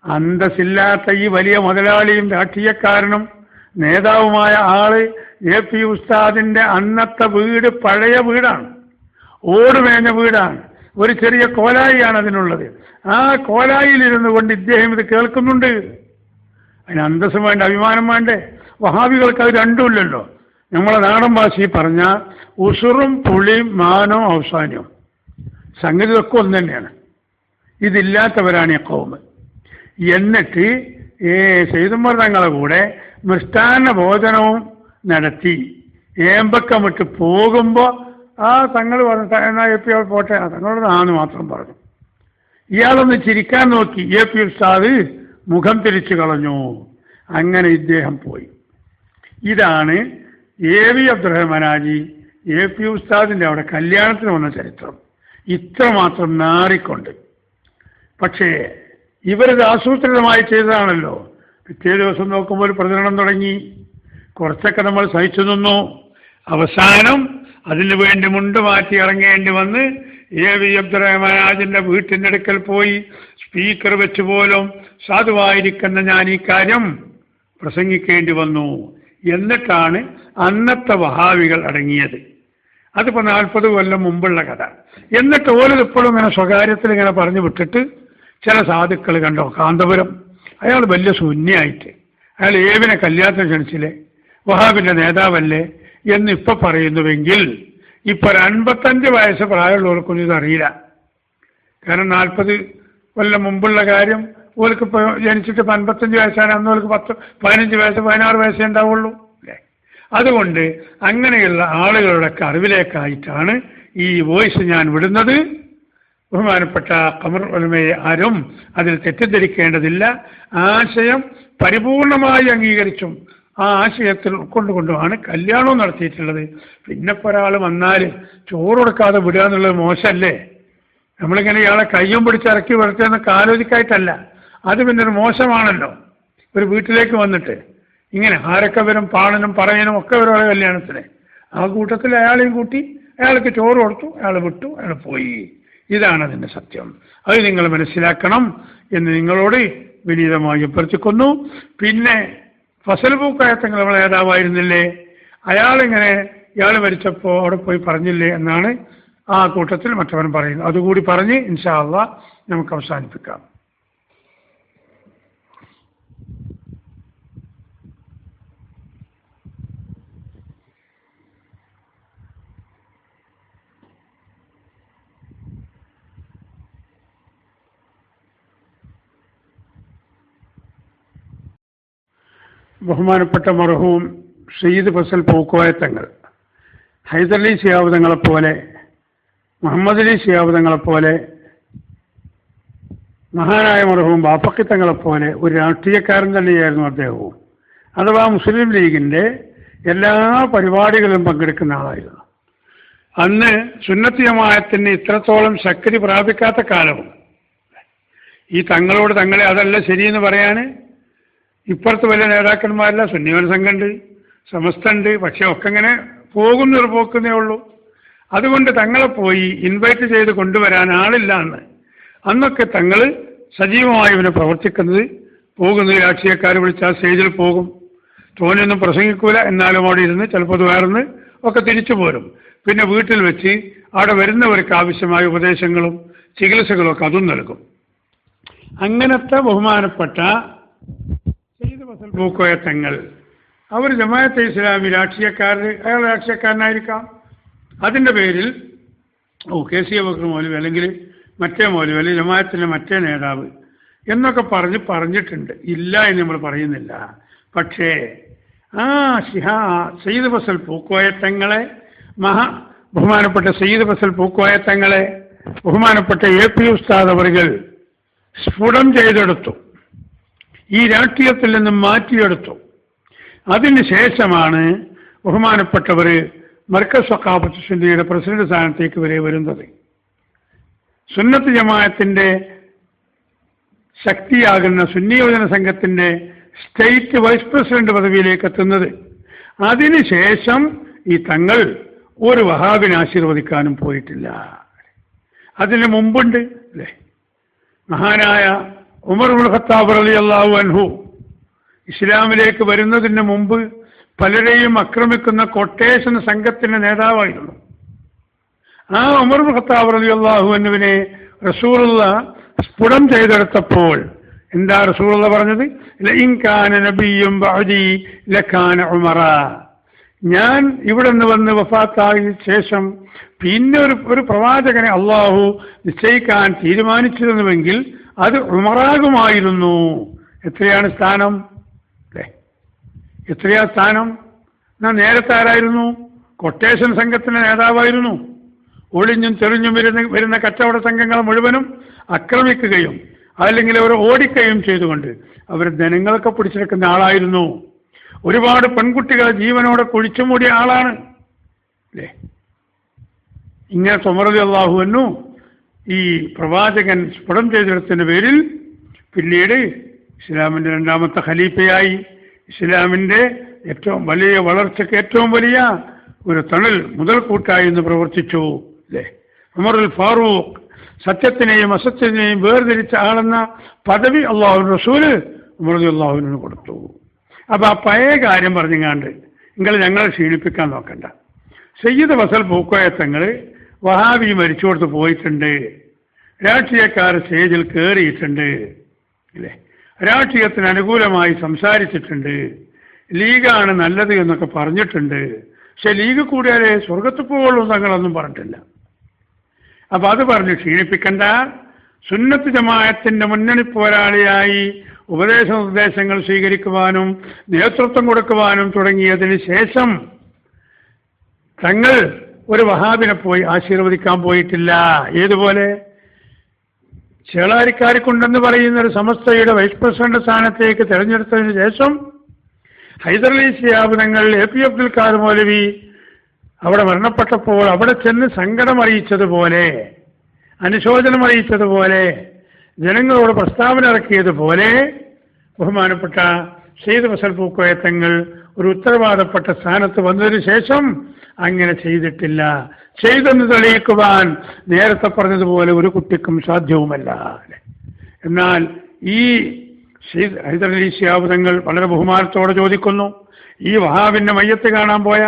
അന്തസ്സില്ലാത്ത ഈ വലിയ മുതലാളിയും രാഷ്ട്രീയക്കാരനും നേതാവുമായ ആള് AP ഉസ്താദിന്റെ അന്നത്തെ വീട് പഴയ വീടാണ്, ഓടുമേഞ്ഞ വീടാണ്. ഒരു ചെറിയ കോലായിയാണ് അതിനുള്ളത്. ആ കോലായിലിരുന്നു കൊണ്ട് ഇദ്ദേഹം ഇത് കേൾക്കുന്നുണ്ട്. അതിന് അന്തസ്സും വേണ്ട, അഭിമാനം വേണ്ടേ? വഹാബികൾക്ക് അത് രണ്ടുമില്ലല്ലോ. നമ്മളെ നാടൻ ഭാഷയിൽ പറഞ്ഞ ഉസുറും പുളിയും മാനവും അവസാനവും സംഗതി ഒക്കെ ഒന്ന് തന്നെയാണ്. ഇതില്ലാത്തവരാണ് ഈ കൗമ്. എന്നിട്ട് സെയ്തുമർ തങ്ങളെ കൂടെ മൃഷ്ടാന്ന ഭോജനവും നടത്തി ഏമ്പക്കമിട്ട് പോകുമ്പോൾ ആ തങ്ങൾ പറഞ്ഞു, എന്നാ AP പോട്ടെ, തങ്ങളോട് ആന്ന് മാത്രം പറഞ്ഞു. ഇയാളൊന്ന് ചിരിക്കാൻ നോക്കി, AP ഉസ്താദ് മുഖം തിരിച്ചു കളഞ്ഞു. അങ്ങനെ ഇദ്ദേഹം പോയി. ഇതാണ് AV അബ്ദുറഹ്മാൻ ഹാജി AP ഉസ്താദിന്റെ അവിടെ കല്യാണത്തിന് വന്ന ചരിത്രം. ഇത്രമാത്രം നാറിക്കൊണ്ട്. പക്ഷേ ഇവരിത് ആസൂത്രിതമായി ചെയ്തതാണല്ലോ. പിറ്റേ ദിവസം നോക്കുമ്പോൾ ഒരു പ്രചരണം തുടങ്ങി. കുറച്ചൊക്കെ നമ്മൾ സഹിച്ചു നിന്നു. അവസാനം അതിനു വേണ്ടി മുണ്ട് മാറ്റി ഇറങ്ങേണ്ടി വന്ന് AV അബ്ദുറഹ്മാൻ ഹാജിന്റെ വീട്ടിൻ്റെ അടുക്കൽ പോയി സ്പീക്കർ വെച്ച് പോലും സാധുവായിരിക്കുന്ന ഞാൻ ഈ കാര്യം പ്രസംഗിക്കേണ്ടി വന്നു. എന്നിട്ടാണ് അന്നത്തെ വഹാബികൾ അടങ്ങിയത്. അതിപ്പോൾ 40 കൊല്ലം മുമ്പുള്ള കഥ. എന്നിട്ട് ഓലിതിപ്പോഴും ഇങ്ങനെ സ്വകാര്യത്തിൽ ഇങ്ങനെ പറഞ്ഞു വിട്ടിട്ട് ചില സാധുക്കൾ കണ്ടോ, കാന്തപുരം അയാൾ വലിയ ശൂന്യായിട്ട് അയാൾ ഏവിനെ കല്യാണത്തിന് ക്ഷണിച്ചില്ലേ, വഹാബിന്റെ നേതാവല്ലേ എന്ന് ഇപ്പൊ പറയുന്നുവെങ്കിൽ ഇപ്പൊ 55 വയസ്സ് പ്രായമുള്ളവർക്കൊന്നും ഇതറിയില്ല. കാരണം 40 കൊല്ലം മുമ്പുള്ള കാര്യം ഓർക്ക് ഇപ്പോൾ ജനിച്ചിട്ട് 55 വയസ്സാണ്. അന്ന് ഓർക്ക് 15 വയസ്സ് 16 വയസ്സേ ഉണ്ടാവുള്ളൂ അല്ലേ. അതുകൊണ്ട് അങ്ങനെയുള്ള ആളുകളുടെയൊക്കെ അറിവിലേക്കായിട്ടാണ് ഈ വോയിസ് ഞാൻ വിടുന്നത്. ബഹുമാനപ്പെട്ട ഖമർ ഉലമയെ ആരും അതിൽ തെറ്റിദ്ധരിക്കേണ്ടതില്ല. ആശയം പരിപൂർണമായി അംഗീകരിച്ചും ആ ആശയത്തിൽ ഉൾക്കൊണ്ടുകൊണ്ടുമാണ് കല്യാണവും നടത്തിയിട്ടുള്ളത്. പിന്നെ ഒരാൾ വന്നാൽ ചോറ് കൊടുക്കാതെ വിടുക എന്നുള്ളത് മോശമല്ലേ? നമ്മളിങ്ങനെ ഇയാളെ കയ്യും പിടിച്ചിറക്കി വരട്ടെന്നൊക്കെ ആലോചിക്കായിട്ടല്ല. അത് പിന്നെ ഒരു മോശമാണല്ലോ. ഒരു വീട്ടിലേക്ക് വന്നിട്ട് ഇങ്ങനെ ആരൊക്കെ വരും, പാണനും പറയനും ഒക്കെ വരും കല്യാണത്തിന്. ആ കൂട്ടത്തിൽ അയാളെയും കൂട്ടി അയാൾക്ക് ചോറ് കൊടുത്തു, അയാൾ വിട്ടു, അയാൾ പോയി. ഇതാണ് അതിൻ്റെ സത്യം. അത് നിങ്ങൾ മനസ്സിലാക്കണം എന്ന് നിങ്ങളോട് വിനീതമായി അഭ്യർത്ഥിക്കുന്നു. പിന്നെ ഫസൽ പൂക്കായത്തങ്ങൾ നമ്മളെ നേതാവായിരുന്നില്ലേ, ഇയാൾ മരിച്ചപ്പോൾ അവിടെ പോയി പറഞ്ഞില്ലേ എന്നാണ് ആ കൂട്ടത്തിൽ മറ്റവൻ പറയുന്നത്. അതുകൂടി പറഞ്ഞ് ഇൻഷാ അള്ളാഹ് നമുക്ക് അവസാനിപ്പിക്കാം. ബഹുമാനപ്പെട്ട മർഹൂം സയ്യിദ് ഫസൽ പൂക്കോയത്തങ്ങൾ ഹൈദരലി ശിഹാബ് തങ്ങളെപ്പോലെ, മുഹമ്മദ് അലി ശിഹാബ് തങ്ങളെപ്പോലെ, മഹാനായ മർഹൂം ബാപ്പക്കി തങ്ങളെപ്പോലെ ഒരു രാഷ്ട്രീയക്കാരൻ തന്നെയായിരുന്നു അദ്ദേഹവും. അഥവാ മുസ്ലിം ലീഗിൻ്റെ എല്ലാ പരിപാടികളിലും പങ്കെടുക്കുന്ന ആളായിരുന്നു. അന്ന് സുന്നത്ത് ജമാഅത്തിന് ഇത്രത്തോളം ശക്തി പ്രാപിക്കാത്ത കാലവും ഈ തങ്ങളോട് തങ്ങളെ അതല്ല ശരിയെന്ന് പറയാൻ ഇപ്പുറത്ത് വലിയ നേതാക്കന്മാരല്ല, സുന്നിവൻ സംഘമുണ്ട്, സമസ്തണ്ട്, പക്ഷെ ഒക്കെ ഇങ്ങനെ പോകുന്നൊരു പോക്കുന്നേ ഉള്ളൂ. അതുകൊണ്ട് തങ്ങളെ പോയി ഇൻവൈറ്റ് ചെയ്ത് കൊണ്ടുവരാൻ ആളില്ല എന്ന്. അന്നൊക്കെ തങ്ങൾ സജീവമായി ഇവനെ പ്രവർത്തിക്കുന്നത്, പോകുന്നത് രാഷ്ട്രീയക്കാർ വിളിച്ചാൽ സ്റ്റേജിൽ പോകും, തോനെയൊന്നും പ്രസംഗിക്കൂല, എന്നാലും അവിടെ ഇരുന്ന് ചിലപ്പോൾ വേർന്ന് ഒക്കെ തിരിച്ചു പോരും. പിന്നെ വീട്ടിൽ വെച്ച് അവിടെ വരുന്നവർക്ക് ആവശ്യമായ ഉപദേശങ്ങളും ചികിത്സകളും ഒക്കെ അതും നൽകും. അങ്ങനത്തെ ബഹുമാനപ്പെട്ട സയ്യിദ് ഫസൽ പൂക്കോയ തങ്ങൾ അവർ ജമാഅത്തെ ഇസ്ലാമി അയാൾ രാഷ്ട്രീയക്കാരനായിരിക്കാം. അതിൻ്റെ പേരിൽ KC അബൂബക്കർ മൗലവി അല്ലെങ്കിൽ മറ്റേ മൗലവി അല്ലെങ്കിൽ ജമാഅത്തിൻ്റെ മറ്റേ നേതാവ് എന്നൊക്കെ പറഞ്ഞിട്ടുണ്ട്. ഇല്ല എന്ന് നമ്മൾ പറയുന്നില്ല. പക്ഷേ ആ സയ്യിദ് ഫസൽ പൂക്കോയ തങ്ങളെ ബഹുമാനപ്പെട്ട സയ്യിദ് ഫസൽ പൂക്കോയ തങ്ങളെ ബഹുമാനപ്പെട്ട AP ഉസ്താദ് അവറുകൾ സ്ഫുടം ചെയ്തെടുത്തു, ഈ രാഷ്ട്രീയത്തിൽ നിന്നും മാറ്റിയെടുത്തു. അതിനുശേഷമാണ് ബഹുമാനപ്പെട്ടവർ മർക്കസ് സഖാഫത്ത് സുന്നിയുടെ പ്രസിഡന്റ് സ്ഥാനത്തേക്ക് വരെ വരുന്നത്. സുന്നത്ത് ജമാഅത്തിന്റെ ശക്തിയാകുന്ന സുന്നി യുവജന സംഘത്തിന്റെ സ്റ്റേറ്റ് വൈസ് പ്രസിഡന്റ് പദവിയിലേക്ക് എത്തുന്നത്. അതിനുശേഷം ഈ തങ്ങൾ ഒരു വഹാബിനെ ആശീർവദിക്കാനും പോയിട്ടില്ല. അതിന് മുമ്പുണ്ട് അല്ലേ, മഹാനായ ഉമർ ഇബ്നുൽ ഖത്താബ് റളിയല്ലാഹു അൻഹു ഇസ്ലാമിലേക്ക് വരുന്നതിന് മുമ്പ് പലരെയും ആക്രമിക്കുന്ന കൊട്ടേഷൻ സംഘത്തിന്റെ നേതാവായിരുന്നു. ആ ഉമർ ഇബ്നുൽ ഖത്താബ് റളിയല്ലാഹു അൻഹുവിനെ റസൂലുള്ളാഹ് സ്ഫുടം ചെയ്തെടുത്തപ്പോൾ എന്താ റസൂലുള്ളാഹ് പറഞ്ഞത്? ലഇൻ കാന നബിയ്യും ബഅദി ലകാന ഉമറ. ഞാൻ ഇവിടെ നിന്ന് വന്ന് വഫാത്തായ ശേഷം പിന്നെ ഒരു പ്രവാചകനെ അള്ളാഹു നിശ്ചയിക്കാൻ തീരുമാനിച്ചിരുന്നുവെങ്കിൽ അത് ഉമറാകുമായിരുന്നു. എത്രയാണ് സ്ഥാനം അല്ലേ? എത്രയാ സ്ഥാനം? ഞാൻ നേരത്തെ ആരായിരുന്നു? കൊട്ടേഷൻ സംഘത്തിന്റെ നേതാവായിരുന്നു. ഒളിഞ്ഞും തെളിഞ്ഞും വരുന്ന കച്ചവട സംഘങ്ങൾ മുഴുവനും ആക്രമിക്കുകയും അല്ലെങ്കിൽ അവർ ഓടിക്കുകയും ചെയ്തുകൊണ്ട് അവർ ജനങ്ങളൊക്കെ പിടിച്ചെടുക്കുന്ന ആളായിരുന്നു. ഒരുപാട് പെൺകുട്ടികളെ ജീവനോടെ കുഴിച്ചുമൂടിയ ആളാണ് അല്ലേ? ഇങ്ങനെ ഉമർ റളിയല്ലാഹു അൻഹു ഈ പ്രവാചകൻ സ്ഫുടം ചെയ്തെടുത്തതിന്റെ പേരിൽ പിന്നീട് ഇസ്ലാമിന്റെ രണ്ടാമത്തെ ഖലീഫയായി, ഇസ്ലാമിന്റെ ഏറ്റവും വലിയ വളർച്ചയ്ക്ക് ഏറ്റവും വലിയ ഒരു തണൽ മുതൽക്കൂട്ടായി എന്ന് പ്രവർത്തിച്ചു അല്ലേ? ഉമറുൽ ഫാറൂഖ്, സത്യത്തിനെയും അസത്യത്തിനെയും വേർതിരിച്ച ആളെന്ന പദവി അള്ളാഹു റസൂല് ഉമർ റളിയല്ലാഹുവിന് കൊടുത്തു. അപ്പൊ ആ പഴയ കാര്യം പറഞ്ഞുങ്ങാണ്ട് നിങ്ങൾ ഞങ്ങളെ ക്ഷീണിപ്പിക്കാൻ നോക്കണ്ട. സയ്യിദ് ഫസൽ പൂക്കോയ തങ്ങൾ വഹാബി മരിച്ചു കൊടുത്ത് പോയിട്ടുണ്ട്, രാഷ്ട്രീയക്കാർ സ്റ്റേജിൽ കയറിയിട്ടുണ്ട് അല്ലേ, രാഷ്ട്രീയത്തിന് അനുകൂലമായി സംസാരിച്ചിട്ടുണ്ട്, ലീഗാണ് നല്ലത് എന്നൊക്കെ പറഞ്ഞിട്ടുണ്ട്. പക്ഷെ ലീഗ് കൂടിയാലേ സ്വർഗത്ത് പോകുള്ളൂ തങ്ങളൊന്നും പറഞ്ഞിട്ടില്ല. അപ്പൊ അത് പറഞ്ഞ് ക്ഷീണിപ്പിക്കണ്ട. സുന്നത്ത് ജമാഅത്തിന്റെ മുന്നണി പോരാളിയായി ഉപദേശ നിർദ്ദേശങ്ങൾ സ്വീകരിക്കുവാനും നേതൃത്വം കൊടുക്കുവാനും തുടങ്ങിയതിന് ശേഷം തങ്ങൾ ഒരു വഹാബിനെ പോയി ആശീർവദിക്കാൻ പോയിട്ടില്ല. ഏതുപോലെ ചേളാരിക്കാരിക്കുണ്ടെന്ന് പറയുന്ന ഒരു സമസ്തയുടെ വൈസ് പ്രസിഡന്റ് സ്ഥാനത്തേക്ക് തെരഞ്ഞെടുത്തതിന് ശേഷം ഹൈദരലി ശിഹാബ് തങ്ങൾ AP അബ്ദുൽ ഖാദർ മൗലവി അവിടെ മരണപ്പെട്ടപ്പോൾ അവിടെ ചെന്ന് സങ്കടം അറിയിച്ചതുപോലെ, അനുശോചനം അറിയിച്ചതുപോലെ, ജനങ്ങളോട് പ്രസ്താവന ഇറക്കിയതുപോലെ ബഹുമാനപ്പെട്ട സയ്യിദ് ഫസൽ പൂക്കോയ തങ്ങൾ ഒരു ഉത്തരവാദപ്പെട്ട സ്ഥാനത്ത് വന്നതിന് ശേഷം അങ്ങനെ ചെയ്തിട്ടില്ല. ചെയ്തെന്ന് തെളിയിക്കുവാൻ നേരത്തെ പറഞ്ഞതുപോലെ ഒരു കുട്ടിക്കും സാധ്യവുമല്ല. എന്നാൽ ഈ ഹൈദരലി ശിഹാബ് തങ്ങൾ വളരെ ബഹുമാനത്തോടെ ചോദിക്കുന്നു, ഈ വഹാബിന്റെ മയ്യത്ത് കാണാൻ പോയ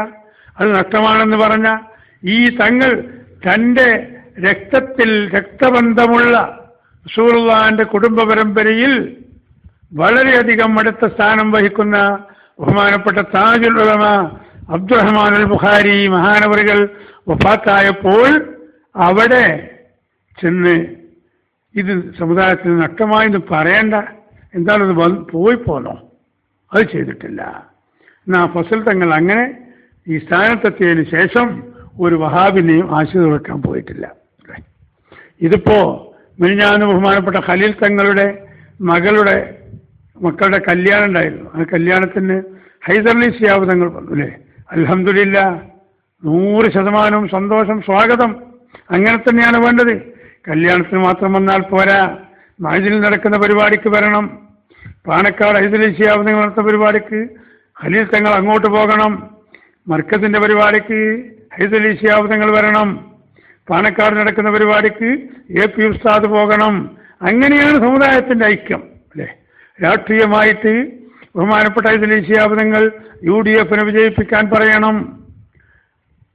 അത് നഷ്ടമാണെന്ന് പറഞ്ഞ ഈ തങ്ങൾ തൻ്റെ രക്തത്തിൽ രക്തബന്ധമുള്ള റസൂലുള്ളാഹിന്റെ കുടുംബ പരമ്പരയിൽ വളരെയധികം അടുത്ത സ്ഥാനം വഹിക്കുന്ന ബഹുമാനപ്പെട്ട താജുൽ ഉലമ അബ്ദുറഹ്മാൻ അൽ ബുഖാരി മഹാനവറുകൾ വഫാത്തായപ്പോൾ അവിടെ ചെന്ന് ഇത് സമുദായത്തിന് നഷ്ടമായെന്ന് പറയണ്ട, എന്താണത് പോയി പോന്നോ? അത് ചെയ്തിട്ടില്ല. എന്നാ ഫസൽ തങ്ങൾ അങ്ങനെ ഈ സ്ഥാനത്തെത്തിയതിന് ശേഷം ഒരു വഹാബിനെയും ആശീർവദിക്കാൻ പോയിട്ടില്ല. ഇതിപ്പോ മിനിഞ്ഞാന്ന് ബഹുമാനപ്പെട്ട ഖലീൽ തങ്ങളുടെ മക്കളുടെ കല്യാണം ഉണ്ടായിരുന്നു. ആ കല്യാണത്തിന് ഹൈദരലി ശിഹാബ് തങ്ങൾ പറഞ്ഞു അല്ലേ, അൽഹംദുലില്ലാ 100% സന്തോഷം, സ്വാഗതം. അങ്ങനെ തന്നെയാണ് വേണ്ടത്. കല്യാണത്തിന് മാത്രം വന്നാൽ പോരാ, മഹ്ജിൽ നടക്കുന്ന പരിപാടിക്ക് വരണം. പാണക്കാട് ഹൈദരലി ശിഹാബ് തങ്ങൾ നടത്തുന്ന പരിപാടിക്ക് ഖലീൽ തങ്ങൾ അങ്ങോട്ട് പോകണം. മർക്കസിന്റെ പരിപാടിക്ക് ഹൈദരലി ശിഹാബ് തങ്ങൾ വരണം. പാണക്കാട് നടക്കുന്ന പരിപാടിക്ക് AP ഉസ്താദ് പോകണം. അങ്ങനെയാണ് സമുദായത്തിന്റെ ഐക്യം അല്ലേ? രാഷ്ട്രീയമായിട്ട് ബഹുമാനപ്പെട്ട ഹൈദരലി ശിഹാബ് തങ്ങൾ UDF-നെ വിജയിപ്പിക്കാൻ പറയണം.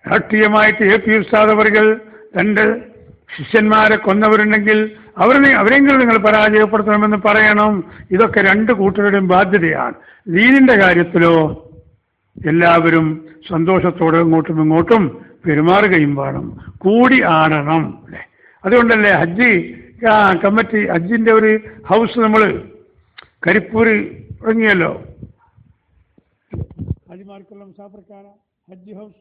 രാഷ്ട്രീയമായിട്ട് AP ഉസ്താദ് അവர்கள் തന്റെ ശിഷ്യന്മാരെ കൊന്നവരുണ്ടെങ്കിൽ അവരെങ്കിലും നിങ്ങൾ പരാജയപ്പെടുത്തണമെന്ന് പറയണം. ഇതൊക്കെ രണ്ട് കൂട്ടരുടെയും ബാധ്യതയാണ്. ദീനിന്റെ കാര്യത്തിലോ എല്ലാവരും സന്തോഷത്തോടെ ഇങ്ങോട്ടും പെരുമാറുകയും വേണം, കൂടി ആടണം അല്ലേ? അതുകൊണ്ടല്ലേ ഹജ്ജ് കമ്മിറ്റി ഹജ്ജിന്റെ ഒരു ഹൗസ് നമ്മൾ കരിപ്പൂര് തുടങ്ങിയല്ലോ. ഹാജിമാർക്കുള്ള മുസാഫർക്കാണ് ഹജ്ജ് ഹൗസ്.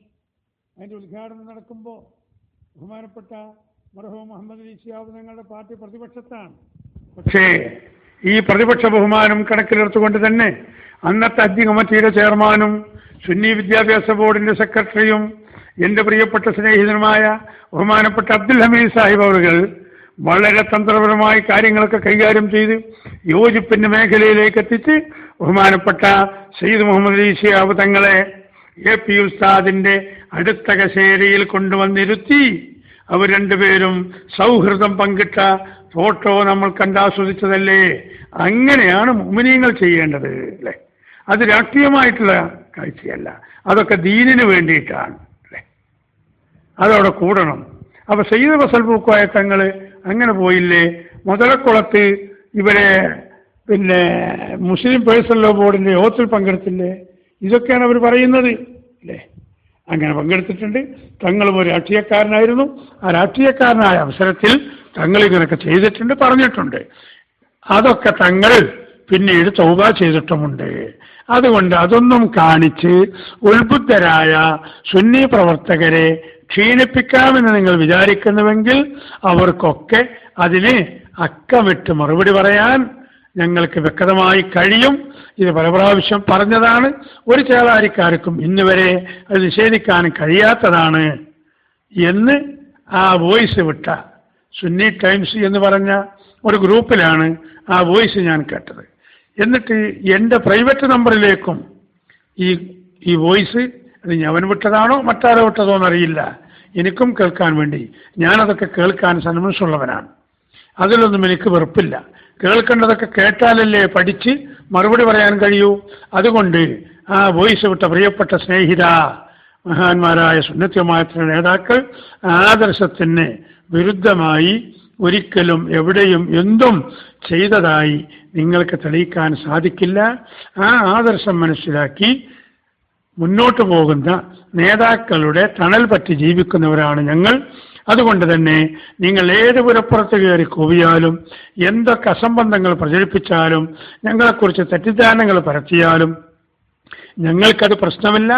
അതിന്റെ ഉദ്ഘാടനം നടക്കുമ്പോൾ ബഹുമാനപ്പെട്ട മർഹൂം മുഹമ്മദ് അലി ശിഹാബ് തങ്ങളുടെ പാർട്ടി പ്രതിപക്ഷത്താണ്. പക്ഷേ ഈ പ്രതിപക്ഷ ബഹുമാനം കണക്കിലെടുത്തുകൊണ്ട് തന്നെ അന്നത്തെ ഹജ്ജ് കമ്മിറ്റിയുടെ ചെയർമാനും സുന്നി വിദ്യാഭ്യാസ ബോർഡിന്റെ സെക്രട്ടറിയും എൻ്റെ പ്രിയപ്പെട്ട സ്നേഹിതനുമായ ബഹുമാനപ്പെട്ട അബ്ദുൽ ഹമീദ് സാഹിബ് അവர்கள் വളരെ തന്ത്രപരമായി കാര്യങ്ങളൊക്കെ കൈകാര്യം ചെയ്ത് യോജിപ്പിന്റെ മേഖലയിലേക്ക് എത്തിച്ച് ബഹുമാനപ്പെട്ട സയ്യിദ് മുഹമ്മദ് അലി ശിഹാബ് തങ്ങളെ AP ഉസ്താദിന്റെ അടുത്ത കസേരയിൽ കൊണ്ടുവന്നിരുത്തി അവർ രണ്ടുപേരും സൗഹൃദം പങ്കിട്ട ഫോട്ടോ നമ്മൾ കണ്ടാസ്വദിച്ചതല്ലേ? അങ്ങനെയാണ് മുഅ്മിനീങ്ങൾ ചെയ്യേണ്ടത് അല്ലേ? അത് രാഷ്ട്രീയമായിട്ടുള്ള കാഴ്ചയല്ല, അതൊക്കെ ദീനിന് വേണ്ടിയിട്ടാണ് അല്ലേ? അതവിടെ കൂടണം. അപ്പൊ സയ്യിദ് ഫസൽ പൂക്കോയ തങ്ങൾ അങ്ങനെ പോയില്ലേ? മുതലക്കുളത്ത് ഇവരെ പിന്നെ മുസ്ലിം പേഴ്സണൽ ലോ ബോർഡിന്റെ യോഗത്തിൽ പങ്കെടുത്തില്ലേ? ഇതൊക്കെയാണ് അവർ പറയുന്നത് അല്ലേ? അങ്ങനെ പങ്കെടുത്തിട്ടുണ്ട്. തങ്ങളും ഒരു രാഷ്ട്രീയക്കാരനായിരുന്നു. ആ രാഷ്ട്രീയക്കാരനായ അവസരത്തിൽ തങ്ങൾ ഇങ്ങനെയൊക്കെ ചെയ്തിട്ടുണ്ട്, പറഞ്ഞിട്ടുണ്ട്. അതൊക്കെ തങ്ങൾ പിന്നീട് തൗബ ചെയ്തിട്ടുമുണ്ട്. അതുകൊണ്ട് അതൊന്നും കാണിച്ച് ഉത്ബുദ്ധരായ സുന്നി പ്രവർത്തകരെ ക്ഷീണിപ്പിക്കാമെന്ന് നിങ്ങൾ വിചാരിക്കുന്നുവെങ്കിൽ അവർക്കൊക്കെ അതിന് അക്കമിട്ട് മറുപടി പറയാൻ ഞങ്ങൾക്ക് വ്യക്തമായി കഴിയും. ഇത് പല പ്രാവശ്യം പറഞ്ഞതാണ്. ഒരു ചേളാരിക്കാർക്കും ഇന്ന് വരെ അത് നിഷേധിക്കാനും കഴിയാത്തതാണ് എന്ന് ആ വോയിസ് വിട്ട സുന്നി ടൈംസ് എന്ന് പറഞ്ഞ ഒരു ഗ്രൂപ്പിലാണ് ആ വോയിസ് ഞാൻ കേട്ടത്. എന്നിട്ട് എൻ്റെ പ്രൈവറ്റ് നമ്പറിലേക്കും ഈ വോയിസ് അത് ഞാൻ വിട്ടതാണോ മറ്റാരോ വിട്ടതോ എന്നറിയില്ല, എനിക്കും കേൾക്കാൻ വേണ്ടി ഞാനതൊക്കെ കേൾക്കാൻ സന്മനസ്സുള്ളവനാണ്. അതിലൊന്നും എനിക്ക് വെറുപ്പില്ല. കേൾക്കേണ്ടതൊക്കെ കേട്ടാലല്ലേ പഠിച്ച് മറുപടി പറയാൻ കഴിയൂ. അതുകൊണ്ട് ആ വോയിസ് വിട്ട പ്രിയപ്പെട്ട സ്നേഹിത, മഹാന്മാരായ സുന്നത്ത് ജമാഅത്തിന്റെ നേതാക്കൾ ആദർശത്തിന് വിരുദ്ധമായി ഒരിക്കലും എവിടെയും എന്തും ചെയ്തതായി നിങ്ങൾക്ക് തെളിയിക്കാൻ സാധിക്കില്ല. ആ ആദർശം മനസ്സിലാക്കി മുന്നോട്ട് പോകുന്ന നേതാക്കളുടെ തണൽ പറ്റി ജീവിക്കുന്നവരാണ് ഞങ്ങൾ. അതുകൊണ്ട് തന്നെ നിങ്ങൾ ഏത് പുരപ്പുറത്ത് കയറി കൂവിയാലും എന്തൊക്കെ അസംബന്ധങ്ങൾ പ്രചരിപ്പിച്ചാലും ഞങ്ങളെക്കുറിച്ച് തെറ്റിദ്ധാരണകൾ പരത്തിയാലും ഞങ്ങൾക്കത് പ്രശ്നമില്ല.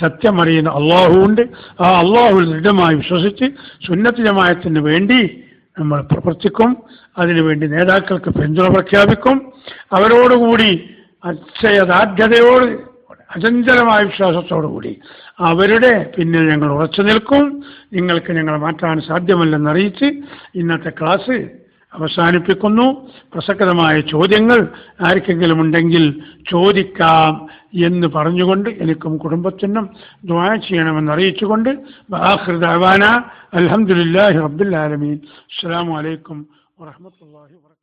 സത്യം അറിയുന്ന അള്ളാഹു ഉണ്ട്. ആ അള്ളാഹുവിൽ ദൃഢമായി വിശ്വസിച്ച് സുന്നത്ത് ജമാഅത്തിന് വേണ്ടി നമ്മൾ പ്രവർത്തിക്കും. അതിനുവേണ്ടി നേതാക്കൾക്ക് പിന്തുണ പ്രഖ്യാപിക്കും. അവരോടുകൂടി അക്ഷയദാർഢ്യതയോട് അചഞ്ചലമായ വിശ്വാസത്തോടുകൂടി അവരുടെ പിന്നിൽ ഞങ്ങൾ ഉറച്ചു നിൽക്കും. നിങ്ങൾക്ക് ഞങ്ങളെ മാറ്റാൻ സാധ്യമല്ലെന്നറിയിച്ച് ഇന്നത്തെ ക്ലാസ് അവസാനിപ്പിക്കുന്നു. പ്രസക്തമായ ചോദ്യങ്ങൾ ആർക്കെങ്കിലും ഉണ്ടെങ്കിൽ ചോദിക്കാം എന്ന് പറഞ്ഞുകൊണ്ട് എനിക്കും കുടുംബത്തിനും ദുആ ചെയ്യണമെന്ന് അറിയിച്ചുകൊണ്ട് ആഖിറു ദഅവാന അൽഹംദുലില്ലാഹി റബ്ബിൽ ആലമീൻ. അസ്സലാമു അലൈക്കും വറഹ്മത്തുള്ളാഹി വബറകാതുഹു.